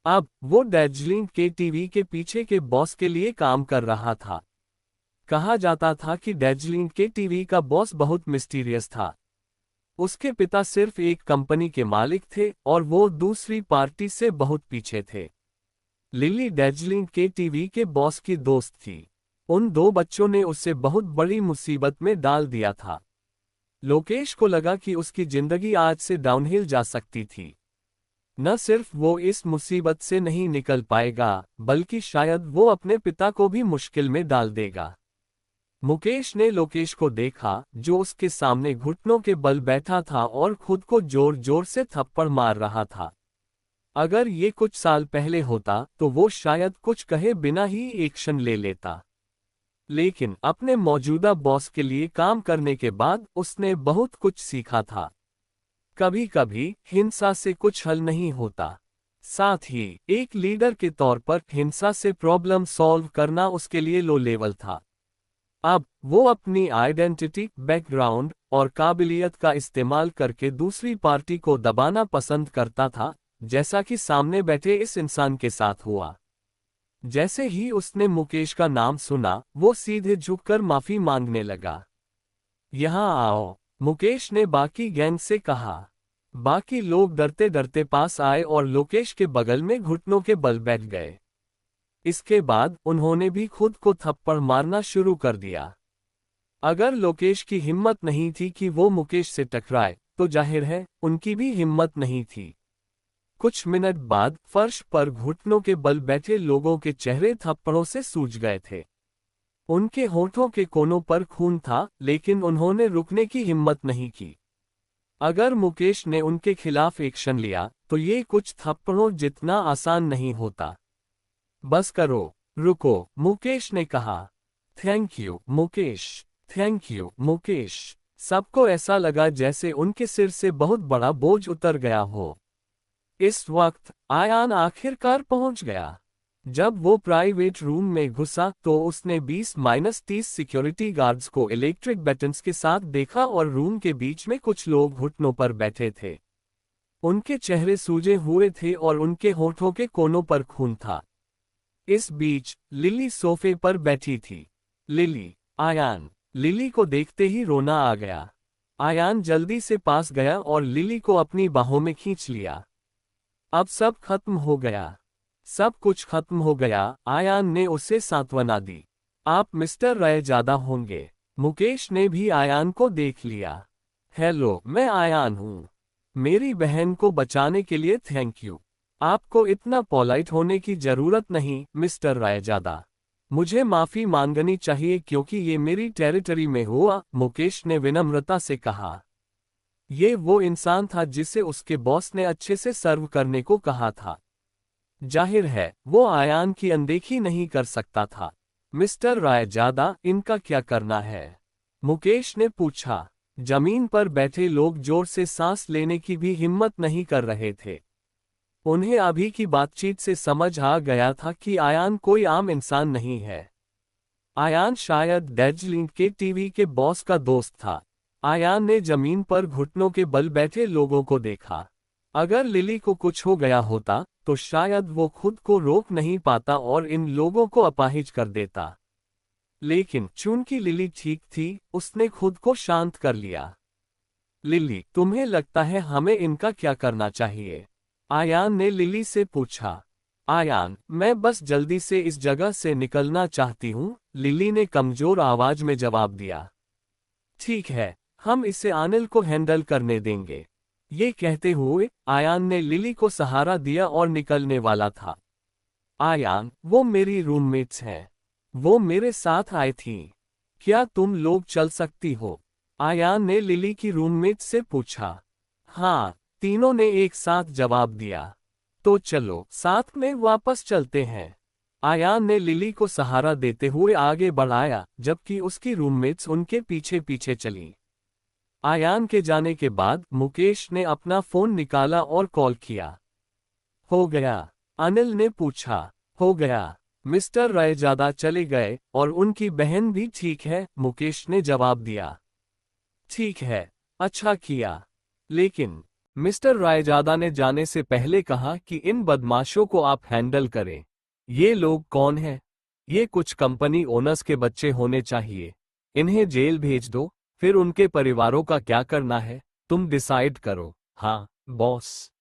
अब वो दार्जिलिंग के टीवी के पीछे के बॉस के लिए काम कर रहा था। कहा जाता था कि दार्जिलिंग के टीवी का बॉस बहुत मिस्टीरियस था। उसके पिता सिर्फ एक कंपनी के मालिक थे और वो दूसरी पार्टी से बहुत पीछे थे। लिली दार्जिलिंग के टीवी के बॉस की दोस्त थी। उन दो बच्चों ने उसे बहुत बड़ी मुसीबत में डाल दिया था। लोकेश को लगा कि उसकी जिंदगी आज से डाउनहिल जा सकती थी। न सिर्फ वो इस मुसीबत से नहीं निकल पाएगा, बल्कि शायद वो अपने पिता को भी मुश्किल में डाल देगा। मुकेश ने लोकेश को देखा, जो उसके सामने घुटनों के बल बैठा था और खुद को जोर जोर से थप्पड़ मार रहा था। अगर ये कुछ साल पहले होता तो वो शायद कुछ कहे बिना ही एक्शन ले लेता। लेकिन अपने मौजूदा बॉस के लिए काम करने के बाद उसने बहुत कुछ सीखा था। कभी कभी हिंसा से कुछ हल नहीं होता। साथ ही एक लीडर के तौर पर हिंसा से प्रॉब्लम सॉल्व करना उसके लिए लो लेवल था। अब वो अपनी आइडेंटिटी, बैकग्राउंड और काबिलियत का इस्तेमाल करके दूसरी पार्टी को दबाना पसंद करता था, जैसा कि सामने बैठे इस इंसान के साथ हुआ। जैसे ही उसने मुकेश का नाम सुना, वो सीधे झुककर माफी मांगने लगा। यहाँ आओ, मुकेश ने बाकी गैंग से कहा। बाकी लोग डरते डरते पास आए और लोकेश के बगल में घुटनों के बल बैठ गए। इसके बाद उन्होंने भी खुद को थप्पड़ मारना शुरू कर दिया। अगर लोकेश की हिम्मत नहीं थी कि वो मुकेश से टकराए, तो जाहिर है उनकी भी हिम्मत नहीं थी। कुछ मिनट बाद फर्श पर घुटनों के बल बैठे लोगों के चेहरे थप्पड़ों से सूज गए थे। उनके होठों के कोनों पर खून था, लेकिन उन्होंने रुकने की हिम्मत नहीं की। अगर मुकेश ने उनके खिलाफ एक्शन लिया, तो ये कुछ थप्पड़ों जितना आसान नहीं होता। बस करो, रुको, मुकेश ने कहा। Thank you Mukesh, thank you Mukesh. सबको ऐसा लगा जैसे उनके सिर से बहुत बड़ा बोझ उतर गया हो। इस वक्त आयान आखिरकार पहुंच गया। जब वो प्राइवेट रूम में घुसा तो उसने 20-30 सिक्योरिटी गार्ड्स को इलेक्ट्रिक बटन्स के साथ देखा और रूम के बीच में कुछ लोग घुटनों पर बैठे थे। उनके चेहरे सूजे हुए थे और उनके होठों के कोनों पर खून था। इस बीच लिली सोफे पर बैठी थी। लिली, आयान। लिली को देखते ही रोना आ गया। आयान जल्दी से पास गया और लिली को अपनी बाहों में खींच लिया। अब सब खत्म हो गया। सब कुछ खत्म हो गया, आयान ने उसे सांत्वना दी। आप मिस्टर रयजादा होंगे। मुकेश ने भी आयान को देख लिया। हेलो, मैं आयान हूँ। मेरी बहन को बचाने के लिए थैंक यू। आपको इतना पोलाइट होने की जरूरत नहीं, मिस्टर रयजादा। मुझे माफी मांगनी चाहिए क्योंकि ये मेरी टेरिटरी में हुआ, मुकेश ने विनम्रता से कहा। ये वो इंसान था जिसे उसके बॉस ने अच्छे से सर्व करने को कहा था। जाहिर है वो आयान की अनदेखी नहीं कर सकता था। मिस्टर रयजादा, इनका क्या करना है? मुकेश ने पूछा। जमीन पर बैठे लोग जोर से सांस लेने की भी हिम्मत नहीं कर रहे थे। उन्हें अभी की बातचीत से समझ आ गया था कि आयान कोई आम इंसान नहीं है। आयान शायद दार्जिलिंग के टीवी के बॉस का दोस्त था। आयान ने जमीन पर घुटनों के बल बैठे लोगों को देखा। अगर लिली को कुछ हो गया होता, तो शायद वो खुद को रोक नहीं पाता और इन लोगों को अपाहिज कर देता। लेकिन चूंकि लिली ठीक थी, उसने खुद को शांत कर लिया। लिली, तुम्हें लगता है हमें इनका क्या करना चाहिए? आयान ने लिली से पूछा। आयान, मैं बस जल्दी से इस जगह से निकलना चाहती हूँ, लिली ने कमजोर आवाज में जवाब दिया। ठीक है, हम इसे अनिल को हैंडल करने देंगे। ये कहते हुए आयान ने लिली को सहारा दिया और निकलने वाला था। आयान, वो मेरी रूममेट्स हैं। वो मेरे साथ आई थी। क्या तुम लोग चल सकती हो? आयान ने लिली की रूममेट से पूछा। हाँ, तीनों ने एक साथ जवाब दिया। तो चलो, साथ में वापस चलते हैं। आयान ने लिली को सहारा देते हुए आगे बढ़ाया, जबकि उसकी रूममेट्स उनके पीछे पीछे चलीं। आयान के जाने के बाद मुकेश ने अपना फोन निकाला और कॉल किया। हो गया? अनिल ने पूछा। हो गया। मिस्टर रयजादा चले गए और उनकी बहन भी ठीक है, मुकेश ने जवाब दिया। ठीक है, अच्छा किया। लेकिन मिस्टर रायजादा ने जाने से पहले कहा कि इन बदमाशों को आप हैंडल करें। ये लोग कौन हैं? ये कुछ कंपनी ओनर्स के बच्चे होने चाहिए। इन्हें जेल भेज दो, फिर उनके परिवारों का क्या करना है तुम डिसाइड करो। हाँ बॉस।